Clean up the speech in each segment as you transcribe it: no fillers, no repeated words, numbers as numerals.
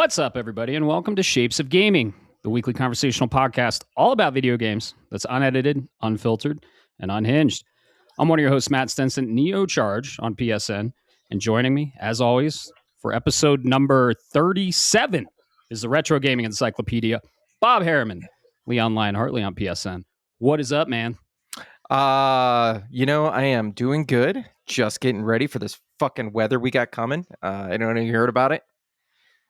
What's up, everybody, and welcome to Shapes of Gaming, the weekly conversational podcast all about video games that's unedited, unfiltered, and unhinged. I'm one of your hosts, Matt Stenson, Neo Charge on PSN, and joining me, as always, for episode number 37 is the Retro Gaming Encyclopedia, Bob Harriman, Leon Lionheartley on PSN. What is up, man? I am doing good. Just getting ready for this fucking weather we got coming. I don't know if you heard about it.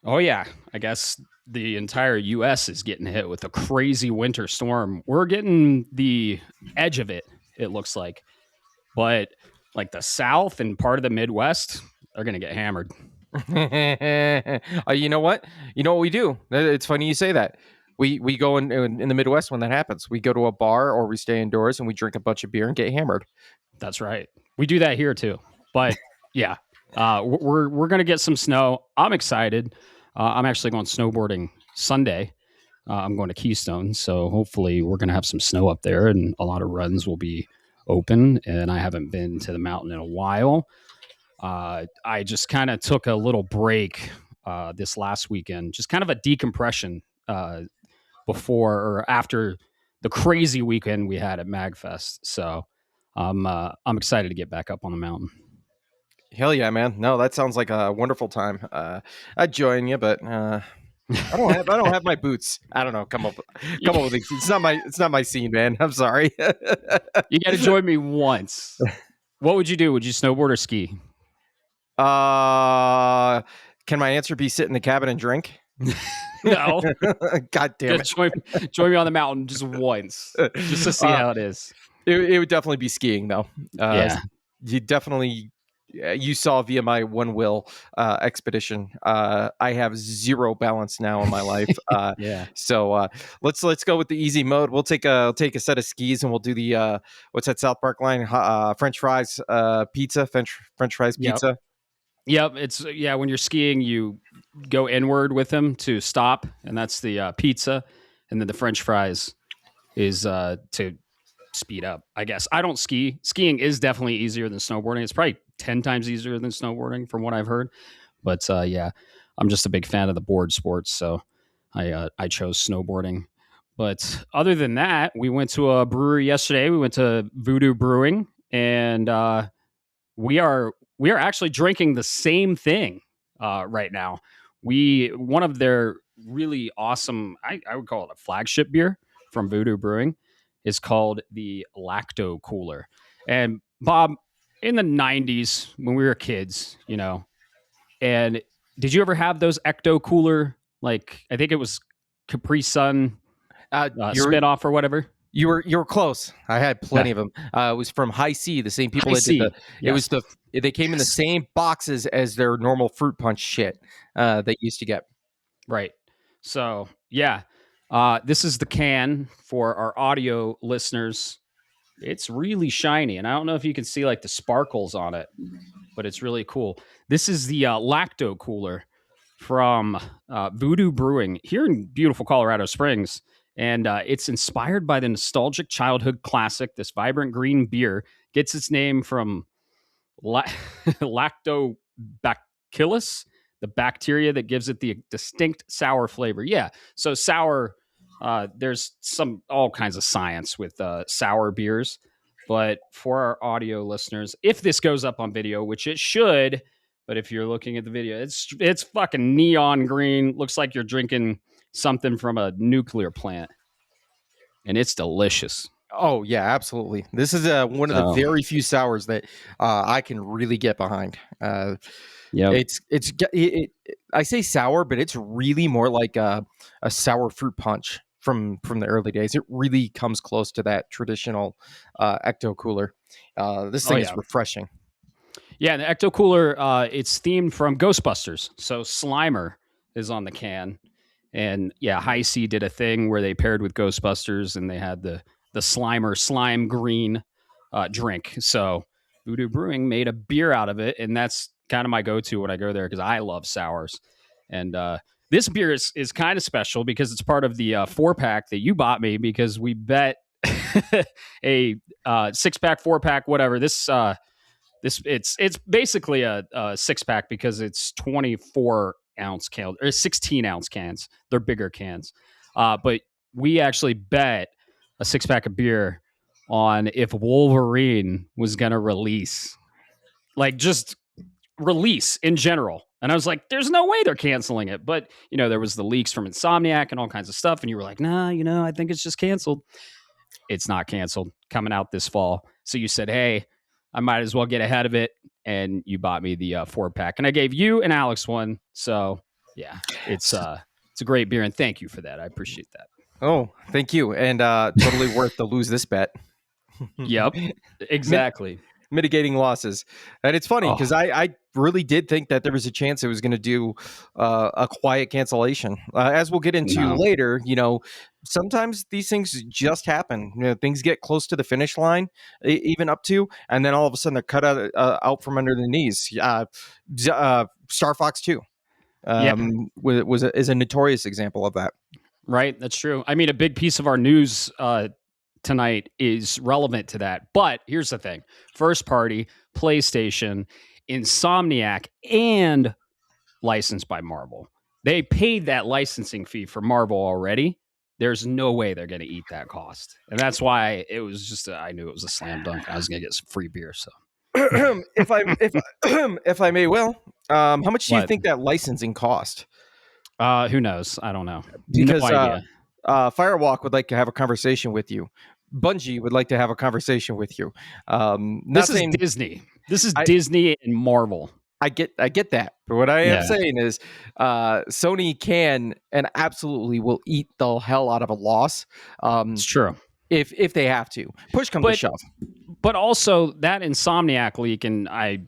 Oh, yeah. I guess the entire U.S. is getting hit with a crazy winter storm. We're getting the edge of it, it looks like. But like the South and part of the Midwest, they're going to get hammered. You know what? You know what we do? It's funny you say that. We go in the Midwest when that happens. We go to a bar or we stay indoors and we drink a bunch of beer and get hammered. That's right. We do that here too. But yeah, we're going to get some snow. I'm excited. I'm actually going snowboarding Sunday. I'm going to Keystone. So hopefully we're going to have some snow up there and a lot of runs will be open. And I haven't been to the mountain in a while. I just kind of took a little break this last weekend, just kind of a decompression before or after the crazy weekend we had at MagFest. So I'm excited to get back up on the mountain. Hell yeah, man! No, that sounds like a wonderful time. I'd join you, but I don't have my boots. I don't know. Come up with it. It's not my scene, man. I'm sorry. You got to join me once. What would you do? Would you snowboard or ski? Can my answer be sit in the cabin and drink? No. God damn it. Join me on the mountain just once, just to see how it is. It would definitely be skiing, though. Yeah. You saw via my one wheel expedition. I have zero balance now in my life. Yeah. So let's go with the easy mode. We'll take a set of skis and we'll do the what's that South Park line? French fries pizza. French fries pizza. Yep. It's when you're skiing, you go inward with them to stop, and that's the pizza, and then the French fries is to speed up. I guess I don't ski. Skiing is definitely easier than snowboarding. It's probably 10 times easier than snowboarding, from what I've heard. But I'm just a big fan of the board sports, so I chose snowboarding. But other than that, we went to a brewery yesterday. We went to Voodoo Brewing, and we are actually drinking the same thing right now. One of their really awesome, I would call it a flagship beer from Voodoo Brewing, is called the Lacto Cooler. And Bob, in the 90s when we were kids, and did you ever have those Ecto Cooler? Like, I think it was Capri Sun spinoff or whatever. You were close. I had plenty of them. It was from High C, the same people that did they came in the same boxes as their normal fruit punch shit that you used to get. Right. So yeah, this is the can for our audio listeners. It's really shiny, and I don't know if you can see like the sparkles on it, but it's really cool. This is the Lacto Cooler from Voodoo Brewing here in beautiful Colorado Springs. And it's inspired by the nostalgic childhood classic. This vibrant green beer gets its name from Lactobacillus, the bacteria that gives it the distinct sour flavor. Yeah, so sour, there's all kinds of science with sour beers. But for our audio listeners, if this goes up on video, which it should, but if you're looking at the video, it's fucking neon green. Looks like you're drinking something from a nuclear plant, and it's delicious. Oh yeah, absolutely. This is one of the very few sours that I can really get behind. I say sour, but it's really more like a sour fruit punch from the early days. It really comes close to that traditional Ecto Cooler. This thing is refreshing. Yeah, the Ecto Cooler, it's themed from Ghostbusters. So Slimer is on the can. And yeah, High C did a thing where they paired with Ghostbusters and they had the Slimer slime green drink. So Voodoo Brewing made a beer out of it, and that's kind of my go-to when I go there because I love sours. And this beer is kind of special because it's part of the 4-pack that you bought me because we bet a 6-pack, 4-pack, whatever. It's basically a 6-pack because it's 24 ounce can or 16-ounce cans. They're bigger cans. But we actually bet a 6-pack of beer on if Wolverine was going to release, like just release in general. And I was like, there's no way they're canceling it. But, there was the leaks from Insomniac and all kinds of stuff. And you were like, nah, I think it's just canceled. It's not canceled, coming out this fall. So you said, hey, I might as well get ahead of it. And you bought me the 4-pack. And I gave you and Alex one. So, yeah, it's a great beer. And thank you for that. I appreciate that. Oh, thank you. And totally worth to lose this bet. Yep, exactly. Mitigating losses. And it's funny because I really did think that there was a chance it was going to do a quiet cancellation. As we'll get into later, sometimes these things just happen. Things get close to the finish line, even up to, and then all of a sudden they're cut out from under the knees. Star Fox 2 is a notorious example of that. Right, that's true. I mean, a big piece of our news tonight is relevant to that. But here's the thing. First party, PlayStation, Insomniac, and licensed by Marvel. They paid that licensing fee for Marvel already. There's no way they're going to eat that cost. And that's why it was just, I knew it was a slam dunk. I was going to get some free beer. So if I may, how much do you think that licensing cost? Who knows? I don't know. Because no idea. Firewalk would like to have a conversation with you. Bungie would like to have a conversation with you. This is Disney. This is Disney and Marvel. I get that. But what I am saying is Sony can and absolutely will eat the hell out of a loss. It's true. If they have to. Push comes to shove. But also that Insomniac leak, and I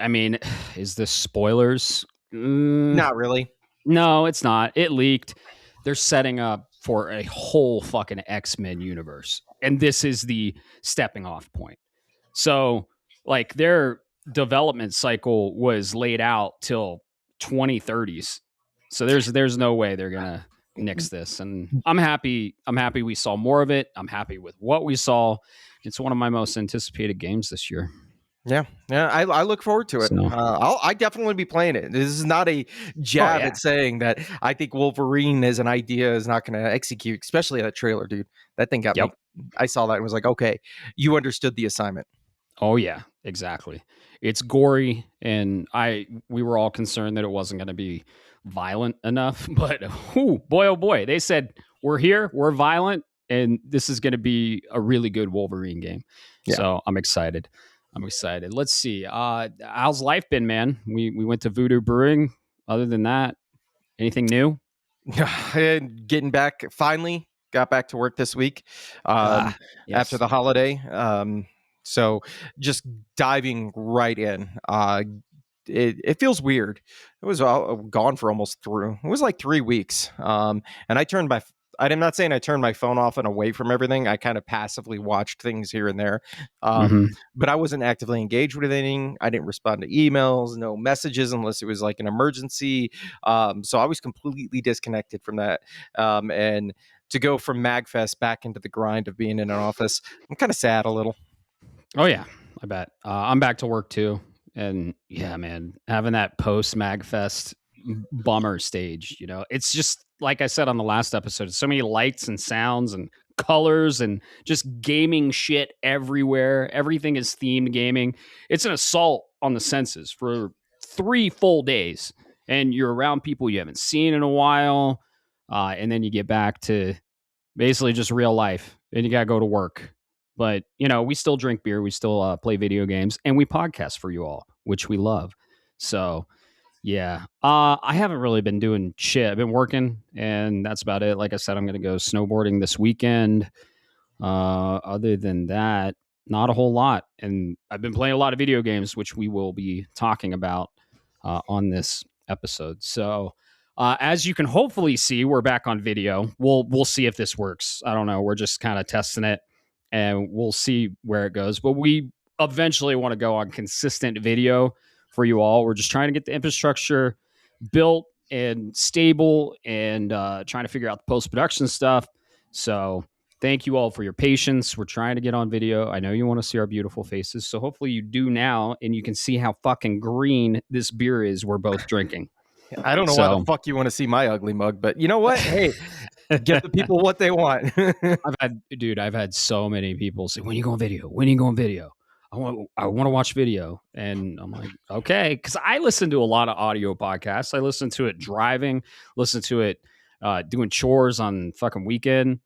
mean, is this spoilers? Not really. No, it's not. It leaked. They're setting up for a whole fucking X-Men universe. And this is the stepping off point. So, like, their development cycle was laid out till 2030s. So there's no way they're going to nix this. And I'm happy we saw more of it. I'm happy with what we saw. It's one of my most anticipated games this year. Yeah, I look forward to it. So, I definitely be playing it. This is not a jab at saying that I think Wolverine as an idea is not going to execute, especially that trailer, dude. That thing got me. I saw that and was like, okay, you understood the assignment. Oh yeah, exactly. It's gory, and we were all concerned that it wasn't going to be violent enough, but boy, oh boy, they said we're here, we're violent, and this is going to be a really good Wolverine game. Yeah. So I'm excited. Let's see. How's life been, man? We went to Voodoo Brewing. Other than that, anything new? Getting back, finally got back to work this week after the holiday. So just diving right in. It feels weird. It was gone for almost through. It was like 3 weeks. And I'm not saying I turned my phone off and away from everything. I kind of passively watched things here and there. But I wasn't actively engaged with anything. I didn't respond to emails, no messages unless it was like an emergency. So I was completely disconnected from that. And to go from MagFest back into the grind of being in an office, I'm kind of sad a little. Oh, yeah, I bet. I'm back to work too. And yeah, man, having that post MagFest bummer stage, it's just like I said on the last episode, so many lights and sounds and colors and just gaming shit everywhere. Everything is themed gaming. It's an assault on the senses for 3 full days, and you're around people you haven't seen in a while, and then you get back to basically just real life, and you gotta go to work. But we still drink beer, we still play video games, and we podcast for you all, which we love. So yeah, I haven't really been doing shit. I've been working, and that's about it. Like I said, I'm going to go snowboarding this weekend. Other than that, not a whole lot. And I've been playing a lot of video games, which we will be talking about on this episode. So as you can hopefully see, we're back on video. We'll see if this works. I don't know. We're just kind of testing it, and we'll see where it goes. But we eventually want to go on consistent video for you all. We're just trying to get the infrastructure built and stable, and trying to figure out the post-production stuff. So thank you all for your patience. We're trying to get on video. I know you want to see our beautiful faces, so hopefully you do now, and you can see how fucking green this beer is we're both drinking. I don't know why the So fuck you want to see my ugly mug, but you know what? Hey, get the people what they want. I've had so many people say, "When you go on video? When you go on video? I want to watch video." And I'm like, okay, because I listen to a lot of audio podcasts. I listen to it driving, listen to it doing chores on fucking weekend,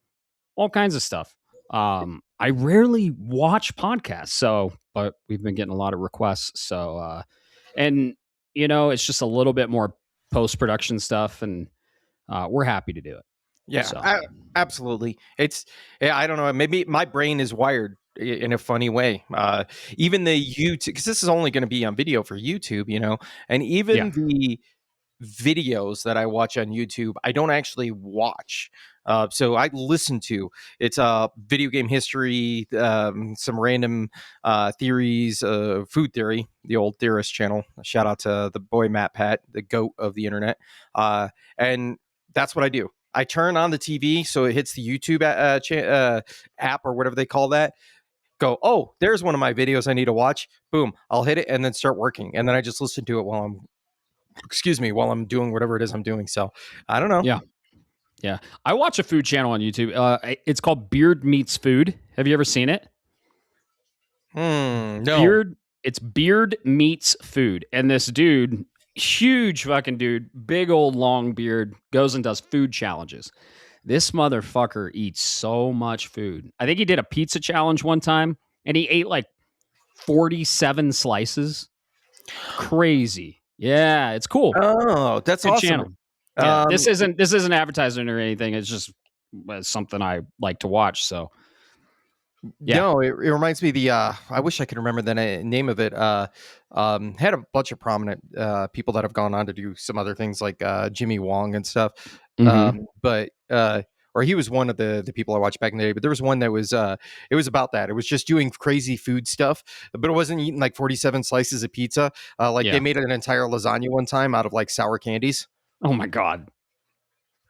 all kinds of stuff. I rarely watch podcasts, but we've been getting a lot of requests. And it's just a little bit more post production stuff, and we're happy to do it. Yeah, So absolutely. I don't know. Maybe my brain is wired in a funny way. Even the YouTube, because this is only going to be on video for YouTube, and yeah, even the videos that I watch on YouTube, I don't actually watch. So I listen to it's video game history, some random theories, food theory, the old theorist channel. Shout out to the boy Matt Pat, the goat of the internet, and that's what I do. I turn on the TV so it hits the YouTube app or whatever they call that. Go, oh, there's one of my videos I need to watch. Boom, I'll hit it and then start working, and then I just listen to it while I'm doing whatever it is I'm doing. So I don't know. yeah. Yeah, I watch a food channel on YouTube. It's called Beard Meets Food. Have you ever seen it? No. It's Beard Meets Food, and this dude, huge fucking dude, big old long beard, goes and does food challenges. This motherfucker eats so much food. I think he did a pizza challenge one time, and he ate like 47 slices. Crazy. Yeah, it's cool. Oh, that's Good awesome. Channel. Yeah, this isn't advertising or anything. It's just something I like to watch. So, yeah. No, it reminds me I wish I could remember the name of it. Had a bunch of prominent people that have gone on to do some other things like Jimmy Wong and stuff. Mm-hmm. But or he was one of the people I watched back in the day. But there was one that was it was about that. It was just doing crazy food stuff, but it wasn't eating like 47 slices of pizza. They made an entire lasagna one time out of like sour candies. Oh my god.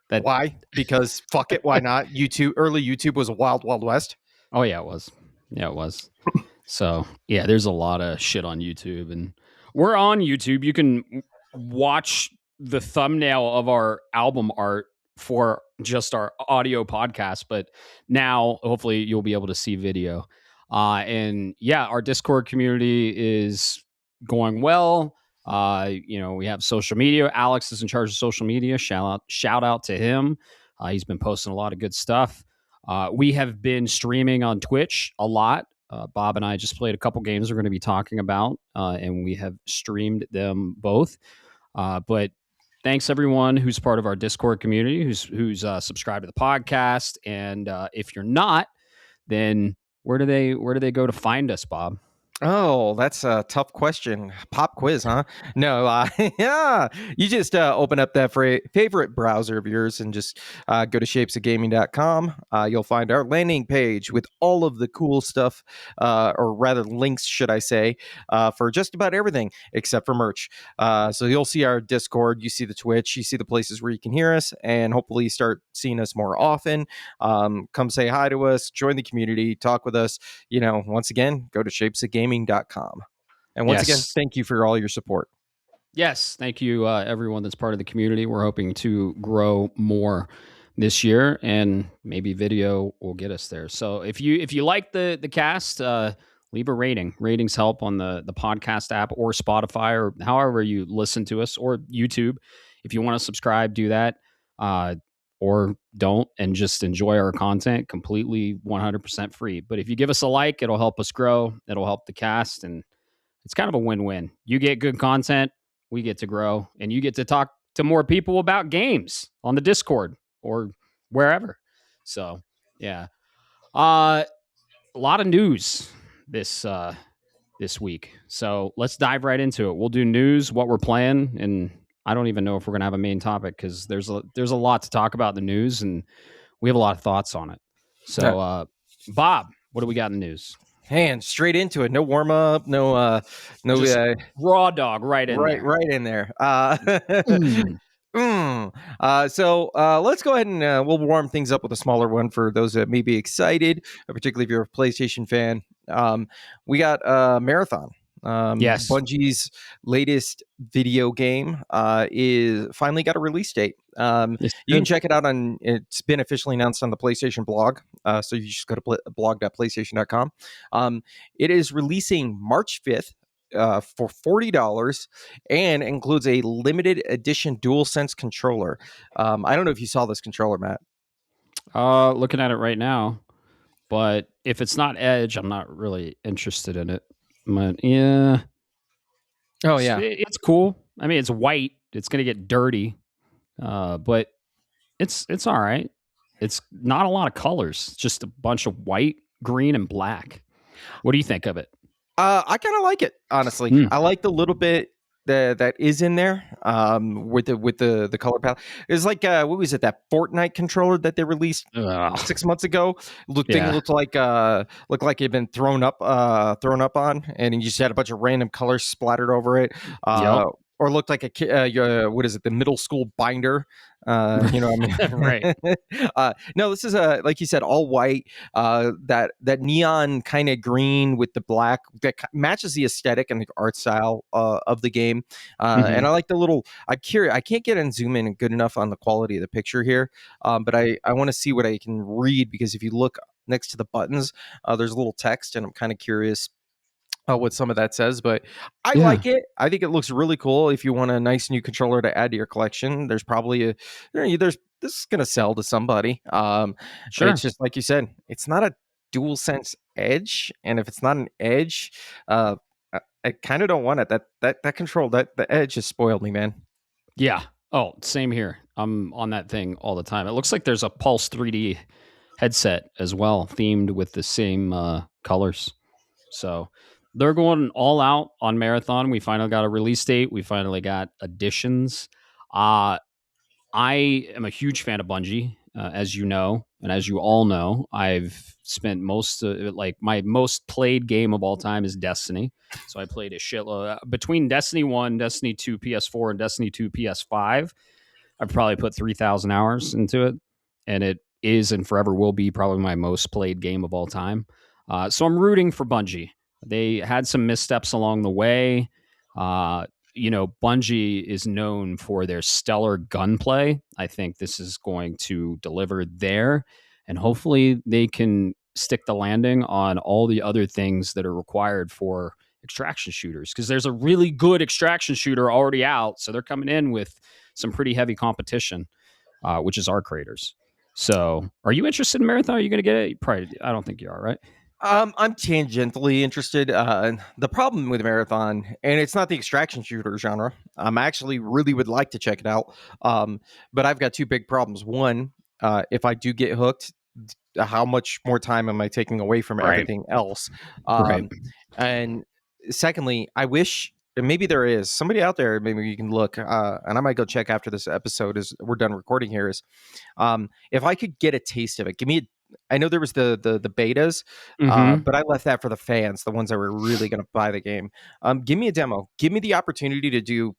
Why? Because fuck it, why not? Early YouTube was a wild, wild west. Oh yeah, it was. Yeah, it was. So yeah, there's a lot of shit on YouTube, and we're on YouTube. You can watch the thumbnail of our album art for just our audio podcast, but now hopefully you'll be able to see video. And yeah, our Discord community is going well. We have social media. Alex is in charge of social media. Shout out to him. He's been posting a lot of good stuff. We have been streaming on Twitch a lot. Bob and I just played a couple games we're going to be talking about, and we have streamed them both. But thanks everyone who's part of our Discord community, who's subscribed to the podcast. And if you're not, then where do they go to find us, Bob? Oh, that's a tough question. Pop quiz, huh? No, yeah. You just open up that favorite browser of yours and just go to shapesofgaming.com. You'll find our landing page with all of the cool stuff, or rather links, should I say, for just about everything except for merch. So you'll see our Discord, you see the Twitch, you see the places where you can hear us, and hopefully start seeing us more often. Come say hi to us, join the community, talk with us. Once again, go to shapesofgaming.com. And once again, thank you for all your support. Yes, thank you, everyone that's part of the community. We're hoping to grow more this year, and maybe video will get us there. So if you like the cast, leave a rating. Ratings help on the podcast app or Spotify or however you listen to us, or YouTube. If you want to subscribe, do that. Or don't, and just enjoy our content completely 100% free. But if you give us a like, it'll help us grow. It'll help the cast, and it's kind of a win-win. You get good content, we get to grow, and you get to talk to more people about games on the Discord or wherever. So, yeah. A lot of news this week. So let's dive right into it. We'll do news, what we're playing, and I don't even know if we're going to have a main topic because there's a lot to talk about in the news, and we have a lot of thoughts on it. So, Bob, what do we got in the news? And straight into it. No warm up. No. Just raw dog right in there. Right in there. So let's go ahead and we'll warm things up with a smaller one for those that may be excited, particularly if you're a PlayStation fan. We got Marathon. Yes. Bungie's latest video game is finally got a release date. Yes, You can check it out on. It's been officially announced on the PlayStation blog, so you just go to blog.playstation.com. It is releasing March 5th. For $40 and includes a limited edition DualSense controller. I don't know if you saw this controller, Matt. Looking at it right now, but if it's not Edge, I'm not really interested in it. But yeah, Oh yeah, it's cool. I mean, it's white. It's gonna get dirty, but it's all right. It's not a lot of colors, just a bunch of white, green, and black. What do you think of it? I kind of like it, honestly. I like the little bit that is in there with the color palette. It's like what was it, that Fortnite controller that they released 6 months ago? Looked like it had been thrown up on, and you just had a bunch of random colors splattered over it. Yep. Or looked like what is it, the middle school binder? You know what I mean? Right. No, this is like you said, all white. That neon kind of green with the black that matches the aesthetic and the art style of the game. And I like the little. I'm curious. I can't get in zoom in good enough on the quality of the picture here, but I want to see what I can read, because if you look next to the buttons, there's a little text, and I'm kind of curious what some of that says, but I like it. I think it looks really cool. If you want a nice new controller to add to your collection, there's probably this is going to sell to somebody. Sure. It's just like you said, it's not a DualSense Edge, and if it's not an Edge, I kind of don't want it. That control, the Edge has spoiled me, man. Yeah. Oh, same here. I'm on that thing all the time. It looks like there's a Pulse 3D headset as well, themed with the same colors. So they're going all out on Marathon. We finally got a release date. We finally got additions. I am a huge fan of Bungie, as you know, and as you all know. I've spent most of like my most played game of all time is Destiny. So I played a shitload between Destiny 1, Destiny 2 PS4, and Destiny 2 PS5. I've probably put 3,000 hours into it, and it is and forever will be probably my most played game of all time. So I'm rooting for Bungie. They had some missteps along the way. Bungie is known for their stellar gunplay. I think this is going to deliver there, and hopefully they can stick the landing on all the other things that are required for extraction shooters, because there's a really good extraction shooter already out. So they're coming in with some pretty heavy competition, which is our creators. So are you interested in Marathon? Are you going to get it? Probably. I don't think you are, right? I'm tangentially interested. The problem with Marathon, and it's not the extraction shooter genre. I'm actually really would like to check it out. But I've got two big problems. One, if I do get hooked, how much more time am I taking away from everything else? Right. And secondly, I wish maybe there is somebody out there. Maybe you can look, and I might go check after this episode is we're done recording here. Is if I could get a taste of it, give me. I know there was the betas, but I left that for the fans, the ones that were really going to buy the game. Give me a demo. Give me the opportunity to do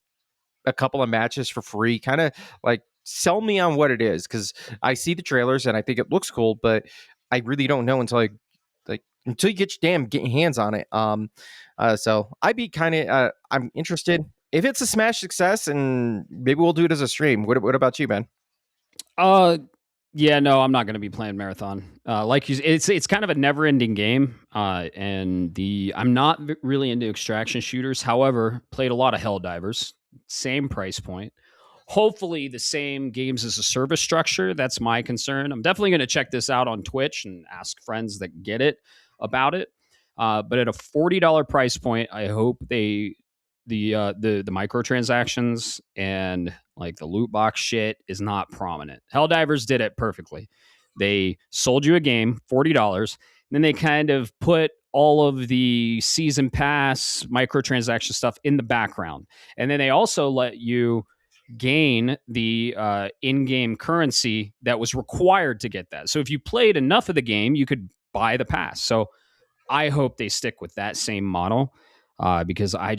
a couple of matches for free. Kind of like sell me on what it is, because I see the trailers and I think it looks cool, but I really don't know until you get your getting hands on it. So I'd be kind of I'm interested if it's a smash success, and maybe we'll do it as a stream. What about you, Ben? Yeah, no, I'm not going to be playing Marathon. Like you, it's kind of a never-ending game, and I'm not really into extraction shooters. However, played a lot of Helldivers, same price point. Hopefully, the same games as a service structure. That's my concern. I'm definitely going to check this out on Twitch and ask friends that get it about it. But at a $40 price point, I hope the microtransactions and like the loot box shit is not prominent. Helldivers did it perfectly. They sold you a game, $40, then they kind of put all of the season pass microtransaction stuff in the background. And then they also let you gain the in-game currency that was required to get that. So if you played enough of the game, you could buy the pass. So I hope they stick with that same model, because I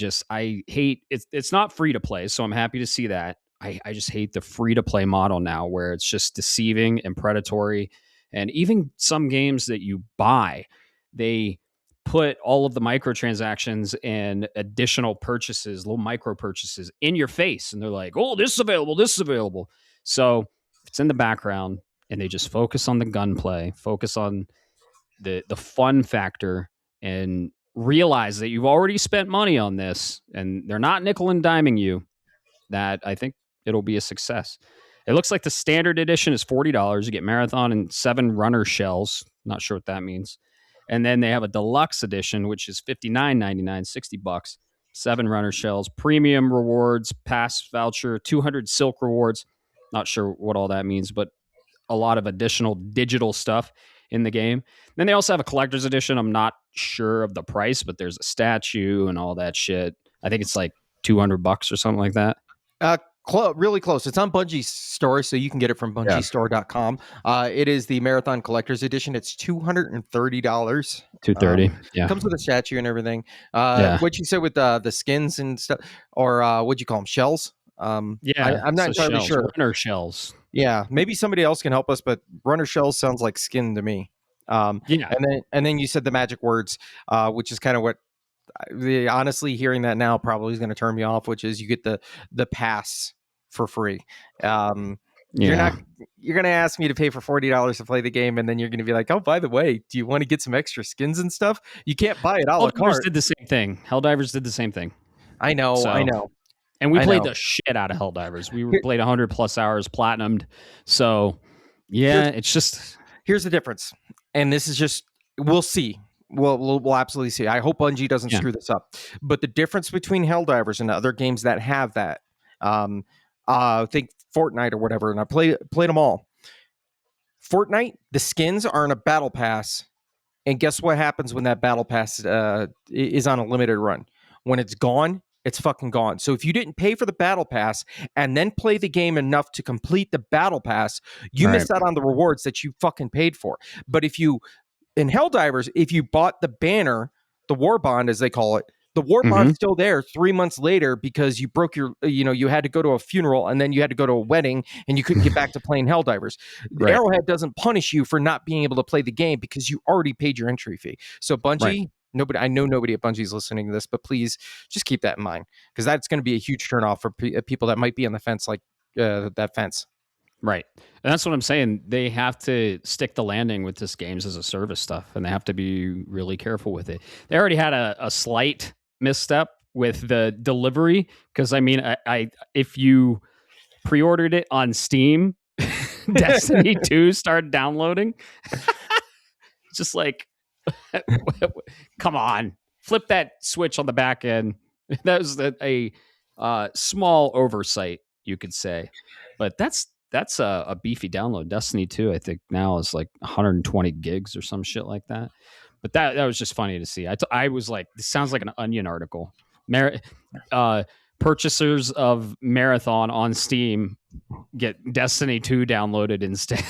hate it's not free to play. So I'm happy to see that. I just hate the free to play model now, where it's just deceiving and predatory. And even some games that you buy, they put all of the microtransactions and additional purchases, little micro purchases in your face. And they're like, oh, this is available. This is available. So it's in the background and they just focus on the gunplay, focus on the fun factor, and realize that you've already spent money on this and they're not nickel and diming you, that I think it'll be a success. It looks like the standard edition is $40. You get Marathon and 7 runner shells. Not sure what that means. And then they have a deluxe edition, which is $59.99, $60, 7 runner shells, premium rewards, pass voucher, 200 silk rewards. Not sure what all that means, but a lot of additional digital stuff in the game. Then they also have a collector's edition. I'm not sure of the price, but there's a statue and all that shit. I think it's like $200 or something like that. Really close. It's on Bungie's store, so you can get it from bungiestore.com. It is the Marathon Collector's Edition. It's $230. $230. Yeah. Comes with a statue and everything. What'd you say with the skins and stuff? Or what'd you call them? Shells? I'm not entirely sure. Runner shells. Yeah. Maybe somebody else can help us, but runner shells sounds like skin to me. And then you said the magic words, which is kind of what, honestly, hearing that now probably is going to turn me off, which is you get the pass for free. You're going to ask me to pay for $40 to play the game, and then you're going to be like, oh, by the way, do you want to get some extra skins and stuff? You can't buy it a la carte. Did the same thing. Helldivers did the same thing. I know. And we played the shit out of Helldivers. We played 100 plus hours platinumed. So it's just, here's the difference. And this is just, we'll see. We'll absolutely see. I hope Bungie doesn't screw this up. But the difference between Helldivers and other games that have that, think Fortnite or whatever, and I played them all. Fortnite, the skins are in a battle pass, and guess what happens when that battle pass is on a limited run? When it's gone, it's fucking gone. So if you didn't pay for the battle pass and then play the game enough to complete the battle pass, you missed out on the rewards that you fucking paid for. But in Helldivers, if you bought the banner, the war bond, as they call it, the war bond's still there 3 months later because you broke you had to go to a funeral and then you had to go to a wedding and you couldn't get back to playing Helldivers. Arrowhead doesn't punish you for not being able to play the game because you already paid your entry fee. So Bungie, I know nobody at Bungie's listening to this, but please just keep that in mind, because that's going to be a huge turnoff for people that might be on the fence, like that fence. Right. And that's what I'm saying. They have to stick the landing with this games as a service stuff, and they have to be really careful with it. They already had a slight misstep with the delivery, because I if you pre-ordered it on Steam, Destiny 2 started downloading. Just like, come on, flip that switch on the back end. That was a small oversight, you could say, but that's a beefy download. Destiny 2, I think now is like 120 gigs or some shit like that. But that was just funny to see. I was like, this sounds like an Onion article. Purchasers of Marathon on Steam get Destiny 2 downloaded instead.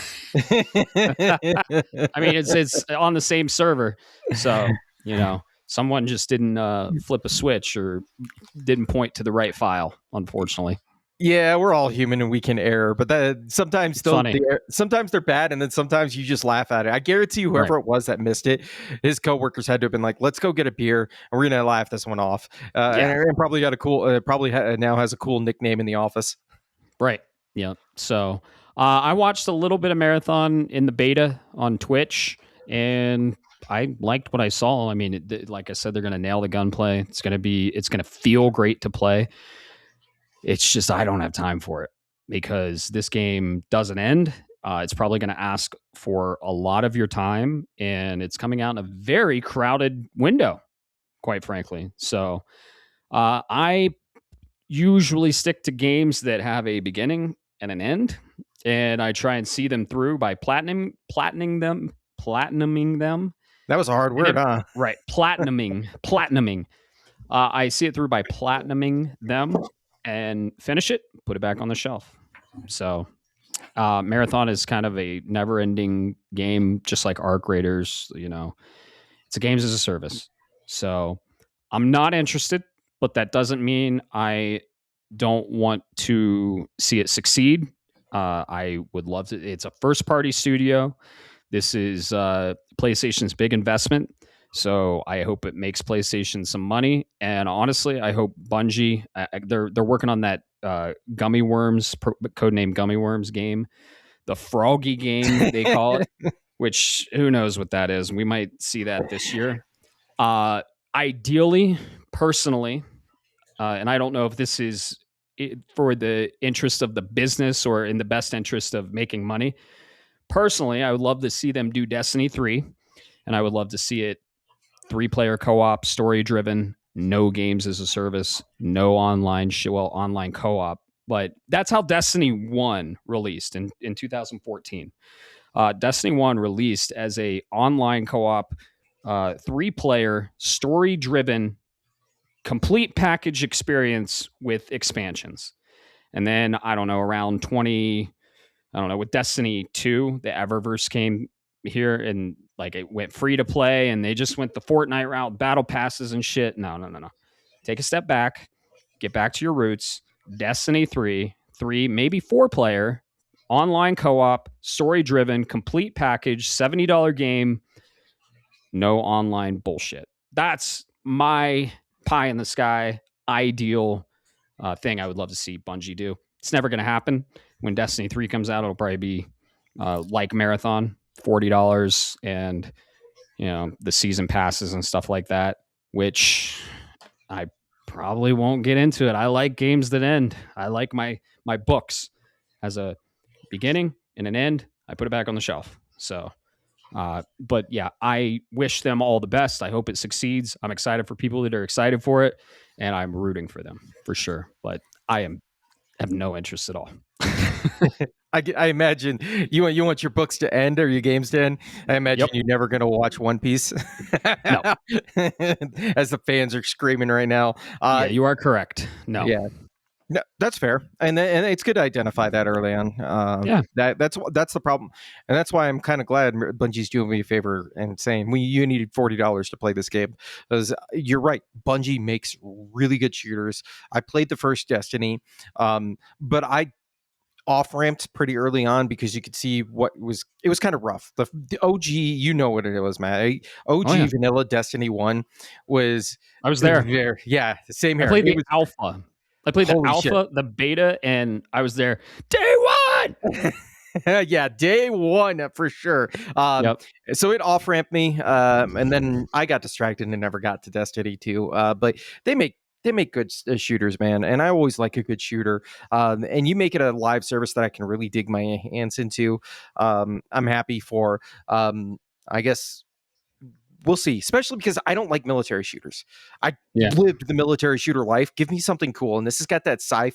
I mean, it's on the same server. So, someone just didn't flip a switch or didn't point to the right file, unfortunately. Yeah, we're all human and we can err, but sometimes they're bad, and then sometimes you just laugh at it. I guarantee you, whoever it was that missed it, his coworkers had to have been like, "Let's go get a beer, and we're gonna laugh this one off." And probably got a cool, now has a cool nickname in the office. Right. Yeah. So I watched a little bit of Marathon in the beta on Twitch, and I liked what I saw. I mean, like I said, they're gonna nail the gunplay. It's gonna feel great to play. It's just I don't have time for it because this game doesn't end. It's probably going to ask for a lot of your time, and it's coming out in a very crowded window, quite frankly. So I usually stick to games that have a beginning and an end, and I try and see them through by platinuming them. That was a hard word, huh? Right. Platinuming. I see it through by platinuming them and finish it, put it back on the shelf. So Marathon is kind of a never-ending game, just like Arc Raiders. It's a games as a service. So I'm not interested, but that doesn't mean I don't want to see it succeed. I would love to. It's a first-party studio. This is PlayStation's big investment. So I hope it makes PlayStation some money. And honestly, I hope Bungie, they're working on that Gummy Worms, codename Gummy Worms game, the Froggy game they call it, which who knows what that is. We might see that this year. Ideally, personally, and I don't know if this is for the interest of the business or in the best interest of making money. Personally, I would love to see them do Destiny 3, and I would love to see it 3-player co-op, story-driven, no games as a service, no online online co-op. But that's how Destiny 1 released in 2014. Destiny 1 released as a online co-op, 3-player, story-driven, complete package experience with expansions. And then, I don't know, around with Destiny 2, the Eververse came here and like it went free to play and they just went the Fortnite route, battle passes and shit. No. Take a step back, get back to your roots. Destiny 3, maybe 4-player, online co-op, story-driven, complete package, $70 game, no online bullshit. That's my pie in the sky ideal thing I would love to see Bungie do. It's never going to happen. When Destiny 3 comes out, it'll probably be like Marathon, $40, and the season passes and stuff like that, which I probably won't get into it. I like games that end. I like my books as a beginning and an end. I put it back on the shelf. So, but yeah, I wish them all the best. I hope it succeeds. I'm excited for people that are excited for it, and I'm rooting for them for sure. But I have no interest at all. I imagine you want your books to end or your games to end. I imagine you're never going to watch One Piece. No. As the fans are screaming right now. Yeah, you are correct. No. Yeah. No, that's fair, and it's good to identify that early on. That's the problem, and that's why I'm kind of glad Bungie's doing me a favor and saying you needed $40 to play this game, because you're right. Bungie makes really good shooters. I played the first Destiny, but I off-ramped pretty early on because you could see it was kind of rough. The OG, you know what it was, Matt. OG vanilla Destiny 1 was. I was there. Same here. I played the alpha. I played the alpha, the beta, and I was there day one. Yeah, day one for sure. So it off-ramped me, and then I got distracted and never got to Destiny 2. But they make good shooters, man, and I always like a good shooter. And you make it a live service that I can really dig my hands into. I'm happy for. I guess we'll see, especially because I don't like military shooters. I lived the military shooter life. Give me something cool, and this has got that I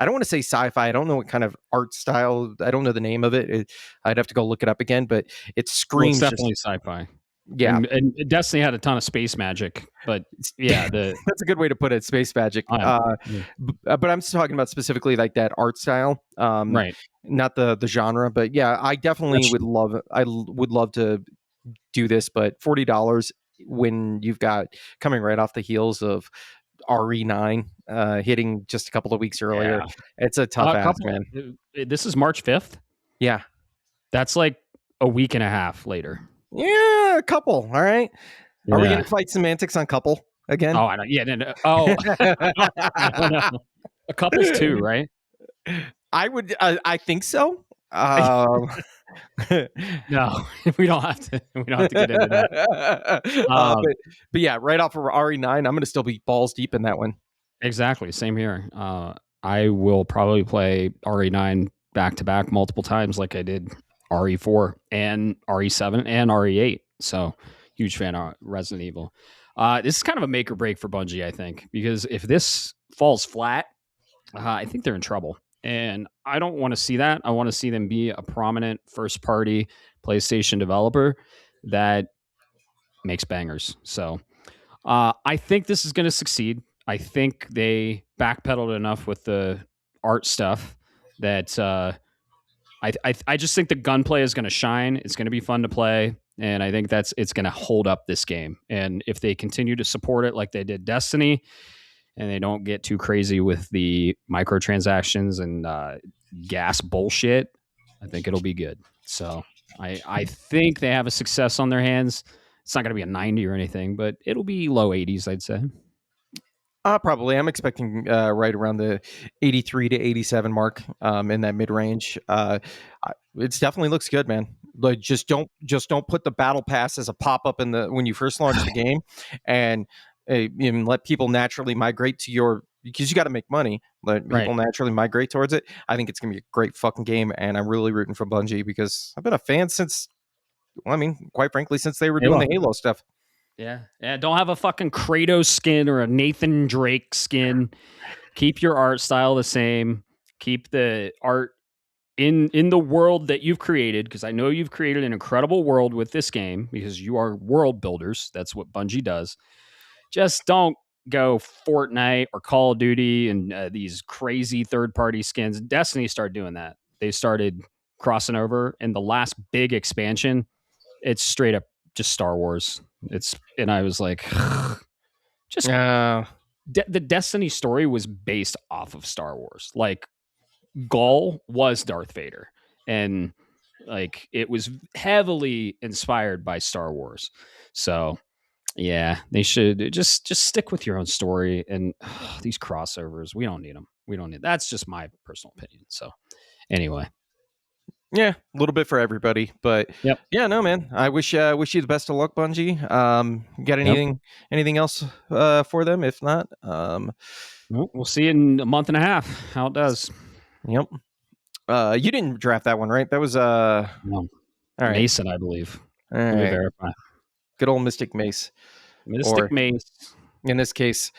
don't want to say sci-fi. I don't know what kind of art style. I don't know the name of it. I'd have to go look it up again, but it screams definitely sci-fi. Yeah, and Destiny had a ton of space magic, but yeah, that's a good way to put it. Space magic. But I'm talking about specifically like that art style, right? Not the genre. But yeah, I definitely would love. I would love to do this, but $40 when you've got coming right off the heels of RE9 hitting just a couple of weeks earlier. It's a tough ask, man. This is March 5th. Yeah, that's like a week and a half later. Yeah, a couple. All right. Are we going to fight semantics on couple again? Oh, I don't. Yeah. No. Oh, a couple's two, right? I would. I think so. No, we don't have to. We don't have to get into that. But yeah, right off of RE9, I'm going to still be balls deep in that one. Exactly. Same here. I will probably play RE9 back to back multiple times, like I did RE4 and RE7 and RE8. So huge fan of Resident Evil. This is kind of a make or break for Bungie, I think, because if this falls flat, I think they're in trouble. And I don't want to see that. I want to see them be a prominent first-party PlayStation developer that makes bangers. So I think this is going to succeed. I think they backpedaled enough with the art stuff that I just think the gunplay is going to shine. It's going to be fun to play. And I think it's going to hold up this game. And if they continue to support it like they did Destiny, and they don't get too crazy with the microtransactions and gas bullshit, I think it'll be good. So I think they have a success on their hands. It's not going to be a 90 or anything, but it'll be low 80s, I'd say. Probably. I'm expecting right around the 83 to 87 mark in that mid range. It definitely looks good, man. Like just don't put the battle pass as a pop up in the when you first launch the game, and let people naturally migrate to your, because you got to make money. Let people naturally migrate towards it. I think it's gonna be a great fucking game, and I'm really rooting for Bungie because I've been a fan since, well, I mean, quite frankly, since they were doing the Halo stuff. Yeah. Don't have a fucking Kratos skin or a Nathan Drake skin. Keep your art style the same. Keep the art in the world that you've created, because I know you've created an incredible world with this game because you are world builders. That's what Bungie does. Just don't go Fortnite or Call of Duty and these crazy third-party skins. Destiny started doing that. They started crossing over, and the last big expansion, it's straight up just Star Wars. And I was like, just the Destiny story was based off of Star Wars. Like Gaul was Darth Vader, and like it was heavily inspired by Star Wars. So yeah, they should just stick with your own story. And these crossovers, we don't need them. We don't need. That's just my personal opinion. So anyway. Yeah, a little bit for everybody, but yeah, no, man. I wish you the best of luck, Bungie. Got anything else for them? If not, we'll see in a month and a half how it does. Yep. You didn't draft that one, right? That was no. All right. Mason, I believe. Let me verify. Good old Mystic Mace. Mystic Mace. In this case,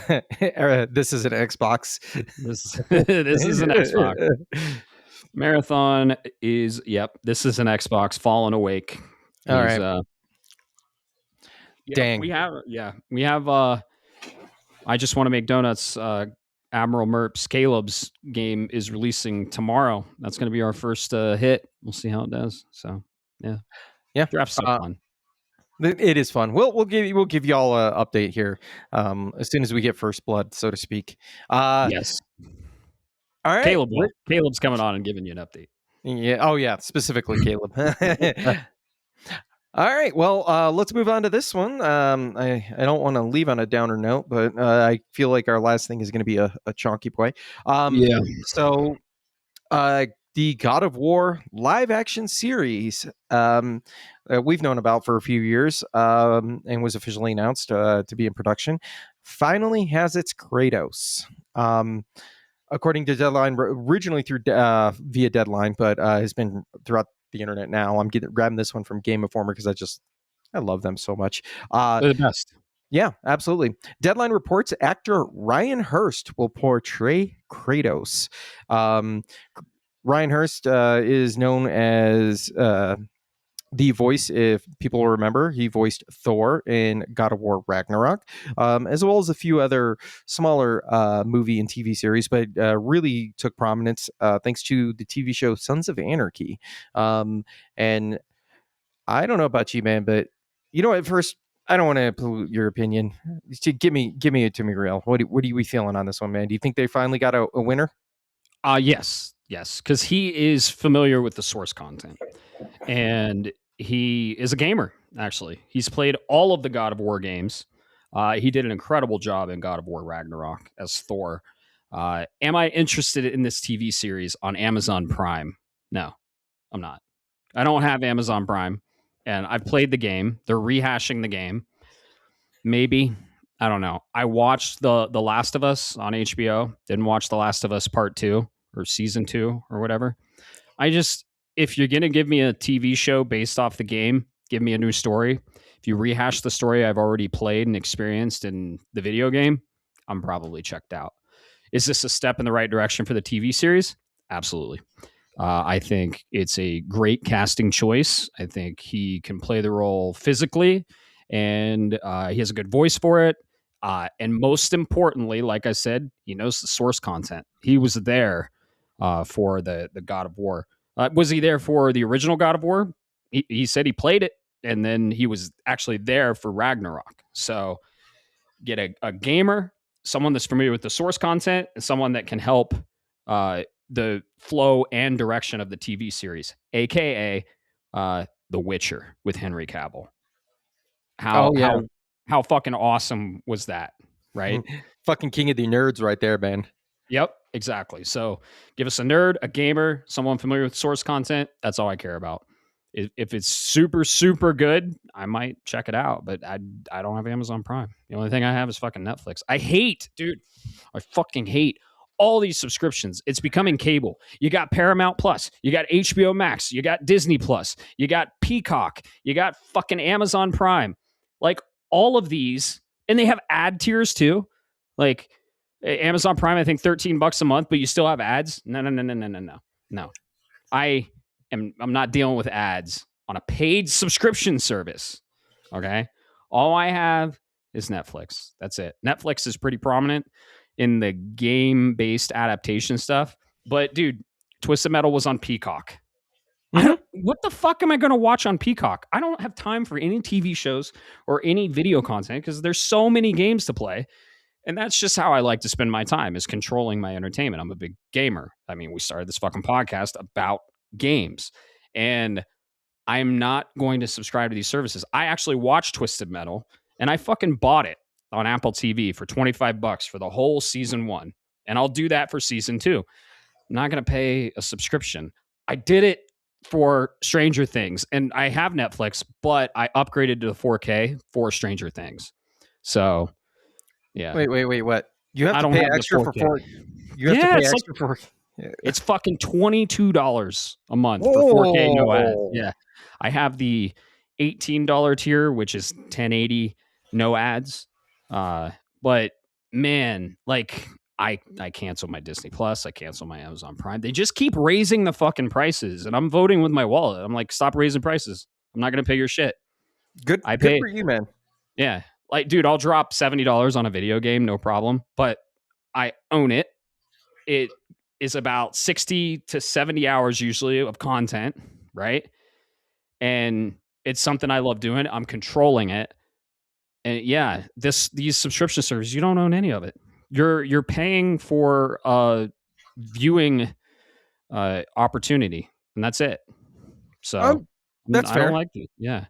this is an Xbox. This is an Xbox. Marathon is, this is an Xbox. Fallen Awake. All right. Dang. We have I Just Want to Make Donuts. Admiral Merp's Caleb's game is releasing tomorrow. That's going to be our first hit. We'll see how it does. So yeah. Draft's so fun. It is fun. We'll give y'all an update here as soon as we get first blood, so to speak. Yes. All right. Caleb's coming on and giving you an update. Yeah. Oh yeah. Specifically Caleb. All right. Well, let's move on to this one. I don't want to leave on a downer note, but I feel like our last thing is going to be a chonky boy. So the God of War live action series we've known about for a few years and was officially announced to be in production finally has its Kratos. According to Deadline, originally through via Deadline, but has been throughout the internet now. I'm grabbing this one from Game Informer because I love them so much. They're the best. Yeah, absolutely. Deadline reports actor Ryan Hurst will portray Kratos. Ryan Hurst is known as the voice, if people remember, he voiced Thor in God of War Ragnarok, as well as a few other smaller movie and TV series, but really took prominence thanks to the TV show Sons of Anarchy. And I don't know about you, man, but at first, I don't want to pollute your opinion. Give me it to me real. What are we feeling on this one, man? Do you think they finally got a winner? Yes, because he is familiar with the source content, and he is a gamer. Actually, he's played all of the God of War games. He did an incredible job in God of War Ragnarok as Thor. Am I interested in this TV series on Amazon Prime? No, I'm not. I don't have Amazon Prime, and I've played the game. They're rehashing the game. Maybe. I don't know. I watched the Last of Us on HBO. Didn't watch The Last of Us Part 2 or Season 2 or whatever. If you're going to give me a TV show based off the game, give me a new story. If you rehash the story I've already played and experienced in the video game, I'm probably checked out. Is this a step in the right direction for the TV series? Absolutely. I think it's a great casting choice. I think he can play the role physically, and he has a good voice for it. And most importantly, like I said, he knows the source content. He was there for the God of War. Was he there for the original God of War? He said he played it, and then he was actually there for Ragnarok. So get a gamer, someone that's familiar with the source content, and someone that can help the flow and direction of the TV series, a.k.a. The Witcher with Henry Cavill. How fucking awesome was that, right? Fucking king of the nerds right there, man. Yep, exactly. So give us a nerd, a gamer, someone familiar with source content. That's all I care about. If it's super, super good, I might check it out, but I don't have Amazon Prime. The only thing I have is fucking Netflix. I fucking hate all these subscriptions. It's becoming cable. You got Paramount Plus, you got HBO Max, you got Disney Plus, you got Peacock, you got fucking Amazon Prime. Like all of these, and they have ad tiers too. Like Amazon Prime, I think $13 a month, but you still have ads. No. I'm not dealing with ads on a paid subscription service. Okay. All I have is Netflix. That's it. Netflix is pretty prominent in the game-based adaptation stuff. But dude, Twisted Metal was on Peacock. What the fuck am I going to watch on Peacock? I don't have time for any TV shows or any video content because there's so many games to play. And that's just how I like to spend my time, is controlling my entertainment. I'm a big gamer. I mean, we started this fucking podcast about games, and I'm not going to subscribe to these services. I actually watched Twisted Metal, and I fucking bought it on Apple TV for $25 for the whole season 1. And I'll do that for season 2. I'm not going to pay a subscription. I did it for Stranger Things, and I have Netflix, but I upgraded to the 4K for Stranger Things. So, yeah. Wait, what? You have to pay extra for 4K. You have to pay extra for. It's fucking $22 a month for 4K no ads. Yeah, I have the $18 tier, which is 1080 no ads. But man, like I cancel my Disney Plus, I cancel my Amazon Prime. They just keep raising the fucking prices, and I'm voting with my wallet. I'm like, stop raising prices. I'm not gonna pay your shit. Good for you, man. Yeah, like, dude, I'll drop $70 on a video game, no problem. But I own it. It is about 60 to 70 hours usually of content, right? And it's something I love doing. I'm controlling it. And yeah, these subscription services, you don't own any of it. You're paying for a viewing opportunity, and that's it. So that's fair. I don't like it. Yeah.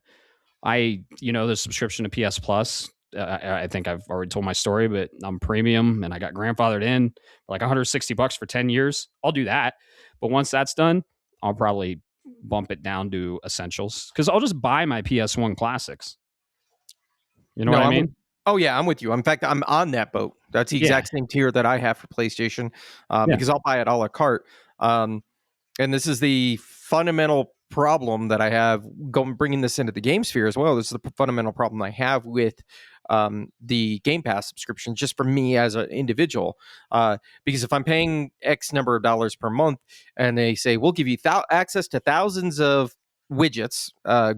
The subscription to PS Plus, I think I've already told my story, but I'm premium and I got grandfathered in for like $160 for 10 years. I'll do that. But once that's done, I'll probably bump it down to essentials because I'll just buy my PS1 classics. You know what I mean? I'm with you. In fact, I'm on that boat. That's the exact same tier that I have for PlayStation because I'll buy it a la carte. And this is the fundamental problem that I have bringing this into the game sphere as well. This is the fundamental problem I have with the Game Pass subscription, just for me as an individual. Because if I'm paying X number of dollars per month and they say, we'll give you access to thousands of widgets,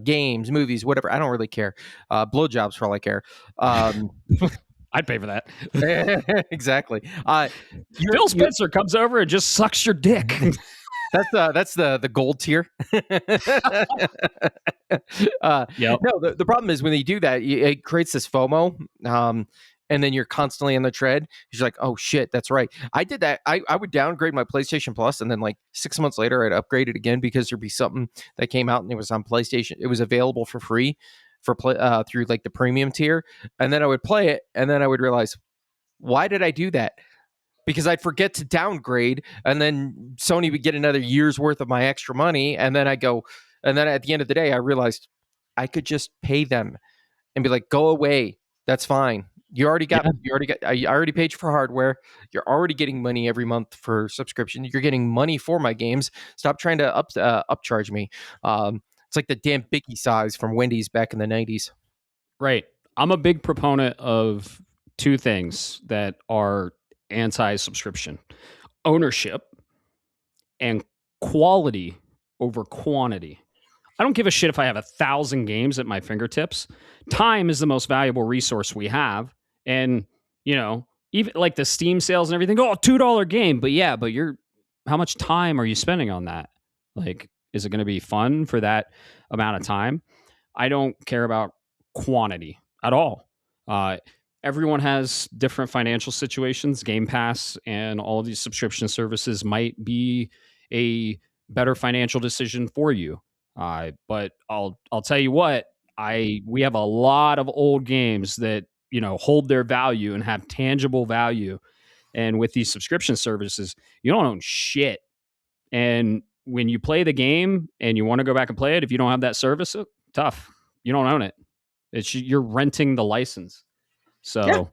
games, movies, whatever, I don't really care. Blowjobs for all I care. I'd pay for that. Exactly. Phil Spencer comes over and just sucks your dick. That's the gold tier. No, the problem is when they do that, it creates this FOMO, and then you're constantly on the tread. You're like, oh shit, that's right. I did that. I would downgrade my PlayStation Plus, and then like 6 months later, I'd upgrade it again because there'd be something that came out and it was on PlayStation. It was available for free through like the premium tier, and then I would play it, and then I would realize, why did I do that? Because I'd forget to downgrade, and then Sony would get another year's worth of my extra money, and then I go, and then at the end of the day, I realized I could just pay them and be like, "Go away, that's fine. I already paid you for hardware. You're already getting money every month for subscription. You're getting money for my games. Stop trying to upcharge me." It's like the damn Biggie size from Wendy's back in the 90s. Right. I'm a big proponent of two things that are anti-subscription: ownership and quality over quantity. I don't give a shit if I have 1,000 games at my fingertips. Time is the most valuable resource we have. And, even like the Steam sales and everything, $2 game. But how much time are you spending on that? Like, is it going to be fun for that amount of time? I don't care about quantity at all. Everyone has different financial situations. Game Pass and all of these subscription services might be a better financial decision for you. But I'll tell you what, we have a lot of old games that, hold their value and have tangible value. And with these subscription services, you don't own shit. And when you play the game and you want to go back and play it, if you don't have that service, tough. You don't own it. You're renting the license. So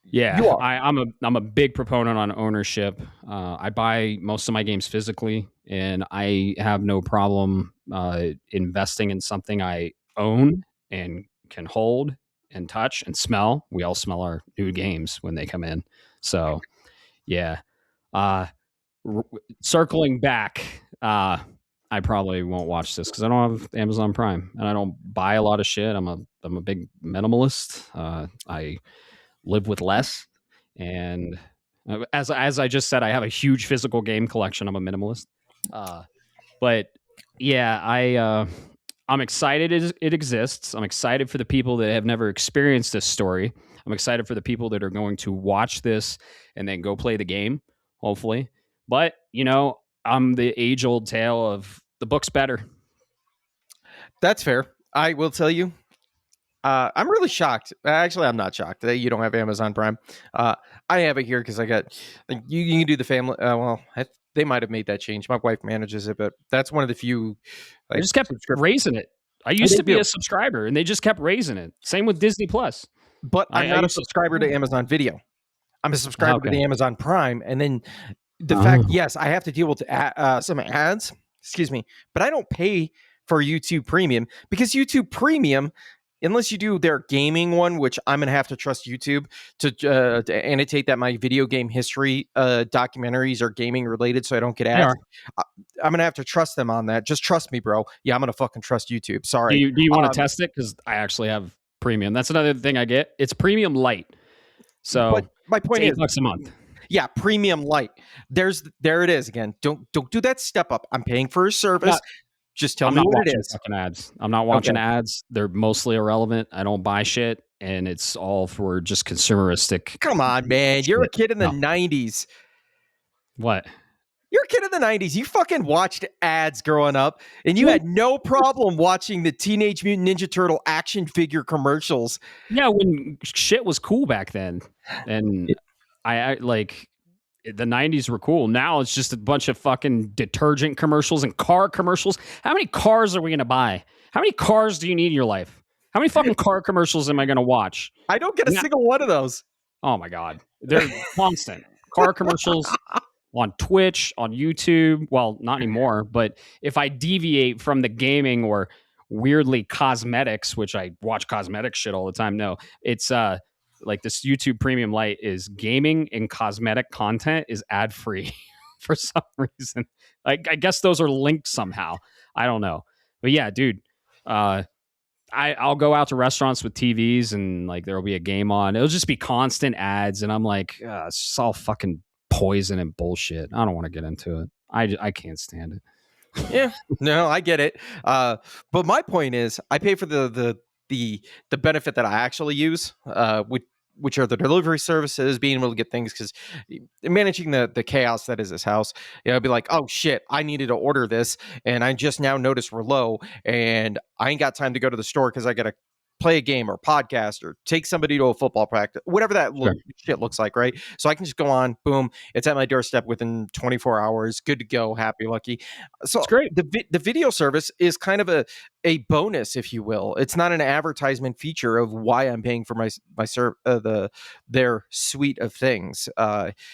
yeah, you are. I'm a big proponent on ownership. I buy most of my games physically, and I have no problem investing in something I own and can hold and touch and smell. We all smell our new games when they come in. So yeah. Circling back, I probably won't watch this because I don't have Amazon Prime and I don't buy a lot of shit. I'm a big minimalist. I live with less, and as I just said, I have a huge physical game collection. I'm a minimalist, but yeah, I'm excited it exists. I'm excited for the people that have never experienced this story. I'm excited for the people that are going to watch this and then go play the game, hopefully. But, I'm the age-old tale of the book's better. That's fair. I will tell you, I'm really shocked. Actually, I'm not shocked that you don't have Amazon Prime. I have it here because I got you can do the family. They might have made that change. My wife manages it, but that's one of the few. They just kept raising it. I used to be a subscriber, and they just kept raising it. Same with Disney Plus. But I'm not a subscriber to Amazon Video. I'm a subscriber to the Amazon Prime, and then the fact, yes, I have to deal with some ads. Excuse me, but I don't pay for YouTube Premium because YouTube Premium, unless you do their gaming one, which I'm going to have to trust YouTube to annotate that my video game history documentaries are gaming related so I don't get ads. I'm going to have to trust them on that. Just trust me, bro. Yeah, I'm going to fucking trust YouTube. Sorry. Do you want to test it? Because I actually have Premium. That's another thing I get. It's Premium Light. So but my point is $8 a month. Yeah, Premium Light. There it is again. Don't do that step up. I'm paying for a service. Just tell me what it is. Fucking ads. I'm not watching ads. They're mostly irrelevant. I don't buy shit, and it's all for just consumeristic. Come on, man. You're a kid in the 90s. What? You're a kid in the 90s. You fucking watched ads growing up, and you had no problem watching the Teenage Mutant Ninja Turtle action figure commercials. Yeah, when shit was cool back then. And I like the 90s were cool. Now it's just a bunch of fucking detergent commercials and car commercials. How many cars are we going to buy? How many cars do you need in your life? How many fucking car commercials am I going to watch? I don't get a single one of those. Oh my God. They're constant. Car commercials on Twitch, on YouTube. Well, not anymore, but if I deviate from the gaming or weirdly cosmetics, which I watch cosmetic shit all the time. No, it's like this YouTube Premium Light is gaming and cosmetic content is ad free for some reason. Like I guess those are linked somehow. I don't know, but yeah, dude. I'll go out to restaurants with TVs and like there'll be a game on. It'll just be constant ads, and I'm like, it's just all fucking poison and bullshit. I don't want to get into it. I can't stand it. Yeah, no, I get it. But my point is, I pay for the benefit that I actually use, which are the delivery services, being able to get things, because managing the chaos that is this house, I'd be like, oh shit, I needed to order this, and I just now noticed we're low, and I ain't got time to go to the store because I got to play a game or podcast or take somebody to a football practice, whatever that shit looks like, right? So I can just go on, boom, it's at my doorstep within 24 hours, good to go, happy, lucky. So it's great. The video service is kind of a bonus, if you will. It's not an advertisement feature of why I'm paying for their suite of things,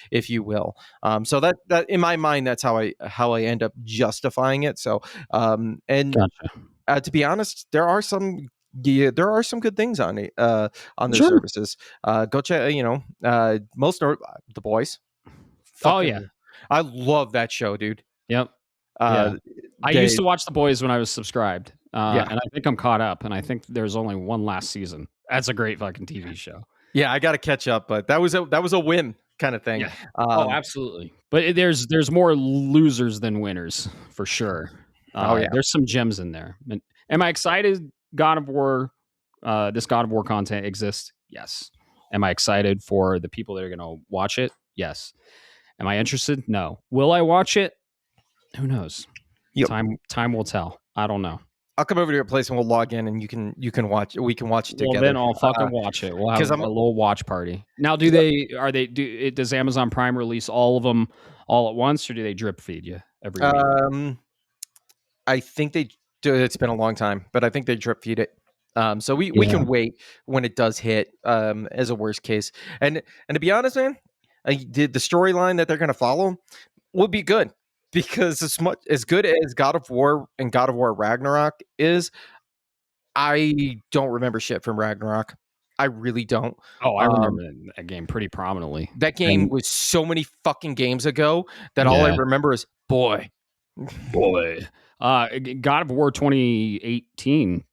if you will. So that in my mind, that's how I end up justifying it. So to be honest, there are some good things on it, on their services. Go check, most are The Boys. I love that show, dude. Yep. I used to watch The Boys when I was subscribed, and I think I'm caught up, and I think there's only one last season. That's a great fucking TV show. Yeah, I got to catch up, but that was a win kind of thing. Yeah. Absolutely. But there's more losers than winners for sure. There's some gems in there. Am I excited? God of War, this God of War content exists? Yes. Am I excited for the people that are going to watch it? Yes. Am I interested? No. Will I watch it? Who knows? Yep. Time will tell. I don't know. I'll come over to your place and we'll log in, and you can watch. We can watch it Well, together. then I'll fucking watch it. We'll have a little watch party. Now, does Amazon Prime release all of them all at once, or do they drip feed you every week? I think they do. It's been a long time, but I think they drip feed it. So we can wait when it does hit, as a worst case. And to be honest, man, the storyline that they're going to follow will be good, because as good as God of War and God of War Ragnarok is, I don't remember shit from Ragnarok. I really don't. Oh, I remember that game pretty prominently. That game was so many fucking games ago that all I remember is boy. God of War 2018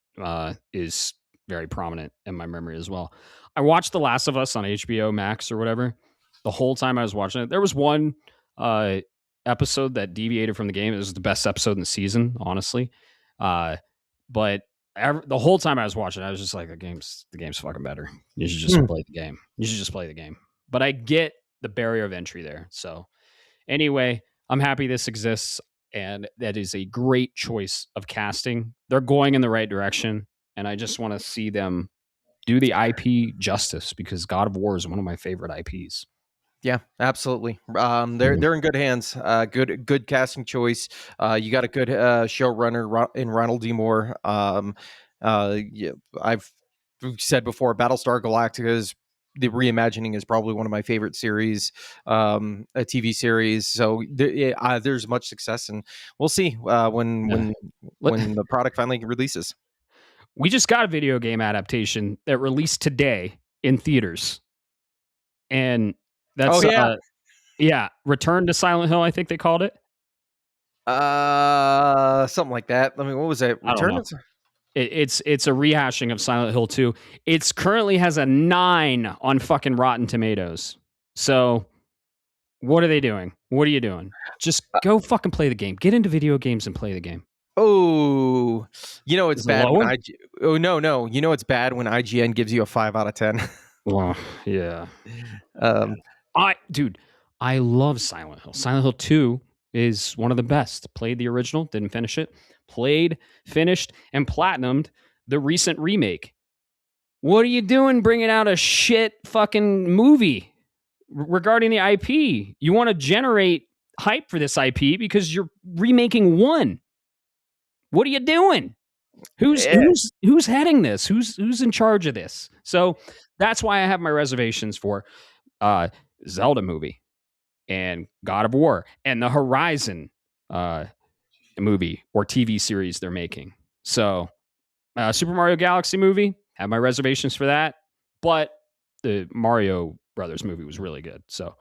is very prominent in my memory as well. I watched The Last of Us on HBO Max or whatever. The whole time I was watching it, there was one episode that deviated from the game. It was the best episode in the season, honestly. But the whole time I was watching, I was just like, the game's fucking better. You should just play the game. You should just play the game. But I get the barrier of entry there. So anyway, I'm happy this exists, and that is a great choice of casting. They're going in the right direction, and I just want to see them do the IP justice, because God of War is one of my favorite IPs. Yeah, absolutely. They're in good hands. Good casting choice. You got a good showrunner in Ronald D. Moore. Yeah, I've said before, Battlestar Galactica the reimagining is probably one of my favorite series, a TV series. So there's much success, and we'll see when the product finally releases. We just got a video game adaptation that released today in theaters, and that's Return to Silent Hill, I think they called it. Something like that. I mean, what was it? Return? It's a rehashing of Silent Hill 2. It's currently has a 9 on fucking Rotten Tomatoes. So what are they doing? What are you doing? Just go fucking play the game. Get into video games and play the game. Oh, it's bad. No. It's bad when IGN gives you a 5 out of 10. Well, yeah. I love Silent Hill. Silent Hill 2 is one of the best. Played the original, didn't finish it. Played, finished, and platinumed the recent remake. What are you doing bringing out a shit fucking movie regarding the IP? You want to generate hype for this IP because you're remaking 1. What are you doing? Who's heading this? Who's in charge of this? So that's why I have my reservations for Zelda movie and God of War and the Horizon movie or TV series they're making. So Super Mario Galaxy movie, have my reservations for that, but the Mario Brothers movie was really good. So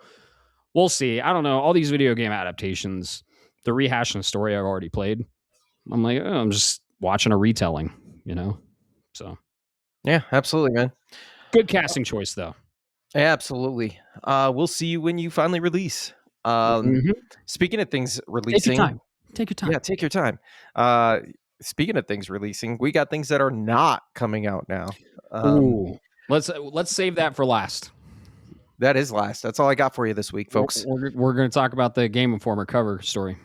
we'll see. I don't know. All these video game adaptations, the rehashing the story I've already played. I'm like, I'm just watching a retelling, So yeah, absolutely, man. Good casting choice, though. Absolutely. We'll see you when you finally release. Speaking of things releasing, take your time. Yeah, take your time. Speaking of things releasing, we got things that are not coming out now. Let's save that for last. That is last. That's all I got for you this week, folks. We're going to talk about the Game Informer cover story.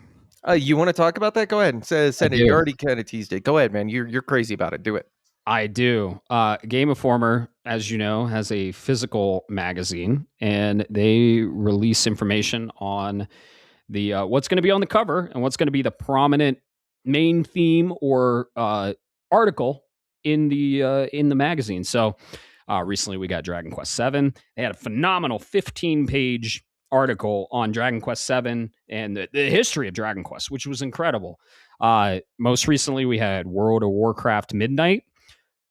You want to talk about that? Go ahead and send it. You already kind of teased it. Go ahead, man. You're crazy about it. Do it. I do. Game Informer, as you know, has a physical magazine, and they release information on the what's going to be on the cover and what's going to be the prominent main theme or article in the magazine. So recently we got Dragon Quest VII. They had a phenomenal 15-page article on Dragon Quest VII and the history of Dragon Quest, which was incredible. Most recently we had World of Warcraft Midnight.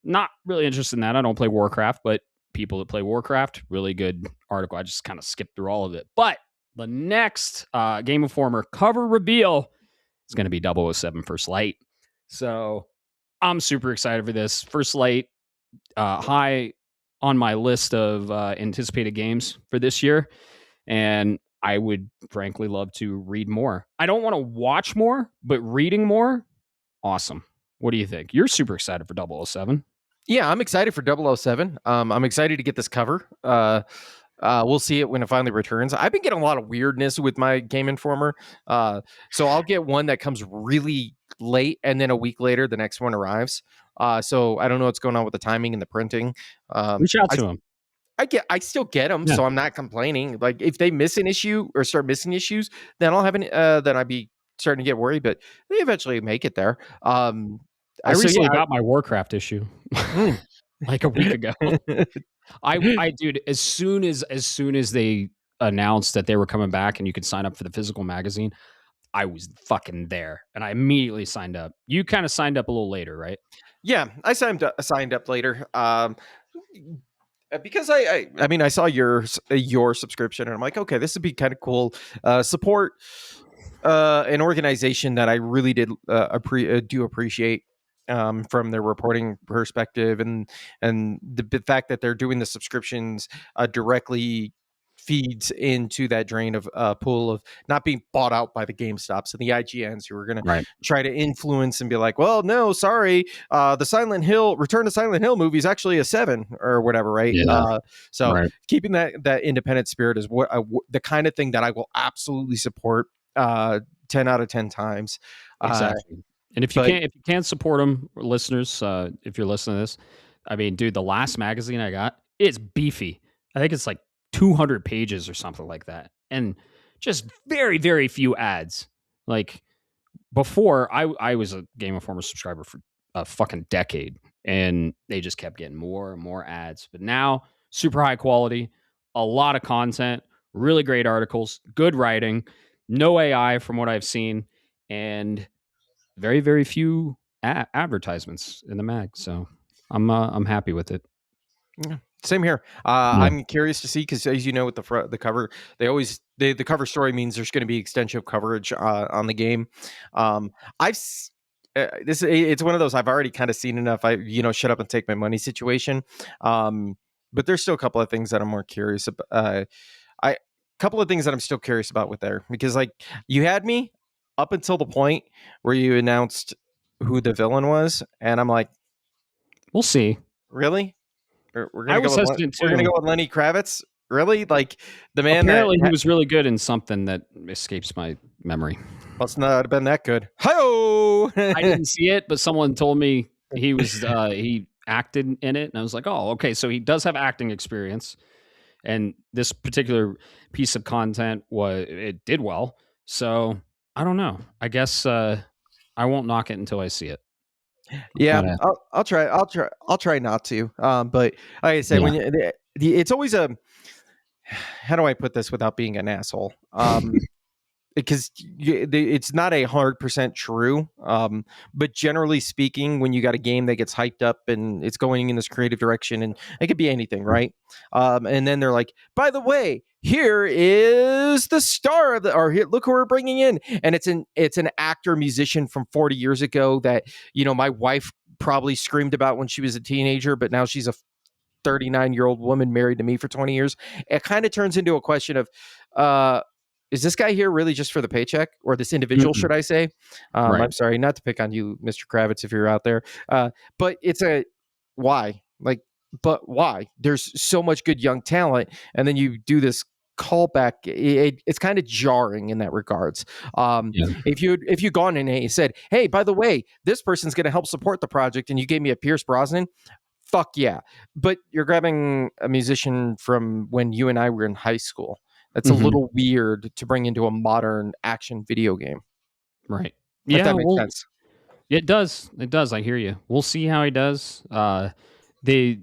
Not really interested in that. I don't play Warcraft, but people that play Warcraft, really good article. I just kind of skipped through all of it. But the next Game Informer cover reveal is going to be 007 First Light. So I'm super excited for this. First Light, high on my list of anticipated games for this year. And I would frankly love to read more. I don't want to watch more, but reading more, awesome. What do you think? You're super excited for 007. Yeah, I'm excited for 007. I'm excited to get this cover. We'll see it when it finally returns. I've been getting a lot of weirdness with my Game Informer. So I'll get one that comes really late, and then a week later the next one arrives. So I don't know what's going on with the timing and the printing. Reach out to him. I still get them, so I'm not complaining. Like if they miss an issue or start missing issues, then I'll have then I'd be starting to get worried. But they eventually make it there. I recently got my Warcraft issue like a week ago. I dude, as soon as they announced that they were coming back and you could sign up for the physical magazine, I was fucking there and I immediately signed up. You kind of signed up a little later, right? Yeah, I signed up later. Because I mean I saw your subscription and I'm like, okay, this would be kind of cool. Support an organization that I really do appreciate from their reporting perspective, and the fact that they're doing the subscriptions directly feeds into that drain of pool of not being bought out by the GameStops and the IGNs who are going to try to influence and be like, well, no, sorry, the Return to Silent Hill movie is actually a 7 or whatever, right? Yeah. Keeping that independent spirit is what the kind of thing that I will absolutely support 10 out of 10 times. Exactly. And if you can't support them, listeners, if you're listening to this, I mean, dude, the last magazine I got, it's beefy. I think it's like 200 pages or something like that. And just very, very few ads. Like before, I was a Game Informer subscriber for a fucking decade, and they just kept getting more and more ads. But now, super high quality, a lot of content, really great articles, good writing, no AI from what I've seen, and very, very few advertisements in the mag. So I'm happy with it. Yeah. Same here. I'm curious to see, because as you know, with the cover, the cover story means there's going to be extensive coverage on the game. It's one of those I've already kind of seen enough. Shut up and take my money situation. But there's still a couple of things that I'm more curious about. Couple of things that I'm still curious about with there, because like you had me up until the point where you announced who the villain was, and I'm like, we'll see. Really? We're gonna go with Lenny Kravitz. Really? Like the man apparently he was really good in something that escapes my memory. Must not have been that good. Hi-oh! I didn't see it, but someone told me he was he acted in it, and I was like, oh, okay, so he does have acting experience. And this particular piece of content it did well. So I don't know. I guess I won't knock it until I see it. Yeah, I'll try not to. But like I said, when it's always how do I put this without being an asshole? Because it's not 100% true. But generally speaking, when you got a game that gets hyped up and it's going in this creative direction, and it could be anything, right? And then they're like, by the way, here is the star of here, look who we're bringing in. And it's an actor musician from 40 years ago that, my wife probably screamed about when she was a teenager, but now she's a 39-year-old woman married to me for 20 years. It kind of turns into a question of, is this guy here really just for the paycheck, or this individual, should I say? I'm sorry, not to pick on you, Mr. Kravitz, if you're out there. But it's why? Like, but why? There's so much good young talent, and then you do this callback. It's kind of jarring in that regards. If you gone in and you said, hey, by the way, this person's going to help support the project, and you gave me a Pierce Brosnan, fuck yeah. But you're grabbing a musician from when you and I were in high school. That's a little weird to bring into a modern action video game. Right. If that makes sense. It does. It does. I hear you. We'll see how he does. The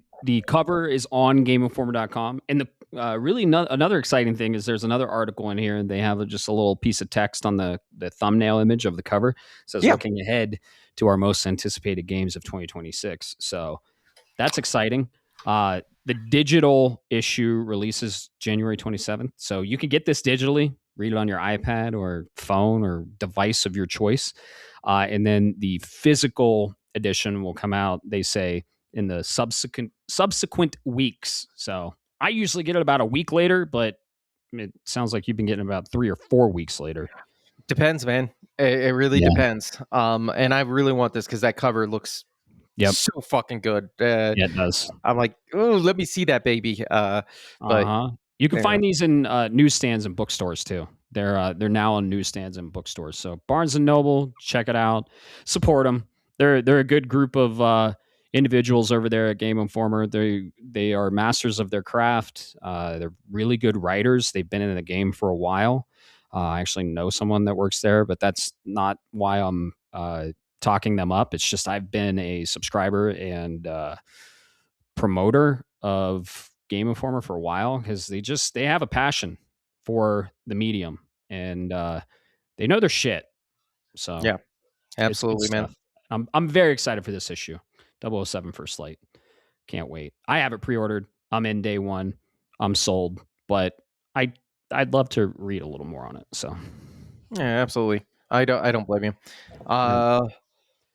cover is on GameInformer.com. And another exciting thing is there's another article in here, and they have just a little piece of text on the thumbnail image of the cover. It says, looking ahead to our most anticipated games of 2026. So that's exciting. The digital issue releases January 27th. So you can get this digitally, read it on your iPad or phone or device of your choice. And then the physical edition will come out, they say, in the subsequent weeks. So I usually get it about a week later, but it sounds like you've been getting about 3 or 4 weeks later. Depends, man. It really depends. And I really want this because that cover looks so fucking good. It does. I'm like, oh, let me see that baby. But you can find these in newsstands and bookstores too. They're now on newsstands and bookstores. So Barnes and Noble, check it out, support them. They're a good group of individuals over there at Game Informer. They are masters of their craft. They're really good writers. They've been in the game for a while. I actually know someone that works there, but that's not why I'm talking them up. It's just I've been a subscriber and promoter of Game Informer for a while because they have a passion for the medium and they know their shit. So yeah, it's good absolutely, man. stuff. I'm very excited for this issue. 007 First Light. Can't wait. I have it pre-ordered. I'm in day one. I'm sold, but I'd love to read a little more on it. So yeah, absolutely. I don't blame you. Yep.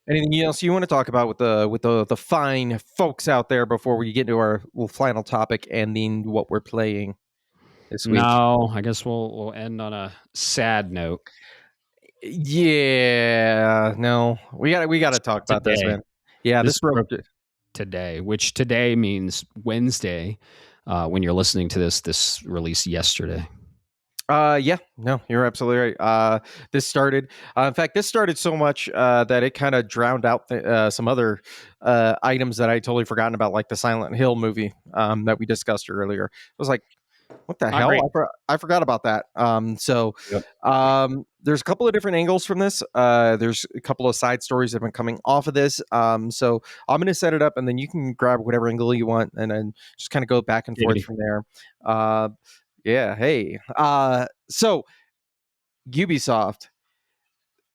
Anything else you want to talk about with the fine folks out there before we get to our final topic ending what we're playing this week? No, I guess we'll end on a sad note. Yeah, no, we got to talk about this, man. Yeah, this broke today, which today means Wednesday. When you're listening to this released yesterday. Yeah, no, you're absolutely right. This started, in fact, this started so much that it kind of drowned out some other items that I totally forgotten about, like the Silent Hill movie that we discussed earlier. It was like, what the hell? I forgot about that. Yep. There's a couple of different angles from this. There's a couple of side stories that have been coming off of this. So I'm going to set it up, and then you can grab whatever angle you want, and then just kind of go back and forth from there. Yeah. Hey. So Ubisoft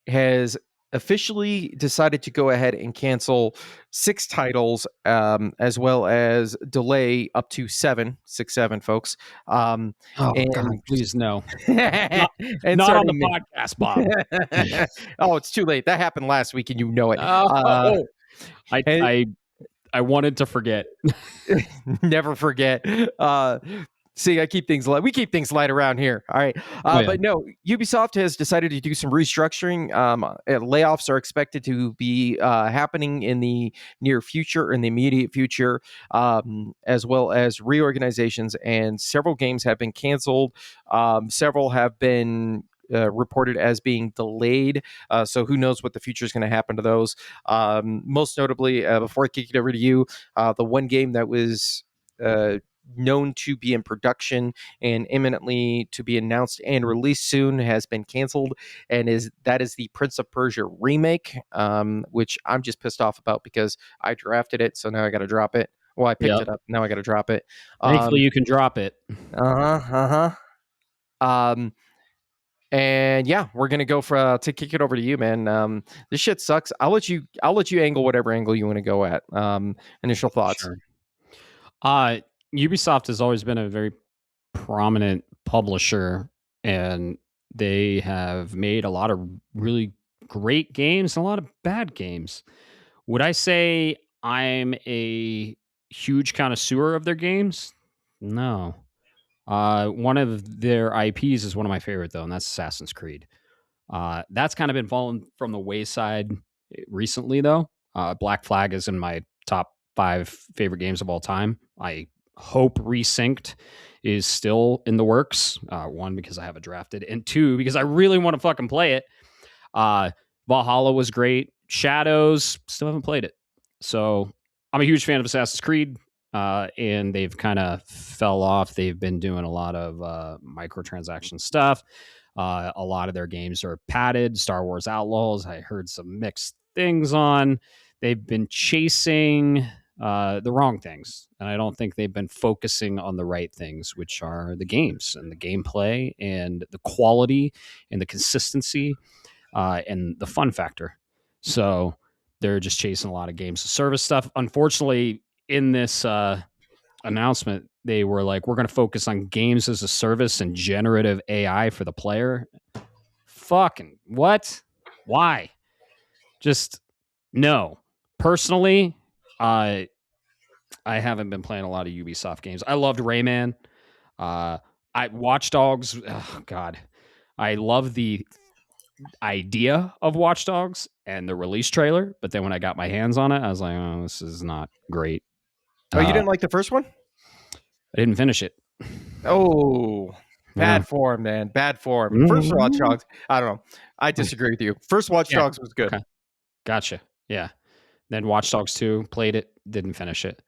has officially decided to go ahead and cancel 6 titles, as well as delay up to 7, folks. Oh, God, please no. and not on the podcast, Bob. Oh, it's too late. That happened last week, and you know it. I wanted to forget. Never forget. See, we keep things light around here. All right. But no, Ubisoft has decided to do some restructuring. Layoffs are expected to be happening in the near future, in the immediate future, as well as reorganizations. And several games have been canceled. Several have been reported as being delayed. So who knows what the future is going to happen to those. Most notably, before I kick it over to you, the one game that was known to be in production and imminently to be announced and released soon has been canceled, and that is the Prince of Persia remake, which I'm just pissed off about because I drafted it, so now I got to drop it. Well, I picked it up, now I got to drop it. Thankfully, you can drop it. And yeah, we're gonna go to kick it over to you, man. This shit sucks. I'll let you angle whatever angle you want to go at. Initial thoughts. Sure. Ubisoft has always been a very prominent publisher, and they have made a lot of really great games and a lot of bad games. Would I say I'm a huge connoisseur of their games? No. One of their IPs is one of my favorite, though, and that's Assassin's Creed. That's kind of been falling from the wayside recently, though. Black Flag is in my top 5 favorite games of all time. I hope Resynced is still in the works. 1, because I have it drafted, and 2, because I really want to fucking play it. Valhalla was great. Shadows, still haven't played it. So I'm a huge fan of Assassin's Creed, and they've kind of fell off. They've been doing a lot of microtransaction stuff. A lot of their games are padded. Star Wars Outlaws, I heard some mixed things on. They've been chasing the wrong things, and I don't think they've been focusing on the right things, which are the games and the gameplay and the quality and the consistency and the fun factor. So they're just chasing a lot of games to service stuff. Unfortunately, in this announcement, they were like, we're going to focus on games as a service and generative AI for the player. Fucking what? Why? Just no. Personally, I haven't been playing a lot of Ubisoft games. I loved Rayman. Watch Dogs. Oh God, I love the idea of Watch Dogs and the release trailer, but then when I got my hands on it, I was like, oh, this is not great. Oh, you didn't like the first one? I didn't finish it. Oh, Bad form, man. Bad form. Mm-hmm. First Watch Dogs, I don't know. I disagree with you. First Watch Dogs was good. Okay. Gotcha. Yeah. Then Watch Dogs 2, played it, didn't finish it.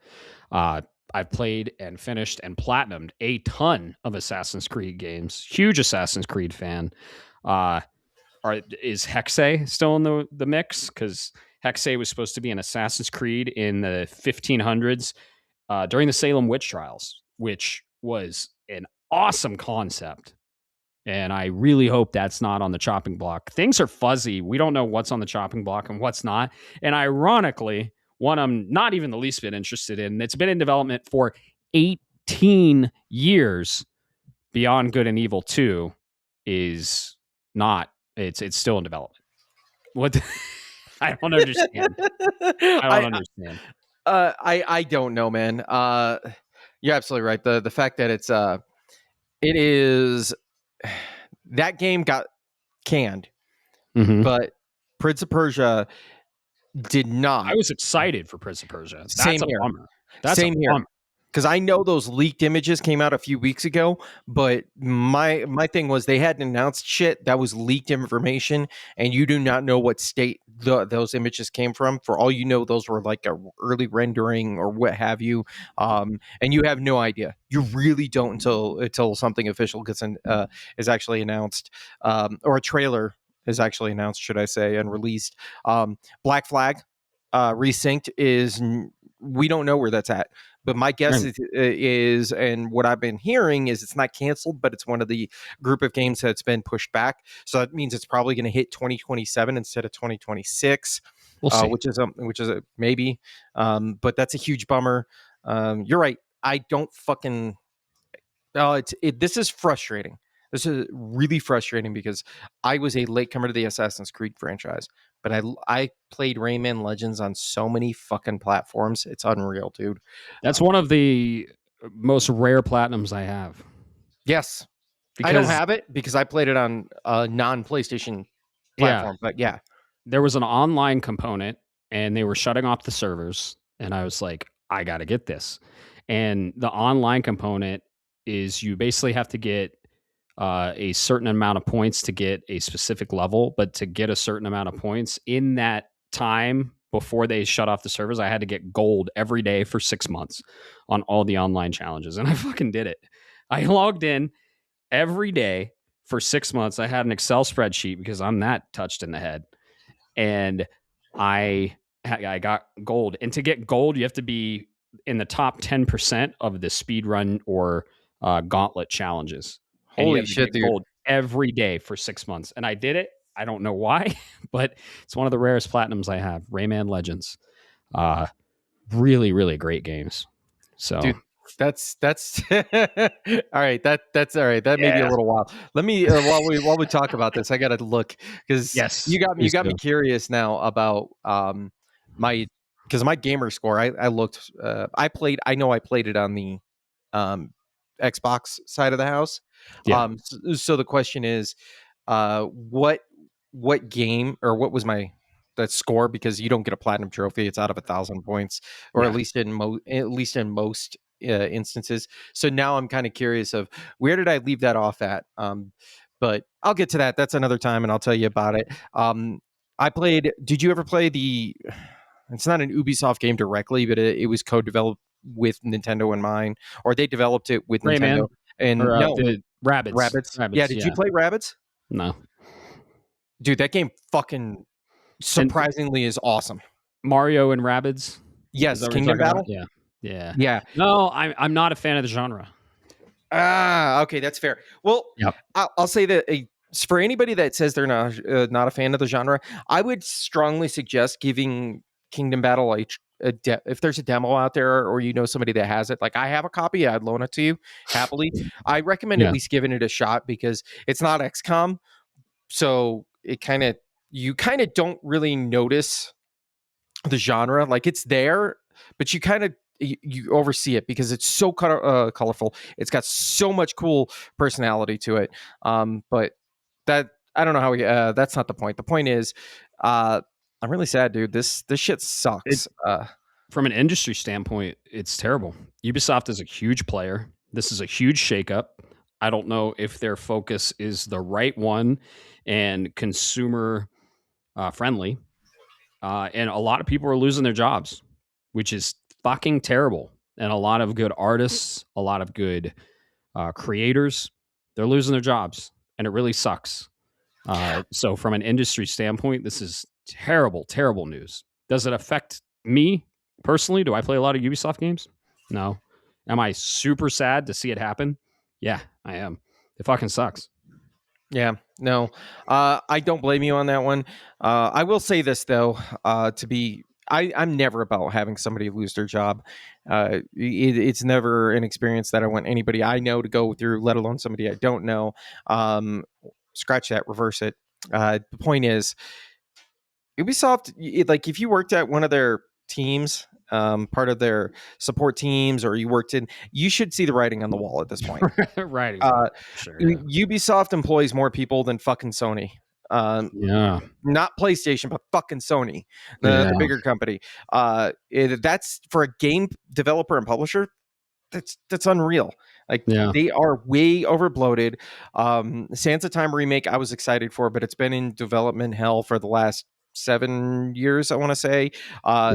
I've played and finished and platinumed a ton of Assassin's Creed games. Huge Assassin's Creed fan. Is Hexe still in the mix? Because Hexe was supposed to be an Assassin's Creed in the 1500s during the Salem witch trials, which was an awesome concept. And I really hope that's not on the chopping block. Things are fuzzy. We don't know what's on the chopping block and what's not. And ironically, one I'm not even the least bit interested in, it's been in development for 18 years, Beyond Good and Evil 2 is not. It's still in development. What? I don't understand. I don't understand. I don't know, man. You're absolutely right. The fact that it is that game got canned, but Prince of Persia did not. I was excited for Prince of Persia. That's Same a here. bummer. That's Same a here. bummer. Because I know those leaked images came out a few weeks ago, but my thing was they hadn't announced shit. That was leaked information, and you do not know what state those images came from. For all you know, those were like a early rendering or what have you, and you have no idea. You really don't until something official gets is actually announced, or a trailer is actually announced, should I say, and released. Black Flag Resynced is. We don't know where that's at. But my guess is, and what I've been hearing is it's not canceled, but it's one of the group of games that's been pushed back. So that means it's probably going to hit 2027 instead of 2026, we'll see. which is a maybe. But that's a huge bummer. You're right. I don't fucking. This is frustrating. This is really frustrating because I was a latecomer to the Assassin's Creed franchise, but I played Rayman Legends on so many fucking platforms. It's unreal, dude. That's one of the most rare platinums I have. Yes. Because I don't have it because I played it on a non-PlayStation platform. But yeah. There was an online component and they were shutting off the servers. And I was like, I got to get this. And the online component is you basically have to get a certain amount of points to get a specific level, but to get a certain amount of points in that time before they shut off the servers, I had to get gold every day for 6 months on all the online challenges. And I fucking did it. I logged in every day for 6 months. I had an Excel spreadsheet because I'm that touched in the head. And I got gold. And to get gold, you have to be in the top 10% of the speed run or gauntlet challenges. Holy shit, dude. Gold every day for 6 months. And I did it. I don't know why, but it's one of the rarest platinums I have. Rayman Legends. Really, really great games. So dude, that's all right. That's all right. That may be a little wild. Let me while we talk about this, I gotta look because you got me curious now about my gamer score. I looked I know I played it on the Xbox side of the house. So the question is, what game or what was that score? Because you don't get a platinum trophy; it's out of 1,000 points, or at least in most instances. So now I'm kind of curious of where did I leave that off at? But I'll get to that. That's another time, and I'll tell you about it. I played. Did you ever play the? It's not an Ubisoft game directly, but it was co-developed with Nintendo in mind, or they developed it with Nintendo. And the Rabbids. Yeah, did you play Rabbids? No. Dude, that game fucking surprisingly is awesome. Mario and Rabbids? Yes, Kingdom Battle? Yeah. No, I'm not a fan of the genre. Okay, that's fair. Well, I'll say that for anybody that says they're not a fan of the genre, I would strongly suggest giving Kingdom Battle if there's a demo out there or you know somebody that has it. Like I have a copy, I'd loan it to you happily. I recommend at least giving it a shot because it's not XCOM, so you kind of don't really notice the genre. Like it's there, but you kind of you oversee it because it's so colorful. It's got so much cool personality to it. But that I don't know how that's not the point. The point is, I'm really sad, dude. This shit sucks. From an industry standpoint, it's terrible. Ubisoft is a huge player. This is a huge shakeup. I don't know if their focus is the right one and consumer friendly. And a lot of people are losing their jobs, which is fucking terrible. And a lot of good artists, a lot of good creators, they're losing their jobs, and it really sucks. So, from an industry standpoint, this is terrible, terrible news. Does it affect me personally? Do I play a lot of Ubisoft games? No. Am I super sad to see it happen? Yeah, I am. It fucking sucks. Yeah, no, I don't blame you on that one. I will say this though, I'm never about having somebody lose their job. It's never an experience that I want anybody I know to go through, let alone somebody I don't know. Um, Scratch that, reverse it. The point is, Ubisoft, like if you worked at one of their teams, part of their support teams, or you should see the writing on the wall at this point. Right. Uh, Sure. Yeah. Ubisoft employs more people than fucking Sony. Yeah. Not PlayStation, but fucking Sony, Yeah. the bigger company. That's for a game developer and publisher. That's unreal. Like Yeah. they are way overbloated. Sands of Time remake, I was excited for, but it's been in development hell for the last 7 years, I want to say. Yeah.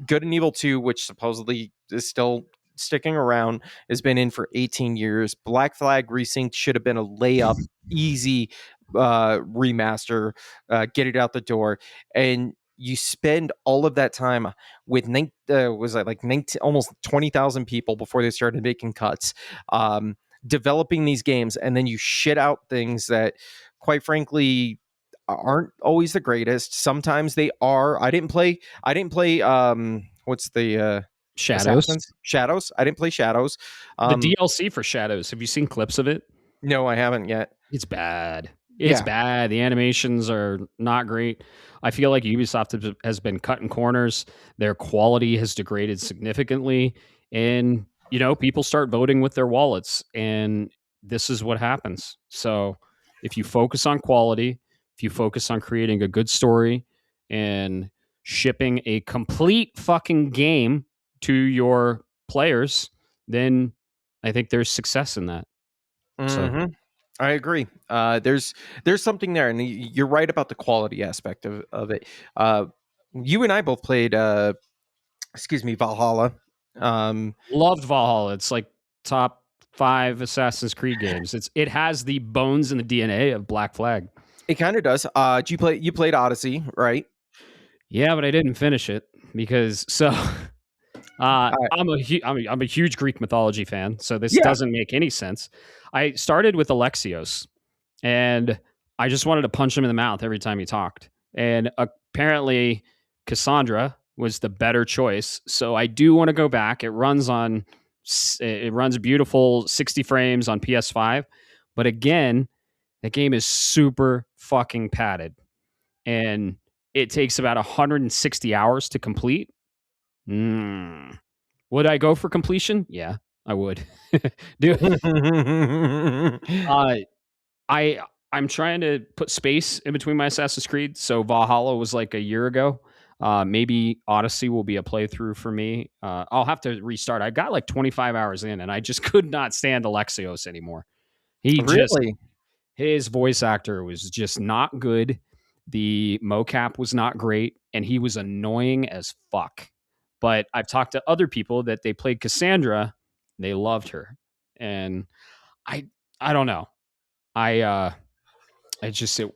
Good and Evil 2, which supposedly is still sticking around, has been in for 18 years. Black Flag Resynced should have been a layup, easy remaster, get it out the door. And you spend all of that time with was it like 19, almost 20,000 people before they started making cuts, developing these games, and then you shit out things that, quite frankly, aren't always the greatest. Sometimes they are. I didn't play. What's the Shadows. Assassins? Shadows. I didn't play Shadows. The DLC for Shadows. Have you seen clips of it? No, I haven't yet. It's bad. It's bad. The animations are not great. I feel like Ubisoft has been cutting corners. Their quality has degraded significantly. And, people start voting with their wallets. And this is what happens. So if you focus on quality, if you focus on creating a good story and shipping a complete fucking game to your players, then I think there's success in that. So Mm-hmm. I agree. There's something there, and you're right about the quality aspect of it. You and I both played, Valhalla. Loved Valhalla. It's like top 5 Assassin's Creed games. It has the bones and the DNA of Black Flag. It kind of does. You played Odyssey, right? Yeah, but I didn't finish it because I'm a huge Greek mythology fan, so this doesn't make any sense. I started with Alexios, and I just wanted to punch him in the mouth every time he talked. And apparently, Cassandra was the better choice. So I do want to go back. It runs beautiful 60 frames on PS5, but again, the game is super fucking padded, and it takes about 160 hours to complete. Would I go for completion? Yeah, I would. I'm trying to put space in between my Assassin's Creed. So Valhalla was like a year ago. Maybe Odyssey will be a playthrough for me. I'll have to restart. I got like 25 hours in, and I just could not stand Alexios anymore. His voice actor was just not good. The mocap was not great, and he was annoying as fuck. But I've talked to other people that they played Cassandra, they loved her, and I don't know. I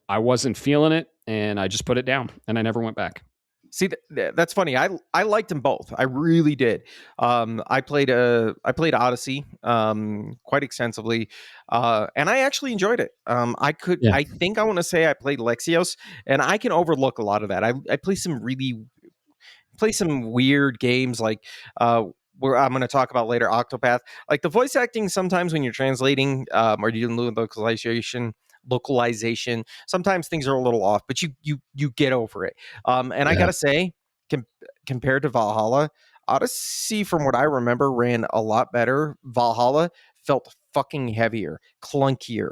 wasn't feeling it, and I just put it down, and I never went back. See, that's funny. I liked them both. I really did. I played Odyssey quite extensively, and I actually enjoyed it. I think I want to say I played Lexios, and I can overlook a lot of that. I play some weird games like where I'm going to talk about later, Octopath. Like the voice acting sometimes when you're translating or you're doing localization, sometimes things are a little off, but you get over it. And I gotta say, compared to Valhalla, Odyssey, from what I remember, ran a lot better. Valhalla felt fucking heavier, clunkier.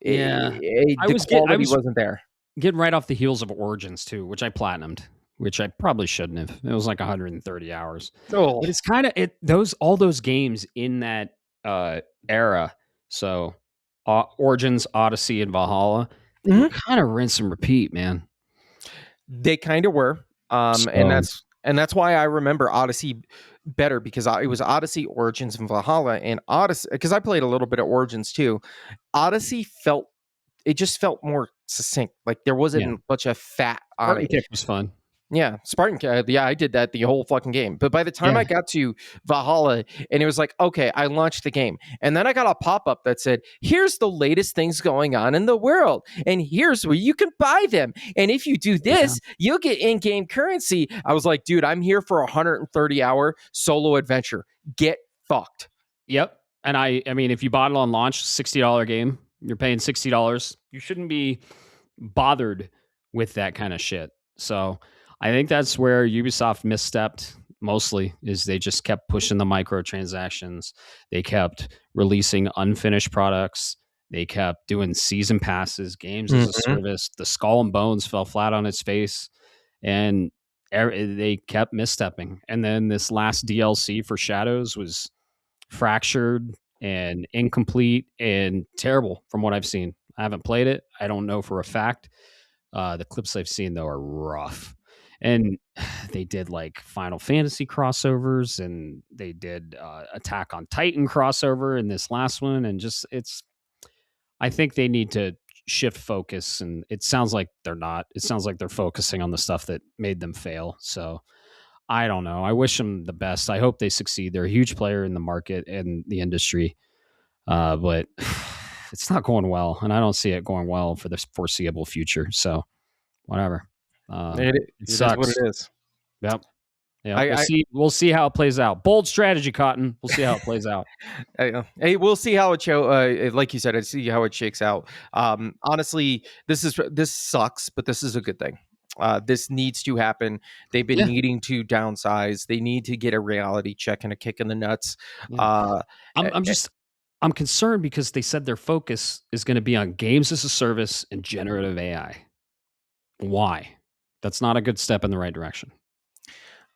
The quality wasn't there. Getting right off the heels of Origins too, which I platinumed, which I probably shouldn't have. It was like 130 hours. Oh, but it's kind of all those games in that era. So Origins, Odyssey, and Valhalla, they were kind of rinse and repeat, man. They kind of were, and that's why I remember Odyssey better, because it was Odyssey, Origins, and Valhalla. And Odyssey, because I played a little bit of Origins too. Odyssey just felt more succinct. Like there wasn't much of fat on Spartan it. Kick was fun. Yeah, Spartan. Yeah, I did that the whole fucking game. But by the time I got to Valhalla, and it was like, okay, I launched the game, and then I got a pop up that said, "Here's the latest things going on in the world, and here's where you can buy them. And if you do this, you'll get in-game currency." I was like, dude, I'm here for a 130-hour solo adventure. Get fucked. Yep. And I mean, if you bought it on launch, $60 game, you're paying $60. You shouldn't be bothered with that kind of shit. So I think that's where Ubisoft misstepped mostly, is they just kept pushing the microtransactions. They kept releasing unfinished products. They kept doing season passes, games as a service. The Skull and Bones fell flat on its face, and they kept misstepping. And then this last DLC for Shadows was fractured and incomplete and terrible from what I've seen. I haven't played it. I don't know for a fact. The clips I've seen, though, are rough. And they did like Final Fantasy crossovers, and they did Attack on Titan crossover in this last one. And just, I think they need to shift focus. And it sounds like they're not. It sounds like they're focusing on the stuff that made them fail. So I don't know. I wish them the best. I hope they succeed. They're a huge player in the market and the industry. But it's not going well, and I don't see it going well for the foreseeable future. So whatever. It sucks. Is what it is. Yep. Yeah. We'll see how it plays out. Bold strategy, Cotton. We'll see how it plays out. Hey, we'll see how it like you said, I see how it shakes out. Honestly, this sucks, but this is a good thing. This needs to happen. They've been needing to downsize. They need to get a reality check and a kick in the nuts. Yeah. I'm concerned because they said their focus is going to be on games as a service and generative AI. Why? That's not a good step in the right direction.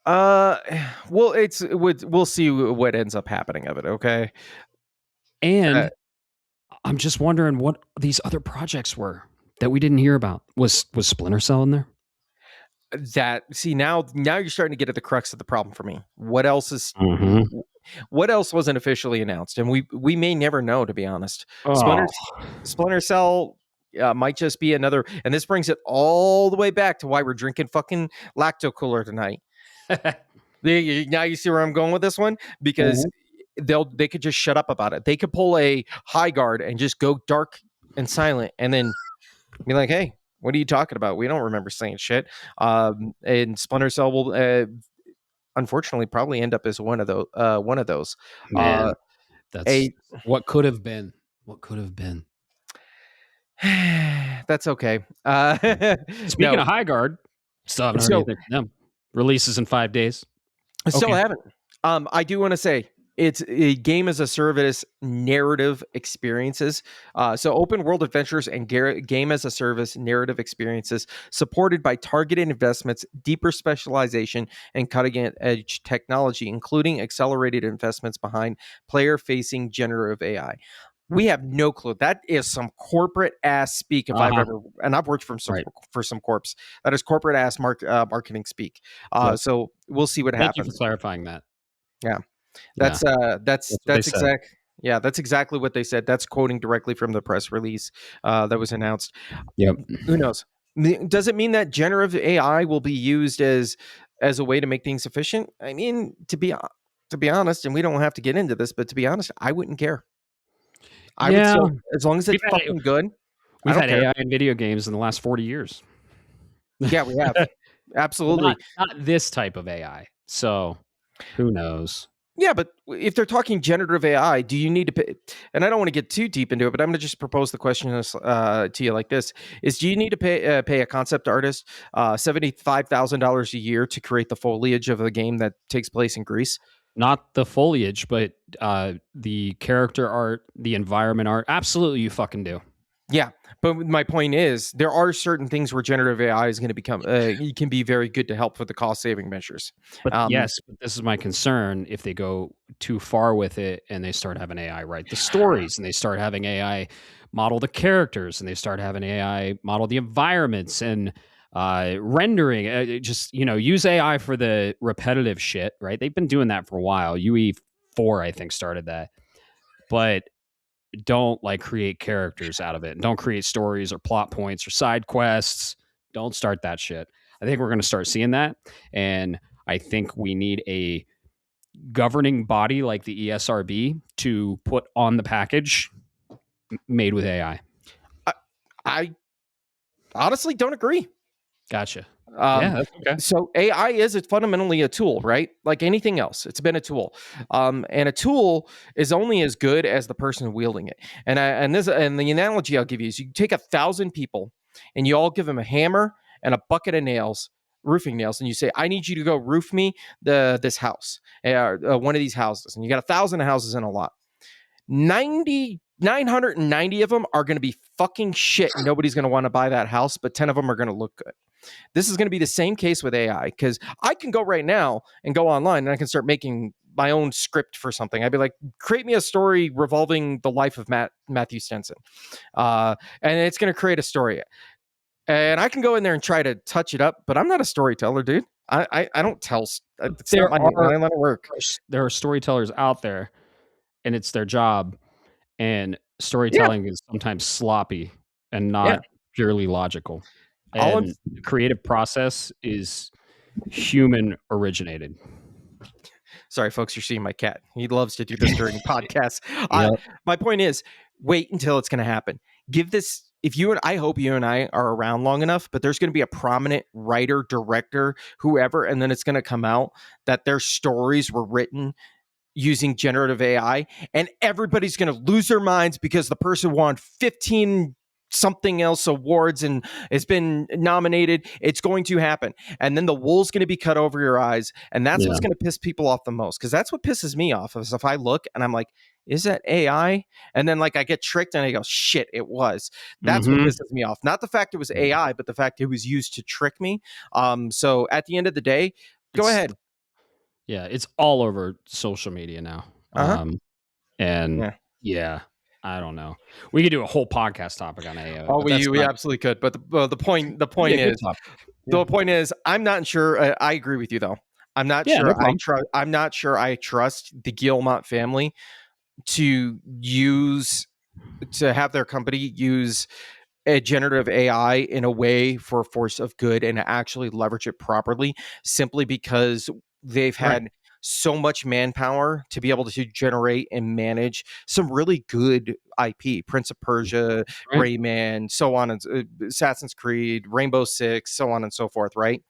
Well, we'll see what ends up happening of it. Okay. And I'm just wondering what these other projects were that we didn't hear about. Was Splinter Cell in there? Now you're starting to get at the crux of the problem for me. What else wasn't officially announced? And we may never know, to be honest. Splinter Cell might just be another, and this brings it all the way back to why we're drinking fucking Lacto Cooler tonight. Now you see where I'm going with this one, because they could just shut up about it. They could pull a High Guard and just go dark and silent, and then be like, "Hey, what are you talking about? We don't remember saying shit." And Splinter Cell will, unfortunately, probably end up as one of those. Man, that's what could have been. What could have been. That's okay. Speaking of High Guard, still haven't heard anything from them. Releases in 5 days. I still haven't. I do want to say, it's a game as a service narrative experiences. So open world adventures and game as a service narrative experiences supported by targeted investments, deeper specialization, and cutting edge technology, including accelerated investments behind player facing generative AI. We have no clue. That is some corporate ass speak. If I've ever, and I've worked for some corps. That is corporate ass marketing speak. So we'll see what happens. Thank you for clarifying that. Yeah. That's exactly what they said. That's quoting directly from the press release that was announced. Yep. Who knows? Does it mean that generative AI will be used as a way to make things efficient? I mean, to be honest, and we don't have to get into this, but to be honest, I wouldn't care. I would still, as long as it's fucking good. We've had AI in video games in the last 40 years. Yeah, we have. Absolutely. Not this type of AI. So who knows? Yeah, but if they're talking generative AI, do you need to pay? And I don't want to get too deep into it, but I'm going to just propose the question to you like this: do you need to pay a concept artist $75,000 a year to create the foliage of a game that takes place in Greece? Not the foliage, but the character art, the environment art. Absolutely, you fucking do. Yeah, but my point is, there are certain things where generative AI is going to become, it can be very good to help with the cost saving measures. But yes, but this is my concern. If they go too far with it and they start having AI write the stories and they start having AI model the characters and they start having AI model the environments and rendering, just, use AI for the repetitive shit, right? They've been doing that for a while. UE4, I think, started that. But don't create characters out of it. Don't create stories or plot points or side quests. Don't start that shit. I think we're going to start seeing that. And I think we need a governing body like the ESRB to put on the package made with AI. I honestly don't agree. Gotcha. Yeah, that's okay. So AI is fundamentally a tool, right? Like anything else, it's been a tool, and a tool is only as good as the person wielding it. And the analogy I'll give you is you take 1,000 people and you all give them a hammer and a bucket of nails, roofing nails, and you say, "I need you to go roof me this house, one of these houses," and you got 1,000 houses in a lot. 990 of them are going to be fucking shit. Nobody's going to want to buy that house, but 10 of them are going to look good. This is going to be the same case with AI, because I can go right now and go online and I can start making my own script for something. I'd be like, create me a story revolving the life of Matthew Stenson. And it's going to create a story. And I can go in there and try to touch it up, but I'm not a storyteller, dude. I don't tell. It's not my line of work. There are storytellers out there, and it's their job. And storytelling is sometimes sloppy and not purely logical. And the creative process is human originated. Sorry, folks, you're seeing my cat. He loves to do this during podcasts. My point is, wait until it's going to happen. Give this. I hope you and I are around long enough, but there's going to be a prominent writer, director, whoever, and then it's going to come out that their stories were written using generative AI, and everybody's going to lose their minds because the person won 15 something else awards and has been nominated. It's going to happen. And then the wool's going to be cut over your eyes. And that's what's going to piss people off the most. Because that's what pisses me off, is if I look and I'm like, is that AI? And then I get tricked and I go, shit, it was. That's what pisses me off. Not the fact it was AI, but the fact it was used to trick me. So at the end of the day, go ahead. Yeah, it's all over social media now. And I don't know. We could do a whole podcast topic on AI. Oh, we absolutely could. But the point is, I'm not sure. I agree with you though. I'm not sure. I'm not sure I trust the Guillemot family to have their company use a generative AI in a way for a force of good and actually leverage it properly, simply because they've had so much manpower to be able to generate and manage some really good IP, Prince of Persia, Rayman, so on, and Assassin's Creed, Rainbow Six, so on and so forth, right?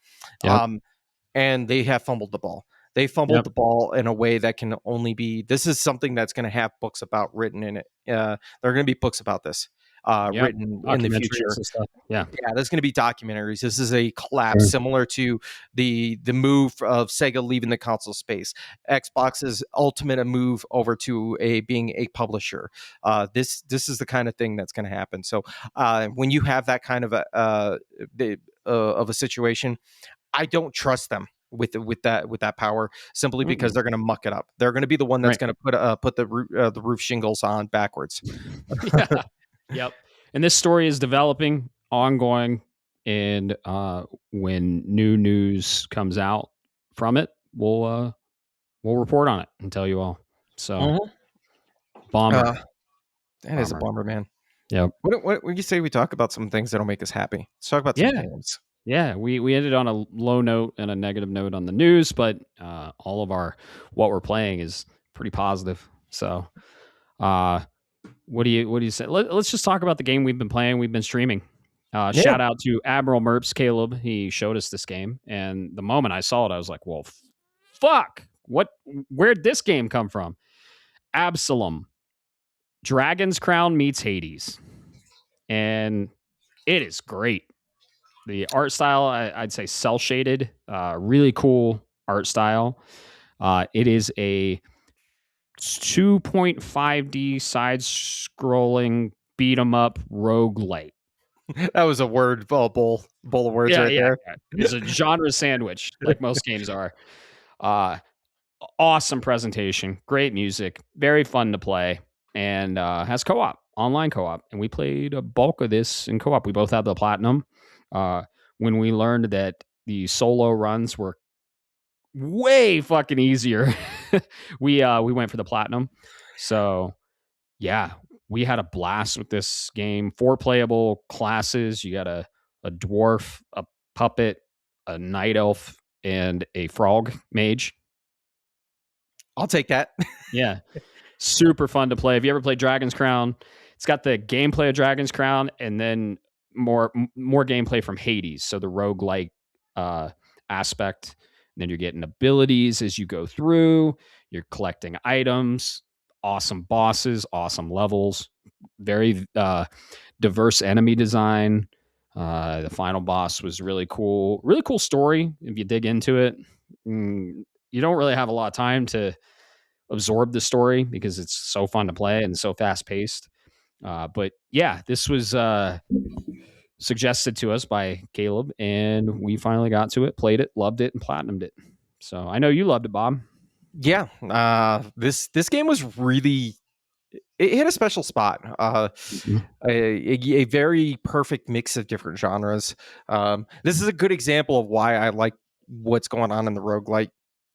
And they have fumbled the ball. They fumbled the ball in a way that can only be, this is something that's going to have books about written in it. There are going to be books about this written in the future. There's going to be documentaries. This is a collapse similar to the move of Sega leaving the console space. Xbox's ultimate move over to being a publisher. This is the kind of thing that's going to happen. So when you have that kind of a situation, I don't trust them with that power, simply because they're going to muck it up. They're going to be the one that's going to put the roof shingles on backwards. Yep. And this story is developing, ongoing, and when new news comes out from it, we'll report on it and tell you all. So, bummer. That is a bummer, man. Yeah. What would you say we talk about some things that'll make us happy? Let's talk about some games. Yeah, we ended on a low note and a negative note on the news, but all of what we're playing is pretty positive. So, what do you say? Let's just talk about the game we've been playing. We've been streaming. Shout out to Admiral Merps Caleb. He showed us this game, and the moment I saw it, I was like, "Well, fuck! Where'd this game come from?" Absolum, Dragon's Crown meets Hades, and it is great. The art style, I'd say cell shaded, really cool art style. It is a 2.5D side scrolling beat 'em up roguelite. That was a word bowl of words right there. It's a genre sandwich, like most games are. Uh, awesome presentation, great music, very fun to play, and has co-op, online co-op. And we played a bulk of this in co-op. We both had the platinum. When we learned that the solo runs were way fucking easier, we went for the platinum. So yeah, we had a blast with this game. 4 playable classes. You got a dwarf, a puppet, a night elf, and a frog mage. I'll take that. Yeah. Super fun to play. Have you ever played Dragon's Crown? It's got the gameplay of Dragon's Crown and then more gameplay from Hades. So the roguelike aspect. And then you're getting abilities as you go through. You're collecting items, awesome bosses, awesome levels, very diverse enemy design. The final boss was really cool. Really cool story if you dig into it. You don't really have a lot of time to absorb the story because it's so fun to play and so fast paced. But yeah, this was suggested to us by Caleb, and we finally got to it, played it, loved it, and platinumed it. So I know you loved it, Bob. Yeah, this game was really, it hit a special spot. A very perfect mix of different genres. This is a good example of why I like what's going on in the roguelike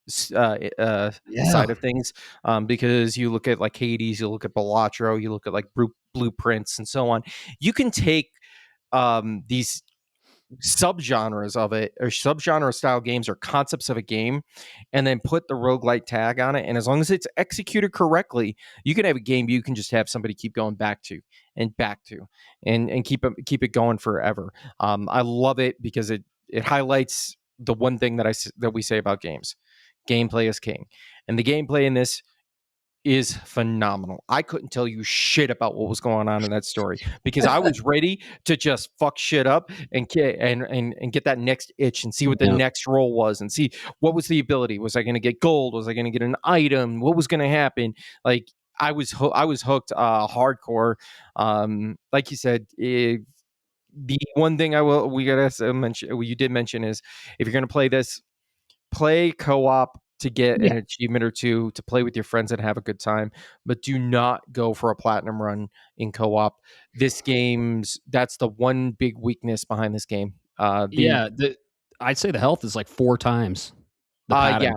side of things, because you look at like Hades, you look at Balatro, you look at like Blueprints and so on. You can take these subgenres of it, or subgenre style games, or concepts of a game, and then put the roguelite tag on it, and as long as it's executed correctly, you can have a game you can just have somebody keep going back to and keep it going forever. I love it because it highlights the one thing that we say about games: gameplay is king, and the gameplay in this is phenomenal. I couldn't tell you shit about what was going on in that story because I was ready to just fuck shit up and get that next itch and see what the next roll was and see what was the ability. Was I going to get gold? Was I going to get an item? What was going to happen? Like I was hooked hardcore. Like you said, the one thing we gotta mention, you did mention, is if you're going to play this, play co-op to get an achievement or two, to play with your friends and have a good time, but do not go for a platinum run in co-op. That's the one big weakness behind this game. I'd say the health is like 4 times the padding.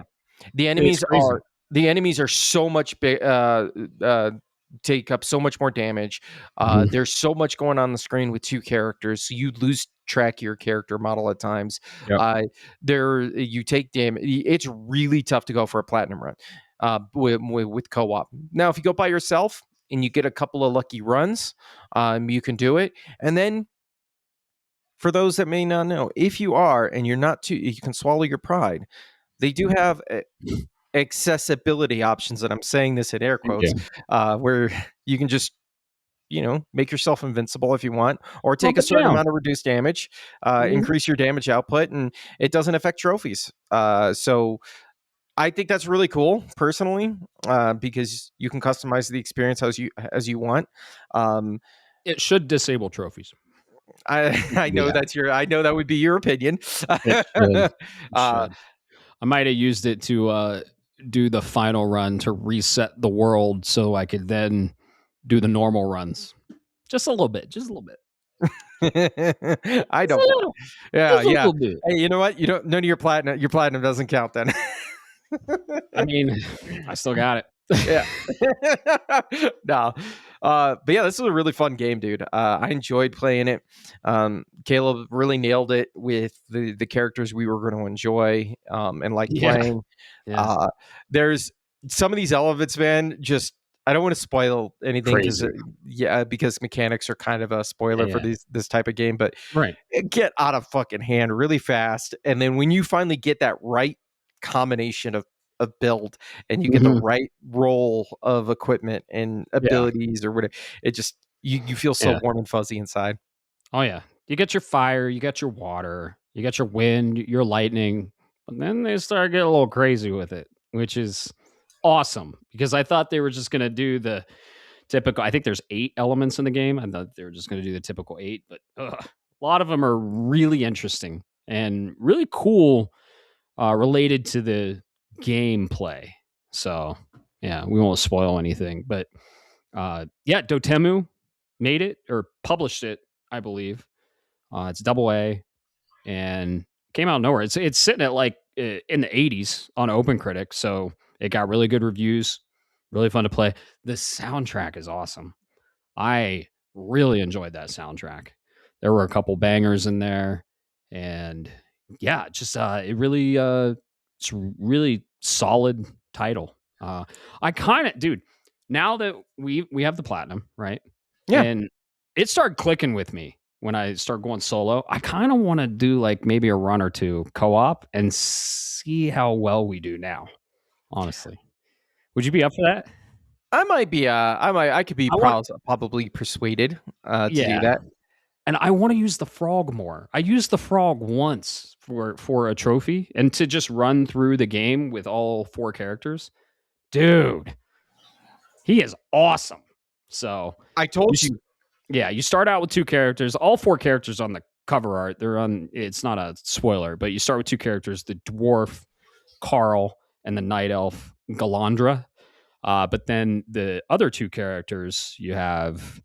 The enemies are so much big, take up so much more damage. There's so much going on the screen with 2 characters, so you lose track of your character model at times. You take damage. It's really tough to go for a platinum run with co-op. Now, if you go by yourself and you get a couple of lucky runs, you can do it. And then, for those that may not know, if you are and you're not too, you can swallow your pride. They do have accessibility options, and I'm saying this in air quotes, where you can just, make yourself invincible if you want, or take a certain amount of reduced damage, increase your damage output, and it doesn't affect trophies. So I think that's really cool, personally, because you can customize the experience as you want. It should disable trophies. I know I know that would be your opinion. It should. I might have used it to do the final run to reset the world so I could then do the normal runs. Just a little bit. I don't. Yeah. Hey, you know what? None of your platinum doesn't count then. I mean, I still got it. Yeah. No. But yeah, this was a really fun game, dude. I enjoyed playing it. Caleb really nailed it with the characters we were going to enjoy and like playing. There's some of these elements, man, just, I don't want to spoil anything because mechanics are kind of a spoiler for this type of game, but it get out of fucking hand really fast. And then when you finally get that right combination of build and you get the right roll of equipment and abilities or whatever, it just, you feel so warm and fuzzy inside. Oh yeah. You get your fire, you get your water, you get your wind, your lightning, and then they start getting a little crazy with it, which is awesome because I thought they were just going to do the typical. I think there's 8 elements in the game. I thought they were just going to do the typical 8, but a lot of them are really interesting and really cool, related to the gameplay. So yeah, we won't spoil anything, but yeah, Dotemu made it or published it, I believe. It's double A and came out of nowhere. It's sitting at like in the 80s on OpenCritic, so it got really good reviews. Really fun to play. The soundtrack is awesome. I really enjoyed that soundtrack. There were a couple bangers in there, and yeah, just it's really solid title. I kind of, dude. Now that we have the platinum, right? Yeah. And it started clicking with me when I start going solo. I kind of want to do like maybe a run or two co-op and see how well we do now. Honestly, would you be up for that? I could be probably persuaded to do that. And I want to use the frog more. I used the frog once for a trophy and to just run through the game with all 4 characters. Dude, he is awesome. So I told you. Yeah, you start out with 2 characters. All 4 characters on the cover art. They're on. It's not a spoiler, but you start with 2 characters: the dwarf Carl and the night elf Galandra. But then the other 2 characters you have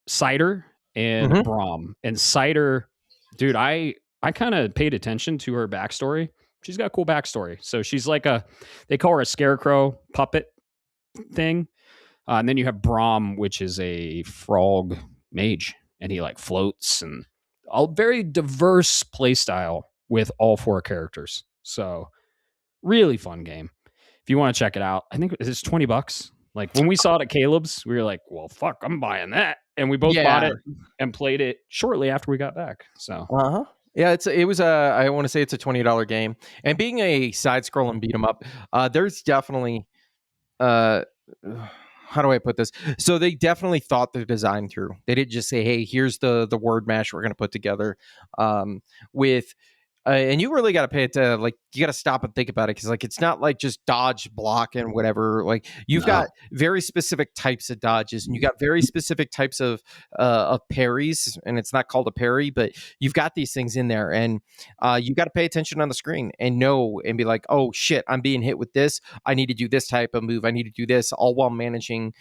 Cider and Braum. And Cider, dude, I kind of paid attention to her backstory. She's got a cool backstory. So she's like they call her a scarecrow puppet thing. And then you have Braum, which is a frog mage, and he like floats, and all very diverse play style with all 4 characters. So really fun game. If you want to check it out, I think it's $20. Like when we saw it at Caleb's, we were like, well, fuck, I'm buying that. And we both bought it and played it shortly after we got back. So, yeah, I want to say it's a $20 game. And being a side scroll and beat 'em up, there's definitely, how do I put this? So they definitely thought the design through. They didn't just say, hey, here's the word mesh we're going to put together with. And you really got to pay it to, like, you got to stop and think about it, because like it's not like just dodge, block, and whatever. Like you've got very specific types of dodges, and you got very specific types of parries, and it's not called a parry, but you've got these things in there, and you got to pay attention on the screen and know and be like, oh shit, I'm being hit with this. I need to do this type of move. I need to do this, all while managing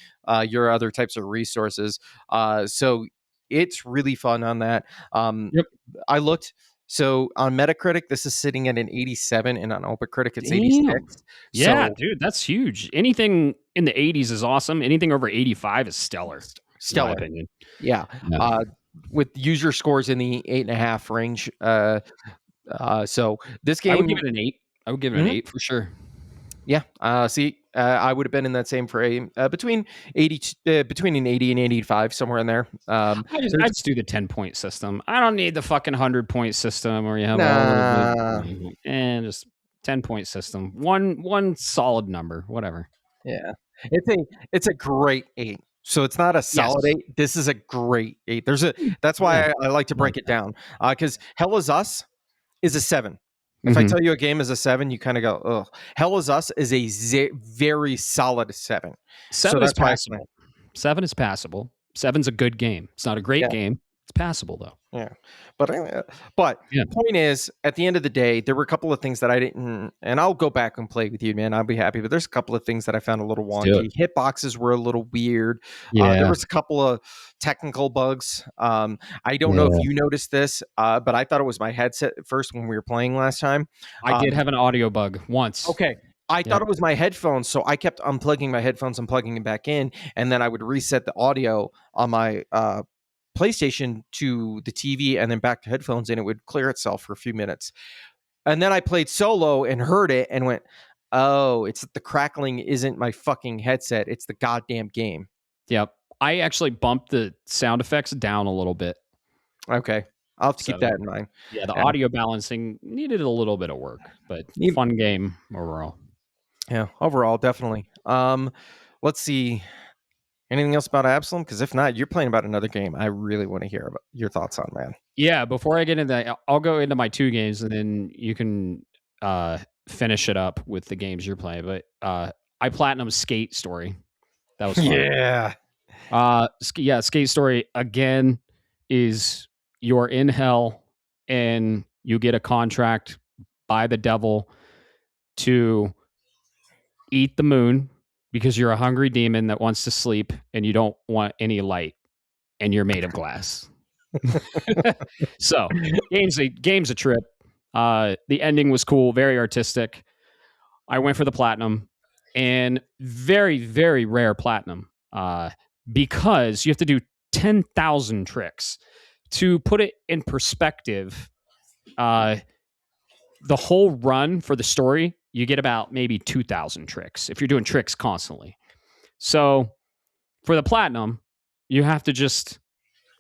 your other types of resources. So it's really fun on that. I looked. So on Metacritic, this is sitting at an 87, and on OpenCritic, it's 86. Yeah, dude, that's huge. Anything in the 80s is awesome. Anything over 85 is stellar. Stellar, in my opinion. Yeah. With user scores in the 8.5 range. So this game, I would give it an 8. I would give it an 8 for sure. Yeah. I would have been in that same frame between an 80 and 85, somewhere in there. I just do the 10-point system. I don't need the fucking 100-point system where you have and just 10-point system. One solid number, whatever. Yeah, it's a great 8. So it's not a solid 8. This is a great 8. That's why I like to break it down, because Hell Is Us is a 7. If I tell you a game is a 7, you kind of go, ugh. Hell Is Us is a very solid 7. 7 is passable. 7 is passable. 7's a good game. It's not a great game. It's passable, though. Yeah. But point is, at the end of the day, there were a couple of things that I didn't, and I'll go back and play with you, man. I'll be happy. But there's a couple of things that I found a little wonky. Hitboxes were a little weird. There was a couple of technical bugs. I don't know if you noticed this, but I thought it was my headset at first when we were playing last time. I did have an audio bug once. Okay. I thought it was my headphones, so I kept unplugging my headphones and plugging them back in, and then I would reset the audio on my PlayStation to the TV and then back to headphones, and it would clear itself for a few minutes. And then I played solo and heard it and went, oh, it's the crackling isn't my fucking headset. It's the goddamn game. Yep. I actually bumped the sound effects down a little bit. Okay. I'll have to keep that in mind. Yeah, the audio balancing needed a little bit of work, but fun game overall. Yeah, overall, definitely. Let's see. Anything else about Absolum? Because if not, you're playing about another game I really want to hear about your thoughts on, man. Yeah, before I get into that, I'll go into my 2 games, and then you can finish it up with the games you're playing. But I platinum Skate Story. That was fun. Yeah. Skate Story again is you're in hell and you get a contract by the devil to eat the moon because you're a hungry demon that wants to sleep and you don't want any light and you're made of glass. So game's a trip. The ending was cool, very artistic. I went for the platinum, and very, very rare platinum, because you have to do 10,000 tricks. To put it in perspective, the whole run for the story, you get about maybe 2,000 tricks if you're doing tricks constantly. So for the platinum, you have to just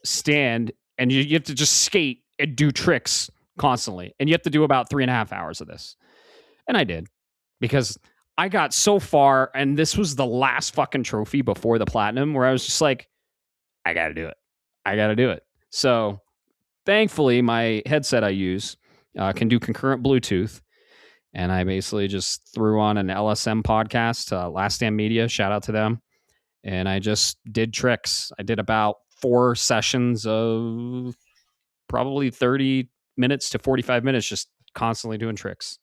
stand and you have to just skate and do tricks constantly. And you have to do about 3.5 hours of this. And I did, because I got so far, and this was the last fucking trophy before the platinum, where I was just like, I got to do it. I got to do it. So thankfully, my headset I use can do concurrent Bluetooth. And I basically just threw on an LSM podcast, Last Stand Media, shout out to them. And I just did tricks. I did about 4 sessions of probably 30 minutes to 45 minutes, just constantly doing tricks.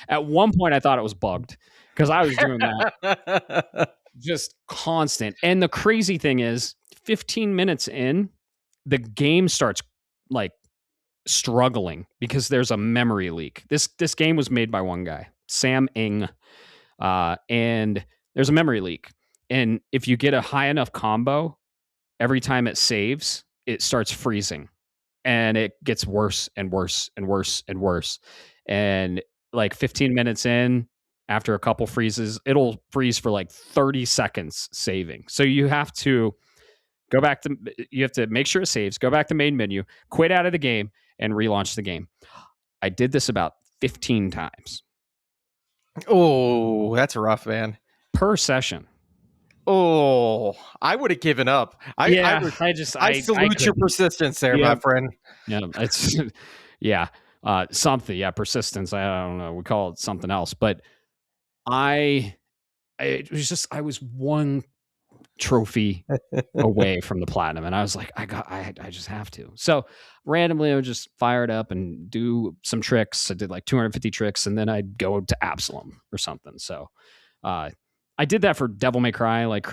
At one point, I thought it was bugged because I was doing that just constant. And the crazy thing is, 15 minutes in, the game starts like struggling because there's a memory leak. This game was made by one guy, Sam Ng, and there's a memory leak. And if you get a high enough combo, every time it saves, it starts freezing, and it gets worse and worse and worse and worse. And like 15 minutes in, after a couple freezes, it'll freeze for like 30 seconds saving. So you have to you have to make sure it saves, go back to main menu, quit out of the game, and relaunch the game. I did this about 15 times. Oh, that's rough, man. Per session. Oh, I would have given up. I salute your persistence there, my friend. Yeah, it's something. Yeah, persistence. I don't know. We call it something else, but I was one trophy away from the platinum, and I was like, I just have to. So randomly, I would just fire it up and do some tricks. I did like 250 tricks, and then I'd go to Absolum or something. So, I did that for Devil May Cry, like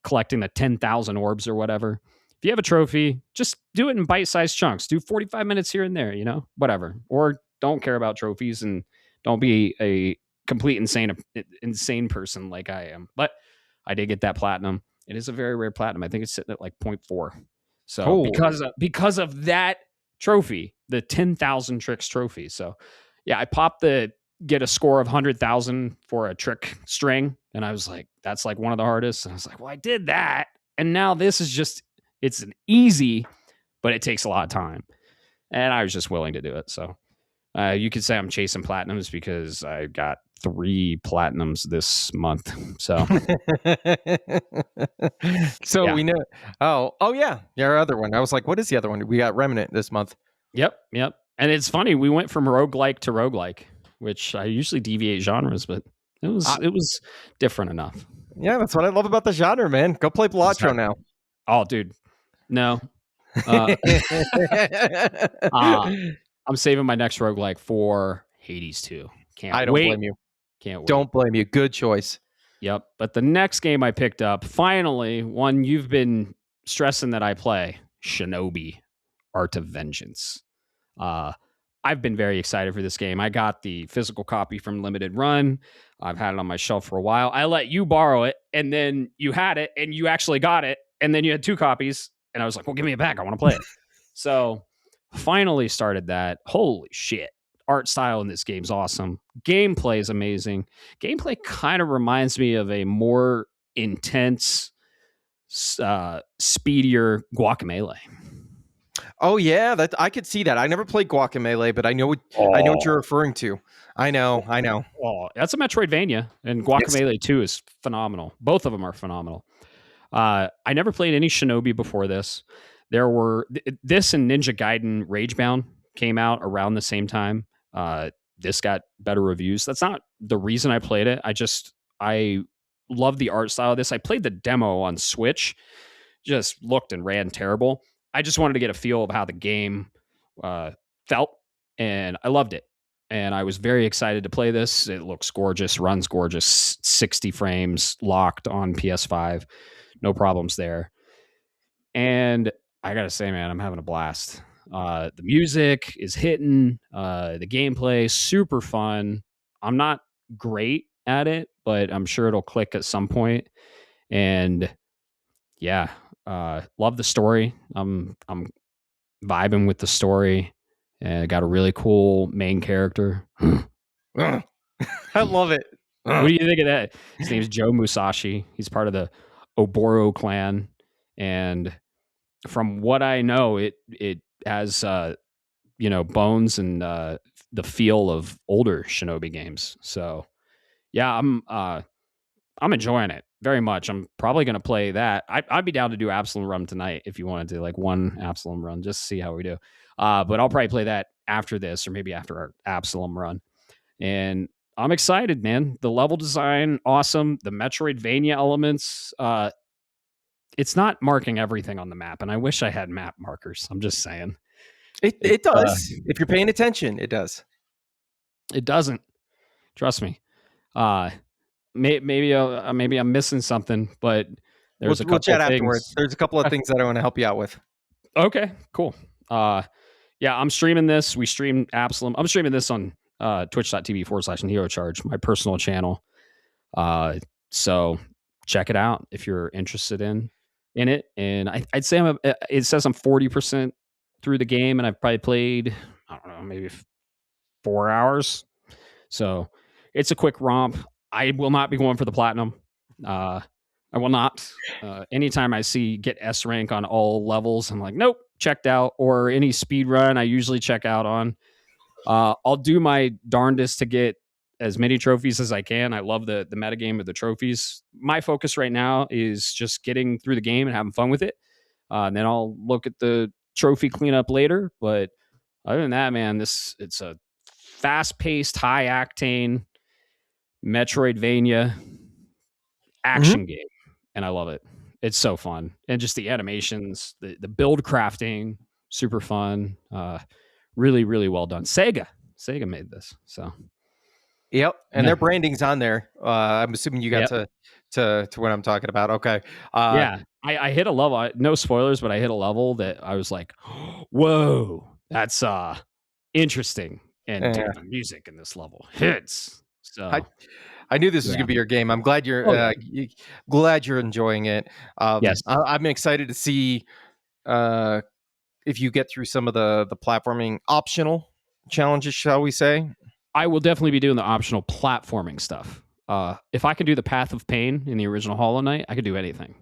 collecting the 10,000 orbs or whatever. If you have a trophy, just do it in bite-sized chunks. Do 45 minutes here and there, whatever. Or don't care about trophies and don't be a complete insane person like I am. But I did get that platinum. It is a very rare platinum. I think it's sitting at like 0.4. So because of that trophy, the 10,000 tricks trophy. So yeah, I popped get a score of 100,000 for a trick string. And I was like, that's like one of the hardest. And I was like, well, I did that. And now this is it's an easy, but it takes a lot of time. And I was just willing to do it. So you could say I'm chasing platinums because I got 3 platinums this month. So, yeah. We know. Oh yeah. Our other one. I was like, what is the other one? We got Remnant this month. Yep. And it's funny. We went from roguelike to roguelike, which I usually deviate genres, but it was different enough. Yeah, that's what I love about the genre, man. Go play Balatro now. Oh, dude. No. I'm saving my next roguelike for Hades 2. I don't blame you. Can't wait. Don't blame you. Good choice. Yep. But the next game I picked up, finally, one you've been stressing that I play, Shinobi, Art of Vengeance. I've been very excited for this game. I got the physical copy from Limited Run. I've had it on my shelf for a while. I let you borrow it, and then you had it, and you actually got it, and then you had 2 copies, and I was like, well, give me it back. I want to play it. So finally started that. Holy shit. Art style in this game's awesome. Gameplay is amazing. Gameplay kind of reminds me of a more intense, speedier Guacamelee. Oh yeah, that I could see that. I never played Guacamelee, but I know what you're referring to. I know. Oh, that's a Metroidvania, and Guacamelee 2 is phenomenal. Both of them are phenomenal. I never played any Shinobi before this. There were this and Ninja Gaiden Ragebound came out around the same time. This got better reviews. That's not the reason I played it. I love the art style of this. I played the demo on Switch, just looked and ran terrible. I just wanted to get a feel of how the game felt, and I loved it. And I was very excited to play this. It looks gorgeous, runs gorgeous, 60 frames locked on PS5, no problems there. And I gotta say, man, I'm having a blast. The music is hitting, the gameplay super fun. I'm not great at it, but I'm sure it'll click at some point. And yeah, love the story. I'm vibing with the story, and got a really cool main character. I love it. What do you think of that? His name's Joe Musashi. He's part of the Oboro clan, and from what I know, it has bones and the feel of older Shinobi games. So yeah, I'm enjoying it very much. I'm probably going to play that. I'd be down to do Absolum run tonight if you wanted to, like one Absolum run, just to see how we do. But I'll probably play that after this, or maybe after our Absolum run. And I'm excited, man. The level design, awesome. The Metroidvania elements. It's not marking everything on the map, and I wish I had map markers. I'm just saying. It does. If you're paying attention, it does. It doesn't. Trust me. Maybe I'm missing something, but there's a couple. We'll chat of afterwards. There's a couple of things that I want to help you out with. Okay, cool. Yeah, I'm streaming this. We stream Absolum. I'm streaming this on twitch.tv/NeoCharge, my personal channel. So check it out if you're interested in it. And I'd say it says I'm 40% through the game, and I've probably played, I don't know, maybe 4 hours. So it's a quick romp. I will not be going for the platinum. I will not. Anytime I see get S rank on all levels, I'm like, nope, checked out. Or any speed run, I usually check out on. I'll do my darndest to get as many trophies as I can. I love the metagame of the trophies. My focus right now is just getting through the game and having fun with it. And then I'll look at the trophy cleanup later. But other than that, man, it's a fast-paced, high-octane Metroidvania action game, and I love it. It's so fun, and just the animations, the build crafting, super fun. Really, really well done. Sega made this, so. Yep, and their branding's on there. I'm assuming you got to what I'm talking about. Okay. Yeah, I hit a level. No spoilers, but I hit a level that I was like, "Whoa, that's interesting." And dude, the music in this level hits. So I knew this was going to be your game. I'm glad you're glad you're enjoying it. Yes, I'm excited to see if you get through some of the platforming optional challenges, shall we say. I will definitely be doing the optional platforming stuff. If I can do the Path of Pain in the original Hollow Knight, I could do anything.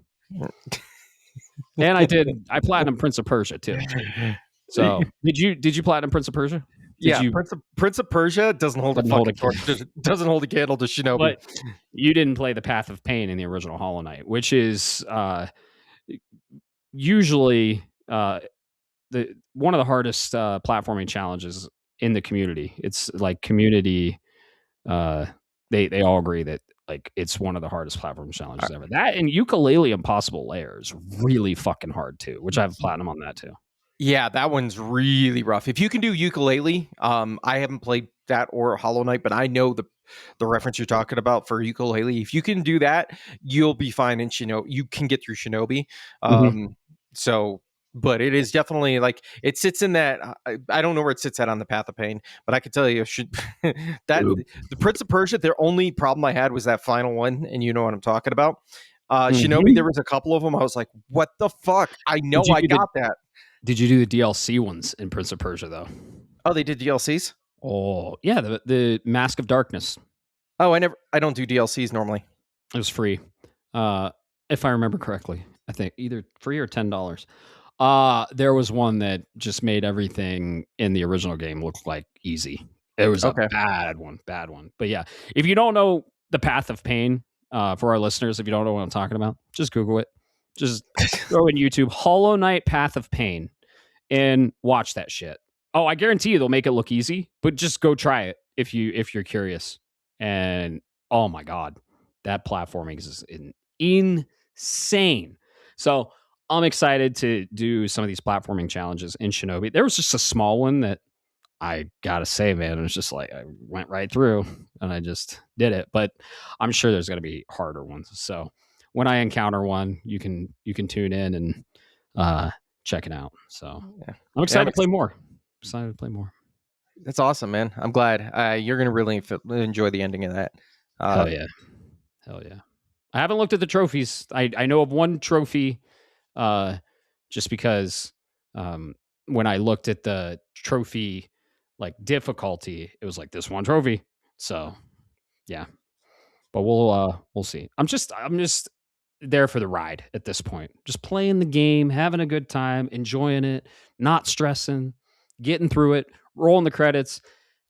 And I platinum Prince of Persia too. So did you platinum Prince of Persia? Prince of Persia doesn't hold a candle to Shinobi. But you didn't play the Path of Pain in the original Hollow Knight, which is usually one of the hardest platforming challenges in the community. It's like community. They all agree that like it's one of the hardest platform challenges ever. That and Ukulele Impossible Lair is really fucking hard too, which I have platinum on that too. Yeah, that one's really rough. If you can do Ukulele, I haven't played that or Hollow Knight, but I know the reference you're talking about for Ukulele. If you can do that, you'll be fine in Shinobi. You can get through Shinobi. So, but it is definitely like it sits in that. I don't know where it sits at on the Path of Pain, but I can tell you that the Prince of Persia. Their only problem I had was that final one, and you know what I'm talking about. Shinobi, there was a couple of them. I was like, "What the fuck?" I know I got that. Did you do the DLC ones in Prince of Persia though? Oh, they did DLCs? Oh, yeah, the Mask of Darkness. Oh, I don't do DLCs normally. It was free. If I remember correctly. I think either free or $10. There was one that just made everything in the original game look like easy. It was a bad one. But yeah, if you don't know the Path of Pain, for our listeners, if you don't know what I'm talking about, just Google it. Just throw in YouTube Hollow Knight Path of Pain and watch that shit. Oh, I guarantee you they'll make it look easy, but just go try it if you're curious. And oh my god, that platforming is insane. So I'm excited to do some of these platforming challenges in Shinobi. There was just a small one that I gotta say, man, it was just like I went right through and I just did it. But I'm sure there's gonna be harder ones. So when I encounter one, you can tune in and check it out. So I'm excited to play more. Excited to play more. That's awesome, man. I'm glad. You're gonna really enjoy the ending of that. Hell yeah. Hell yeah. I haven't looked at the trophies. I know of one trophy, just because when I looked at the trophy like difficulty, it was like this one trophy. So yeah. But we'll see. I'm just there for the ride at this point. Just playing the game, having a good time, enjoying it, not stressing, getting through it, rolling the credits,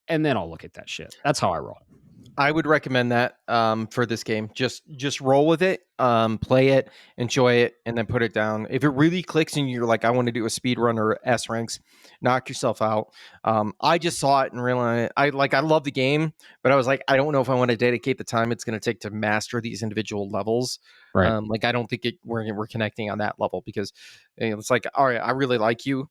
and then I'll look at that shit. That's how I roll. I would recommend that for this game. Just roll with it, play it, enjoy it, and then put it down. If it really clicks and you're like, I want to do a speed run or S ranks, knock yourself out. I just saw it and realized I love the game, but I was like, I don't know if I want to dedicate the time it's going to take to master these individual levels. Right. I don't think we're connecting on that level because it's like, all right, I really like you,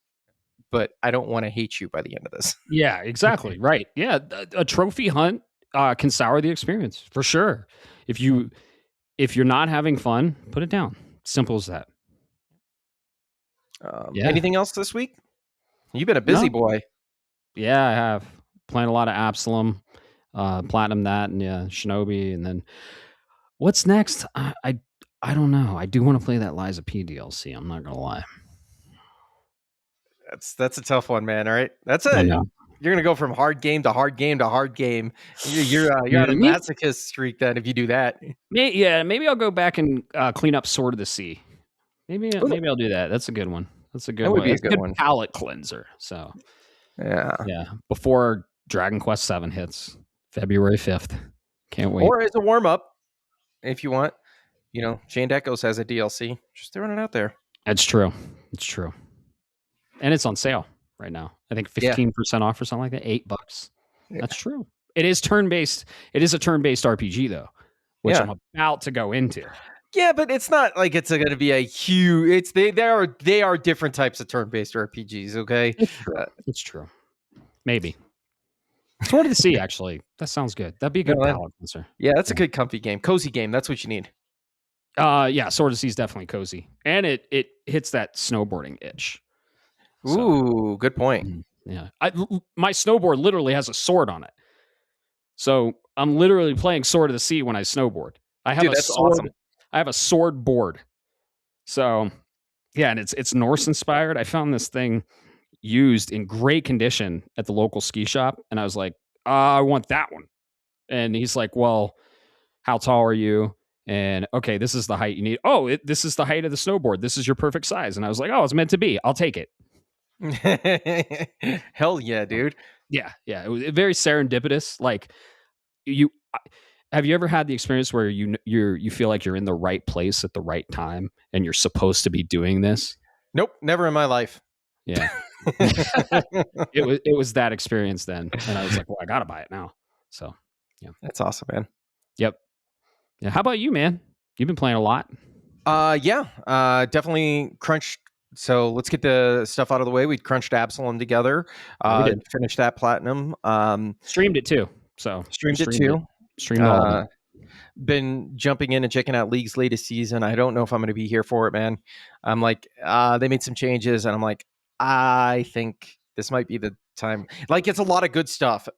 but I don't want to hate you by the end of this. Yeah, exactly. Right. Yeah, a trophy hunt can sour the experience for sure. If you're not having fun, put it down. Simple as that. Anything else this week? You've been a busy boy. Yeah, I have. Playing a lot of Absolum, platinum that, and yeah, Shinobi, and then what's next? I don't know. I do want to play that Liza P DLC. I'm not gonna lie. That's a tough one, man. All right, that's it. You're gonna go from hard game to hard game to hard game. You're on a masochist streak then if you do that. Maybe I'll go back and clean up Sword of the Sea. Maybe I'll do that. That's a good one. That's a good one. It's a good one. Palate cleanser. So yeah. Before Dragon Quest 7 hits February 5th. Can't wait. Or as a warm up, if you want. Chained Echoes has a DLC. Just throwing it out there. That's true. It's true. And it's on sale right now. I think 15% off or something like that. $8. Yeah. That's true. It is turn-based. It is a turn-based RPG though, which I'm about to go into. Yeah, but it's not like it's going to be a huge. They are different types of turn-based RPGs. Okay, it's true. Maybe Sword of the Sea. Actually, that sounds good. That'd be a good palate cleanser. Yeah, that's a good comfy game, cozy game. That's what you need. Sword of the Sea is definitely cozy, and it hits that snowboarding itch. Ooh, good point. Yeah, my snowboard literally has a sword on it, so I'm literally playing Sword of the Sea when I snowboard. I have a sword. Awesome. I have a sword board. So, yeah, and it's Norse inspired. I found this thing used in great condition at the local ski shop, and I was like, I want that one. And he's like, well, how tall are you? And okay, this is the height you need. Oh, this is the height of the snowboard. This is your perfect size. And I was like, oh, it's meant to be. I'll take it. Hell yeah, dude. Yeah. It was very serendipitous. Like have you ever had the experience where you feel like you're in the right place at the right time and you're supposed to be doing this? Nope, never in my life. Yeah. it was that experience then, and I was like, well, I gotta buy it now. So yeah, that's awesome, man. Yep. Yeah. How about you, man? You've been playing a lot. Definitely crunched. So let's get the stuff out of the way. We crunched Absolum together. Finished that platinum. Streamed it too. So streamed it too. Streamed all of it. Been jumping in and checking out League's latest season. I don't know if I'm going to be here for it, man. I'm like, they made some changes, and I'm like, I think this might be the time. Like, it's a lot of good stuff,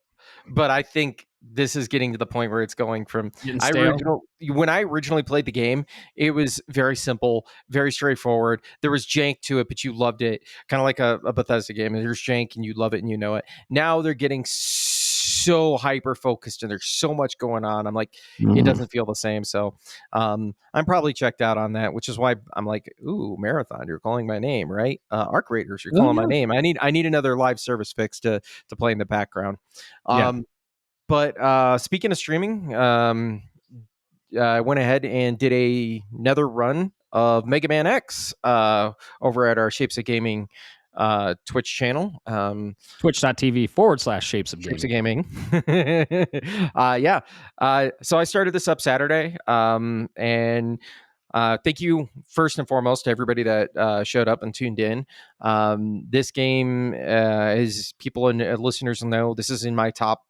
but I think this is getting to the point where it's going from when I originally played the game, it was very simple, very straightforward. There was jank to it, but you loved it. Kind of like a Bethesda game. There's jank and you love it and you know it. Now they're getting so hyper focused and there's so much going on. I'm like, it doesn't feel the same. So I'm probably checked out on that, which is why I'm like, ooh, Marathon, you're calling my name, right? Arc Raiders, you're calling my name. I need another live service fix to play in the background. But speaking of streaming, I went ahead and did another run of Mega Man X over at our Shapes of Gaming Twitch channel. Twitch.tv/Shapes of Gaming. Yeah. So I started this up Saturday. And thank you first and foremost to everybody that showed up and tuned in. This game, as people and listeners know, this is in my top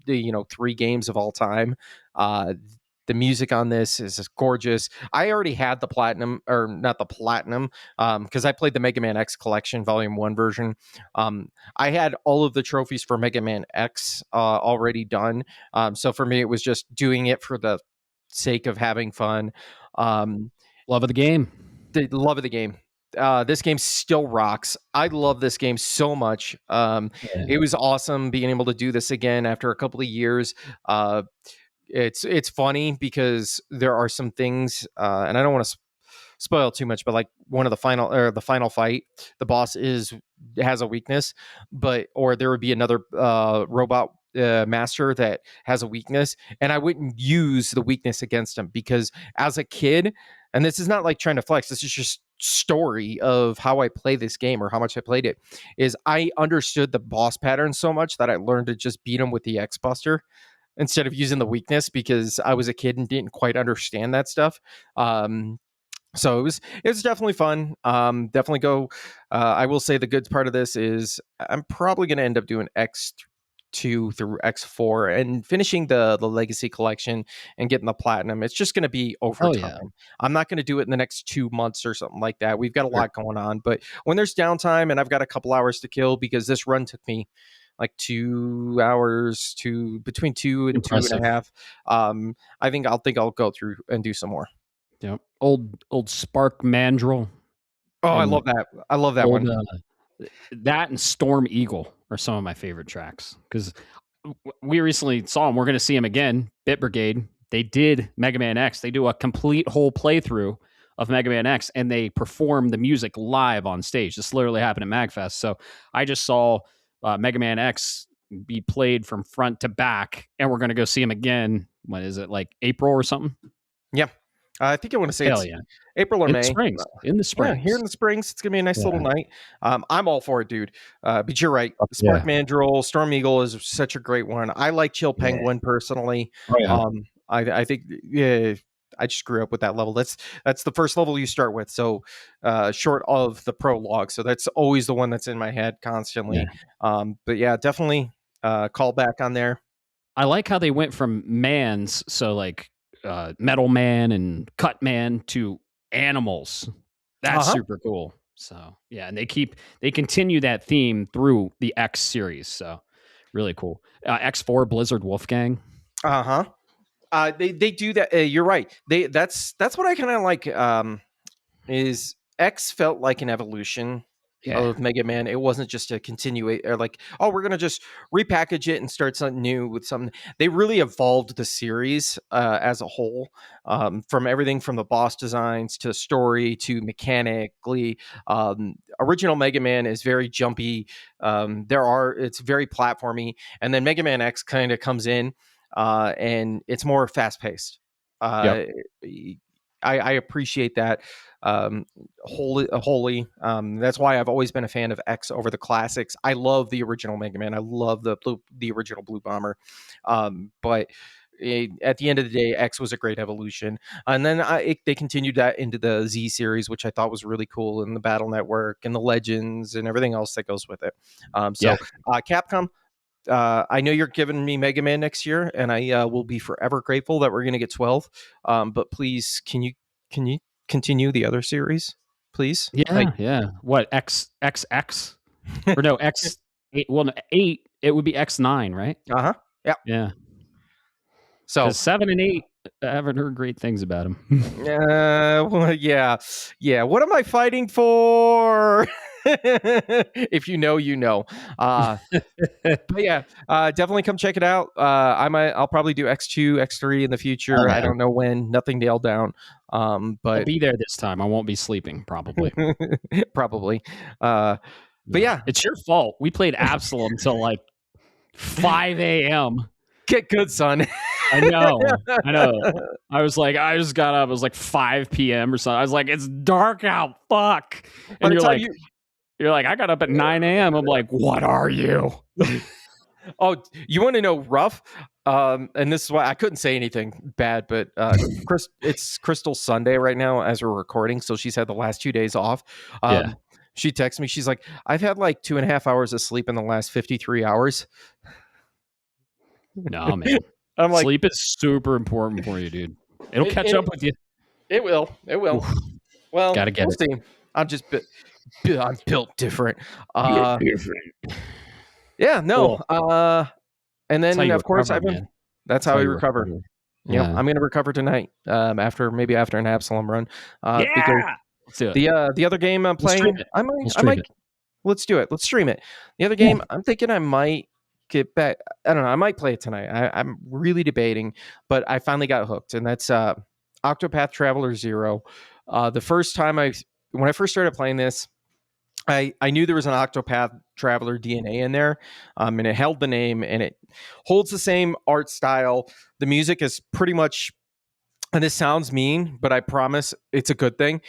3 games of all time. The music on this is just gorgeous. I already had the platinum, or not the platinum, because I played the Mega Man X Collection Volume 1 version. I had all of the trophies for Mega Man X already done. So for me, it was just doing it for the sake of having fun. Love of the game. The love of the game. This game still rocks. I love this game so much. It was awesome being able to do this again after a couple of years. It's funny because there are some things, and I don't want to spoil too much, but like one of the final fight, the boss has a weakness, or there would be another robot master that has a weakness, and I wouldn't use the weakness against him because as a kid, and this is not like trying to flex, this is just story of how I play this game or how much I played it, is I understood the boss pattern so much that I learned to just beat him with the X Buster instead of using the weakness because I was a kid and didn't quite understand that stuff. So it was definitely fun. Definitely go. I will say the good part of this is I'm probably going to end up doing X2 through X4 and finishing the Legacy Collection and getting the platinum. It's just going to be over time. Yeah. I'm not going to do it in the next 2 months or something like that. We've got a lot going on, but when there's downtime and I've got a couple hours to kill, because this run took me like 2 hours to between 2 and Impressive. 2.5. I think I'll go through and do some more. Yep. Old Spark Mandrill. Oh, I love that. I love that one. That and Storm Eagle are some of my favorite tracks because we recently saw him. We're going to see him again. Bit Brigade. They did Mega Man X. They do a complete whole playthrough of Mega Man X, and they perform the music live on stage. This literally happened at MagFest. So I just saw Mega Man X be played from front to back, and we're going to go see him again. When is it, like April or something? Yeah. I think I want to say it's April or May. In the springs. Yeah, here in the springs. It's going to be a nice little night. I'm all for it, dude. But you're right. Spark Mandrill, Storm Eagle is such a great one. I like Chill Penguin personally. I think I just grew up with that level. That's the first level you start with. So short of the prologue. So that's always the one that's in my head constantly. But yeah, definitely call back on there. I like how they went from mans, so like Metal Man and Cut Man, to animals. That's super cool. So yeah, and they continue that theme through the X series. So really cool. X4 Blizzard Wolfgang. They do that. You're right. That's what I kind of like. Is X felt like an evolution of Mega Man. It wasn't just a continuate or like, oh, we're gonna just repackage it and start something new with something. They really evolved the series as a whole, from everything from the boss designs to story to mechanically. Original Mega Man is very jumpy. It's very platformy, and then Mega Man X kind of comes in and it's more fast paced. I appreciate that wholly. That's why I've always been a fan of X over the classics. I love the original Mega Man. I love the original Blue Bomber. But at the end of the day, X was a great evolution. And then they continued that into the Z series, which I thought was really cool, and the Battle Network and the Legends and everything else that goes with it. Capcom, I know you're giving me Mega Man next year, and I will be forever grateful that we're going to get 12. But please, can you continue the other series, please? Yeah. What, XX? Or no, X8? Well, no, 8. It would be X9, right? Yeah. So 7 and 8, I haven't heard great things about them. Well, yeah. What am I fighting for? If you know, you know. But yeah, definitely come check it out. I'll probably do X2, X3 in the future. I don't know when. Nothing nailed down. But I'll be there this time. I won't be sleeping, probably. Probably. But yeah, it's your fault. We played Absolum till like 5 a.m. Get good, son. I know. I just got up. It was like 5 p.m. or something. I was like, it's dark out. Fuck. And you're like, You're like, I got up at 9 a.m. I'm like, what are you? Oh, you want to know rough? And this is why I couldn't say anything bad, but it's Crystal Sunday right now as we're recording, so she's had the last 2 days off. Yeah. She texts me. She's like, I've had like 2.5 hours of sleep in the last 53 hours. No, man. I'm like, sleep is super important for you, dude. It'll catch up with you. It will. It will. Oof. Well, Gotta get we'll it. see. I'm built different. Different. Yeah, no. Cool. And That's how then you of course recover, man. that's how I you recover. Yep, Yeah. I'm gonna recover tonight. After an Absolum run. Because Yeah. Let's do it. the other game I'm We'll stream playing, it. I We'll might stream it. let's do it. Let's stream it. The other Yeah. game, I'm thinking I might get back. I don't know. I might play it tonight. I'm really debating, but I finally got hooked, and that's Octopath Traveler 0. The first time when I first started playing this, I knew there was an Octopath Traveler DNA in there, and it held the name, and it holds the same art style. The music is pretty much, and this sounds mean, but I promise it's a good thing.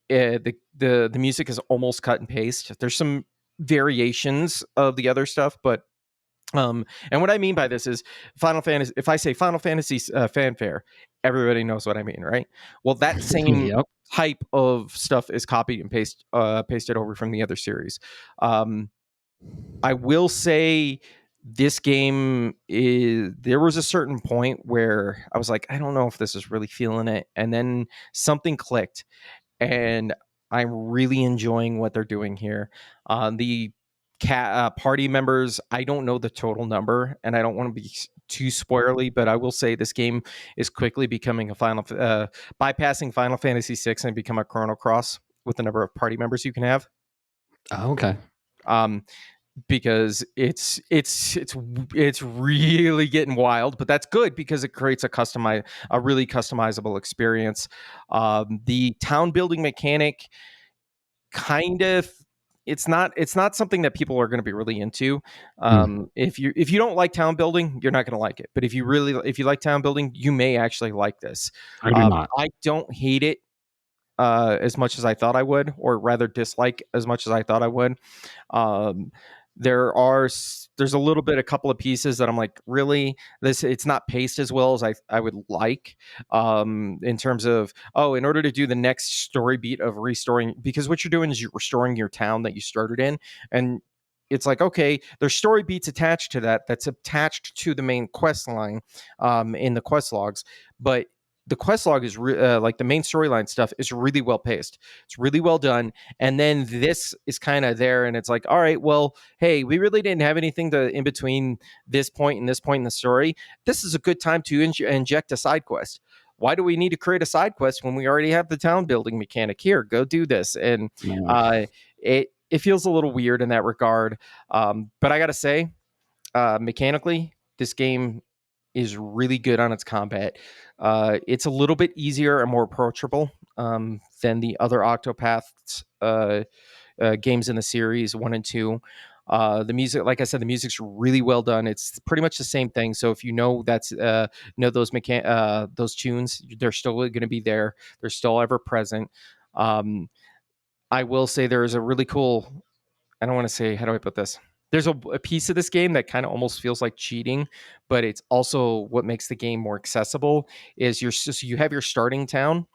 The music is almost cut and paste. There's some variations of the other stuff, but and what I mean by this is Final Fantasy. If I say Final Fantasy fanfare, everybody knows what I mean, right? Well, that same Yep. type of stuff is copied and pasted over from the other series. I will say this game is, there was a certain point where I was like, I don't know if this is really feeling it, and then something clicked, and I'm really enjoying what they're doing here. The party members, I don't know the total number, and I don't want to be too spoilerly, but I will say this game is quickly becoming a bypassing Final Fantasy VI and become a Chrono Cross with the number of party members you can have. Oh, okay. Because it's really getting wild, but that's good because it creates a really customizable experience. The town building mechanic, kind of, it's not something that people are going to be really into. If you don't like town building, you're not going to like it. But if you like town building, you may actually like this. I do not. I don't hate it as much as I thought I would, or rather dislike as much as I thought I would. Um, there's a little bit, a couple of pieces that I'm like, really, it's not paced as well as I would like, in terms of, in order to do the next story beat of restoring, because what you're doing is you're restoring your town that you started in, and it's like, okay, there's story beats attached to that's attached to the main quest line, in the quest logs, but the quest log is like the main storyline stuff is really well paced. It's really well done. And then this is kind of there, and it's like, all right, well, hey, we really didn't have anything in between this point and this point in the story. This is a good time to inject a side quest. Why do we need to create a side quest when we already have the town building mechanic here? Go do this. And it feels a little weird in that regard. But I got to say, mechanically, this game is really good on its combat. It's a little bit easier and more approachable than the other Octopaths games in the series 1 and 2. The music, like I said, the music's really well done. It's pretty much the same thing. So if you know those tunes, they're still going to be there. They're still ever present. I will say there is a really cool, I don't want to say, how do I put this? There's a piece of this game that kind of almost feels like cheating, but it's also what makes the game more accessible. Is you have your starting town,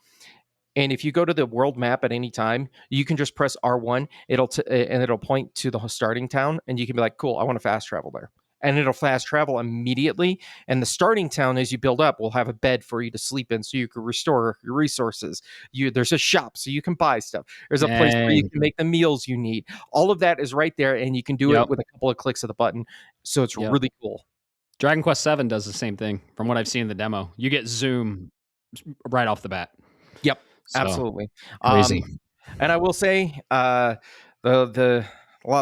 and if you go to the world map at any time, you can just press R1. And it'll point to the starting town, and you can be like, "Cool, I want to fast travel there." And it'll fast travel immediately. And the starting town, as you build up, will have a bed for you to sleep in, so you can restore your resources. There's a shop, so you can buy stuff. There's a place where you can make the meals you need. All of that is right there, and you can do it with a couple of clicks of the button. So it's really cool. Dragon Quest VII does the same thing, from what I've seen in the demo. You get zoom right off the bat. Yep. So, absolutely. Crazy. And I will say, the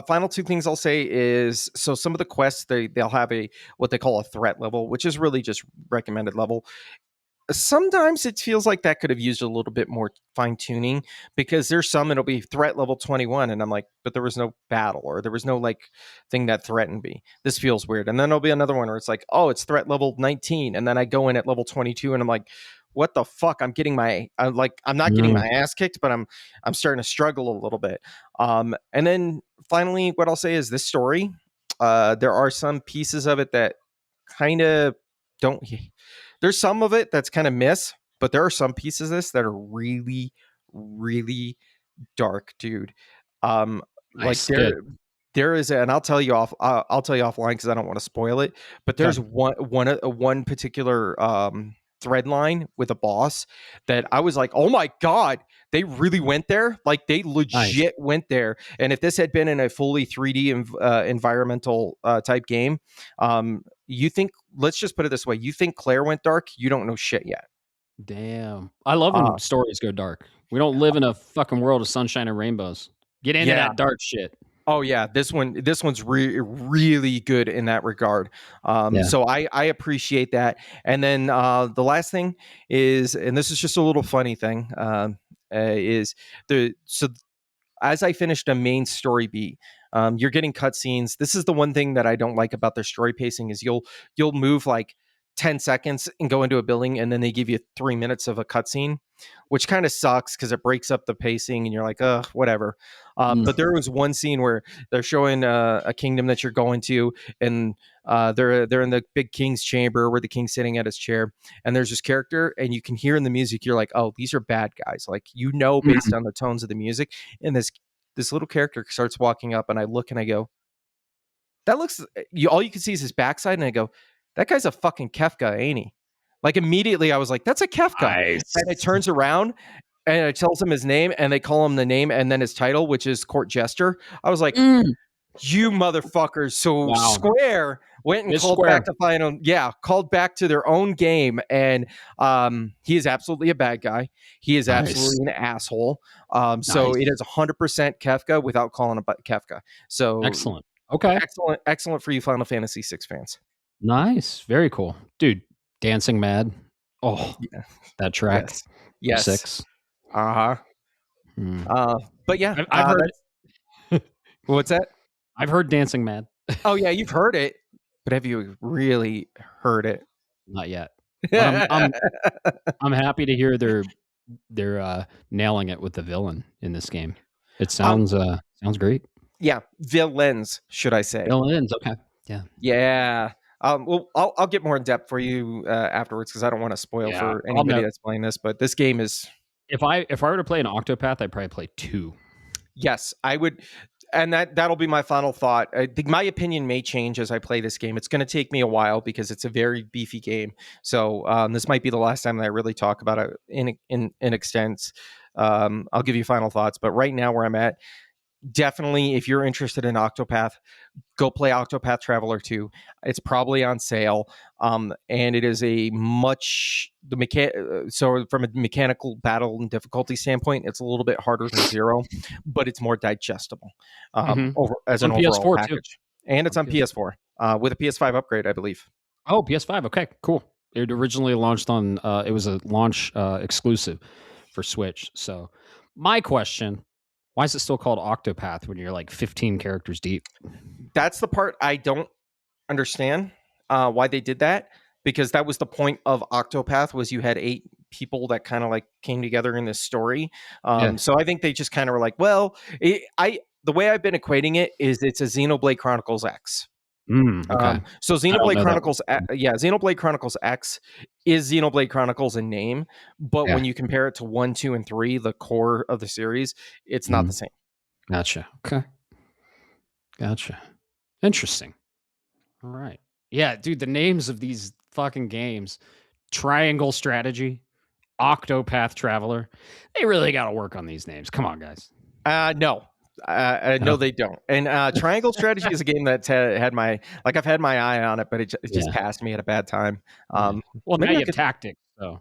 final two things I'll say is, so some of the quests, they'll have what they call a threat level, which is really just recommended level. Sometimes it feels like that could have used a little bit more fine tuning, because there's some, it'll be threat level 21, and I'm like, but there was no battle, or there was no like thing that threatened me. This feels weird. And then there'll be another one where it's like, oh, it's threat level 19, and then I go in at level 22, and I'm like, what the fuck? I'm not getting my ass kicked, but I'm starting to struggle a little bit. And then finally, what I'll say is this story. There are some pieces of it that kind of don't. There's some of it that's kind of miss, but there are some pieces of this that are really, really dark, dude. Like Nice. Good. there is, and I'll tell you offline because I don't want to spoil it. But there's Okay. one particular thread line with a boss that I was like, oh my god, they really went there. Like they Nice. legit went there. And if this had been in a fully 3D environmental type game, you think? Let's just put it this way: you think Claire went dark? You don't know shit yet. Damn. I love Uh, when stories go dark. We don't live in a fucking world of sunshine and rainbows. Get into yeah. that dark shit. Oh yeah, this one's really good in that regard. Yeah. So I appreciate that. And then the last thing is, and this is just a little funny thing, is the so as I finished a main story beat, you're getting cutscenes. This is the one thing that I don't like about their story pacing is you'll move like 10 seconds and go into a building, and then they give you 3 minutes of a cutscene, which kind of sucks because it breaks up the pacing, and you're like, whatever. But there was one scene where they're showing a kingdom that you're going to, and they're in the big king's chamber where the king's sitting at his chair, and there's this character, and you can hear in the music, you're like, oh, these are bad guys, like based on the tones of the music, and this little character starts walking up, and I look and I go, that looks all you can see is his backside, and I go, that guy's a fucking Kefka, ain't he? Like immediately I was like, that's a Kefka. Nice. And it turns around and it tells him his name, and they call him the name and then his title, which is Court Jester. I was like, you motherfuckers. So Wow. Square went and called back to called back to their own game. And he is absolutely a bad guy. He is absolutely an asshole. So it is 100% Kefka without calling him Kefka. So excellent. Okay. Excellent for you Final Fantasy VI fans. Nice. Very cool. Dude, Dancing Mad. Oh, yeah. That track. Yes. 6. But yeah, I've heard it. What's that? I've heard Dancing Mad. Oh yeah, you've heard it, but have you really heard it? Not yet. But I'm happy to hear they're nailing it with the villain in this game. It sounds great. Yeah, villains, should I say? Villains. Okay. Yeah. Yeah. Well, I'll get more in depth for you afterwards because I don't want to spoil for anybody that's playing this. But this game is. If I were to play an Octopath, I'd probably play 2. Yes, I would, and that'll be my final thought. I think my opinion may change as I play this game. It's going to take me a while because it's a very beefy game. So this might be the last time that I really talk about it in extent. I'll give you final thoughts, but right now where I'm at, definitely, if you're interested in Octopath, go play Octopath Traveler 2. It's probably on sale, and it is a so from a mechanical battle and difficulty standpoint, it's a little bit harder than 0, but it's more digestible as an overall package. Too. And it's on PS4 with a PS5 upgrade, I believe. Oh, PS5. Okay, cool. It originally launched on. It was a launch exclusive for Switch. So, my question. Why is it still called Octopath when you're like 15 characters deep? That's the part I don't understand why they did that, because that was the point of Octopath, was you had 8 people that kind of like came together in this story. So I think they just kind of were like, well, the way I've been equating it is it's a Xenoblade Chronicles X. Okay. So Xenoblade Chronicles, Xenoblade Chronicles X is Xenoblade Chronicles in name, but when you compare it to 1, 2, and 3, the core of the series, it's not the same. Gotcha. Okay. Gotcha. Interesting. All right. Yeah, dude, the names of these fucking games, Triangle Strategy, Octopath Traveler, they really got to work on these names. Come on, guys. No. No, they don't. And Triangle Strategy is a game that's I've had my eye on it, but it just passed me at a bad time. Well, now you have Tactics, so.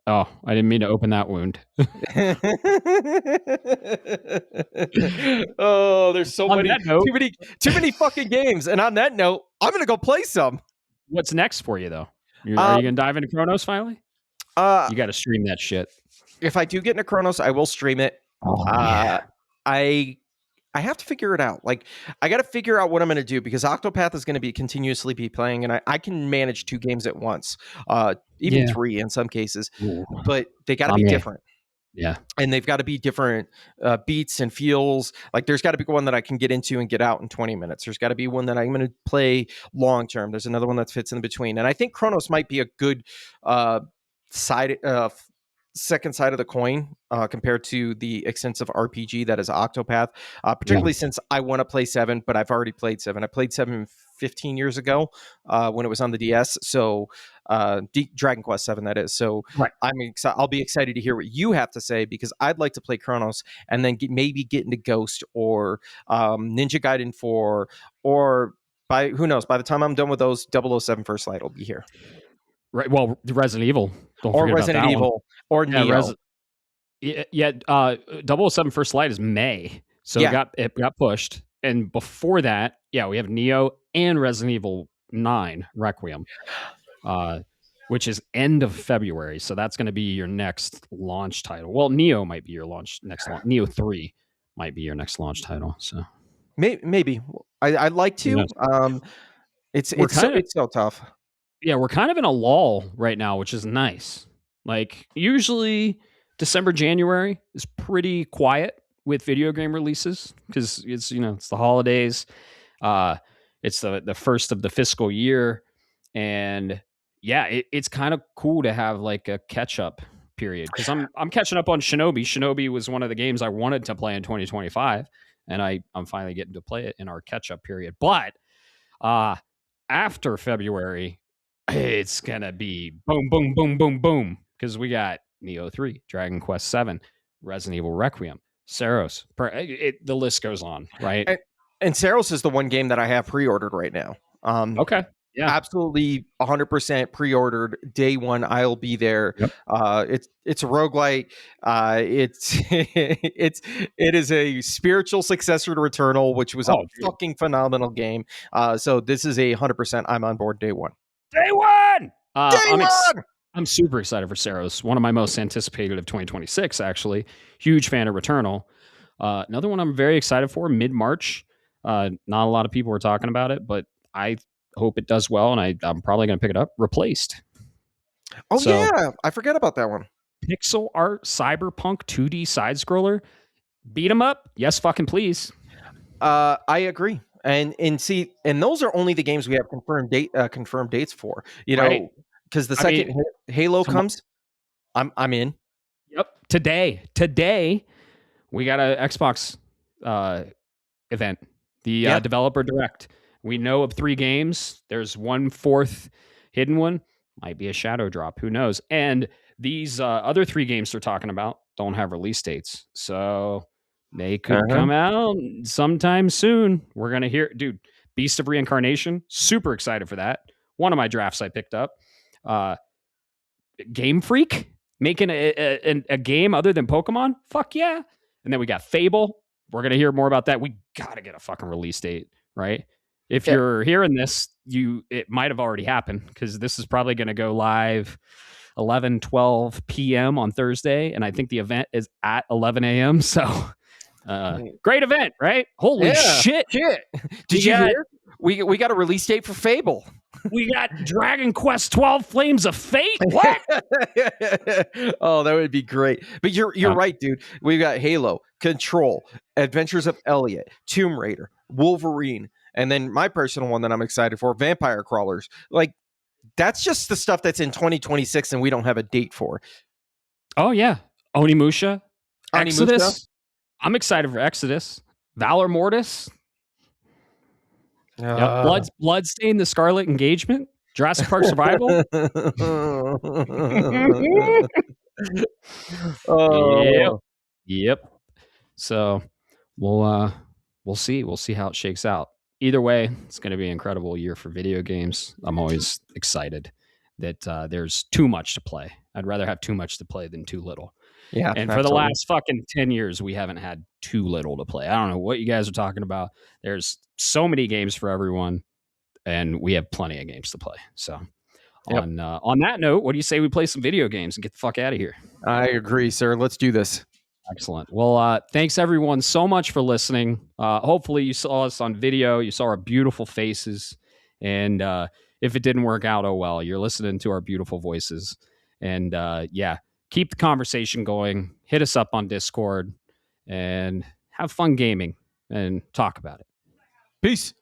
Oh, I didn't mean to open that wound. Oh, there's so many, too many fucking games. And on that note, I'm gonna go play some. What's next for you, though? Are you gonna dive into Chronos finally? You got to stream that shit. If I do get into Chronos, I will stream it. Oh, yeah. I I have to figure it out. Like, I got to figure out what I'm going to do because Octopath is going to be continuously be playing, and I can manage 2 games at once, even Yeah. 3 in some cases, Ooh. but they got to be different. Yeah. And they've got to be different beats and feels. Like, there's got to be one that I can get into and get out in 20 minutes. There's got to be one that I'm going to play long term. There's another one that fits in between. And I think Chronos might be a good side, second side of the coin compared to the extensive RPG that is Octopath, particularly since I want to play 7, but I've already played 7. I played 7 15 years ago when it was on the DS. So Dragon Quest 7, that is. So Right. I'll be excited to hear what you have to say because I'd like to play Chronos and then maybe get into Ghost or Ninja Gaiden 4 or who knows, by the time I'm done with those, 007 First Light will be here. Right. Well, Resident Evil. Don't or forget Resident about that Evil one. or Neo. Yeah. 007 First Light is May. So it got pushed. And before that, we have Neo and Resident Evil 9 Requiem, which is end of February. So that's going to be your next launch title. Well, Neo might be your next launch. Neo 3 might be your next launch title. So maybe I'd like to. It's so tough. Yeah, we're kind of in a lull right now, which is nice. Like, usually December, January is pretty quiet with video game releases because it's the holidays. It's the first of the fiscal year, and it's kind of cool to have like a catch up period because I'm catching up on Shinobi. Shinobi was one of the games I wanted to play in 2025, and I'm finally getting to play it in our catch up period. But after February, it's gonna be boom, boom, boom, boom, boom because we got Neo 3, Dragon Quest 7, Resident Evil Requiem, Saros. The list goes on, right? And Saros is the one game that I have pre-ordered right now. Okay. Yeah. Absolutely 100% pre-ordered. Day one, I'll be there. Yep. It's a roguelite. It is a spiritual successor to Returnal, which was a fucking phenomenal game. So this is 100%. I'm on board day one. Day one. I'm super excited for Saros. One of my most anticipated of 2026. Actually, huge fan of Returnal. Another one I'm very excited for mid-March. Not a lot of people are talking about it, but I hope it does well, and I'm probably going to pick it up. Replaced. Yeah, I forget about that one. Pixel art cyberpunk 2D side scroller. Beat 'em up. Yes, fucking please. I agree. And those are only the games we have confirmed dates for. Because the second Halo comes, I'm in. Yep. Today, we got a Xbox event, the Developer Direct. We know of 3 games. There's 1/4 hidden one. Might be a shadow drop. Who knows? And these other 3 games they're talking about don't have release dates. So they could come out sometime soon. We're going to hear, dude, Beast of Reincarnation. Super excited for that. One of my drafts I picked up. Game Freak making a game other than Pokemon. Fuck yeah. And then we got Fable. We're going to hear more about that. We got to get a fucking release date, right? If you're hearing this, it might have already happened because this is probably going to go live 11-12 p.m. on Thursday. And I think the event is at 11 a.m. So great event, right? Holy shit. Did you hear? We got a release date for Fable. We got Dragon Quest 12 Flames of Fate. What? Oh, that would be great. But you're right, dude. We got Halo, Control, Adventures of Elliot, Tomb Raider, Wolverine, and then my personal one that I'm excited for, Vampire Crawlers. Like, that's just the stuff that's in 2026 and we don't have a date for. Oh, yeah. Onimusha. Exodus. I'm excited for Exodus. Valor Mortis. Bloodstain, The Scarlet Engagement. Jurassic Park Survival. Yep. So we'll see. We'll see how it shakes out. Either way, it's going to be an incredible year for video games. I'm always excited that there's too much to play. I'd rather have too much to play than too little. Yeah. And for the last fucking 10 years, we haven't had too little to play. I don't know what you guys are talking about. There's so many games for everyone, and we have plenty of games to play. So on that note, what do you say we play some video games and get the fuck out of here? I agree, sir. Let's do this. Excellent. Well, thanks everyone so much for listening. Hopefully you saw us on video. You saw our beautiful faces. And if it didn't work out, oh well, you're listening to our beautiful voices. And keep the conversation going. Hit us up on Discord and have fun gaming and talk about it. Peace.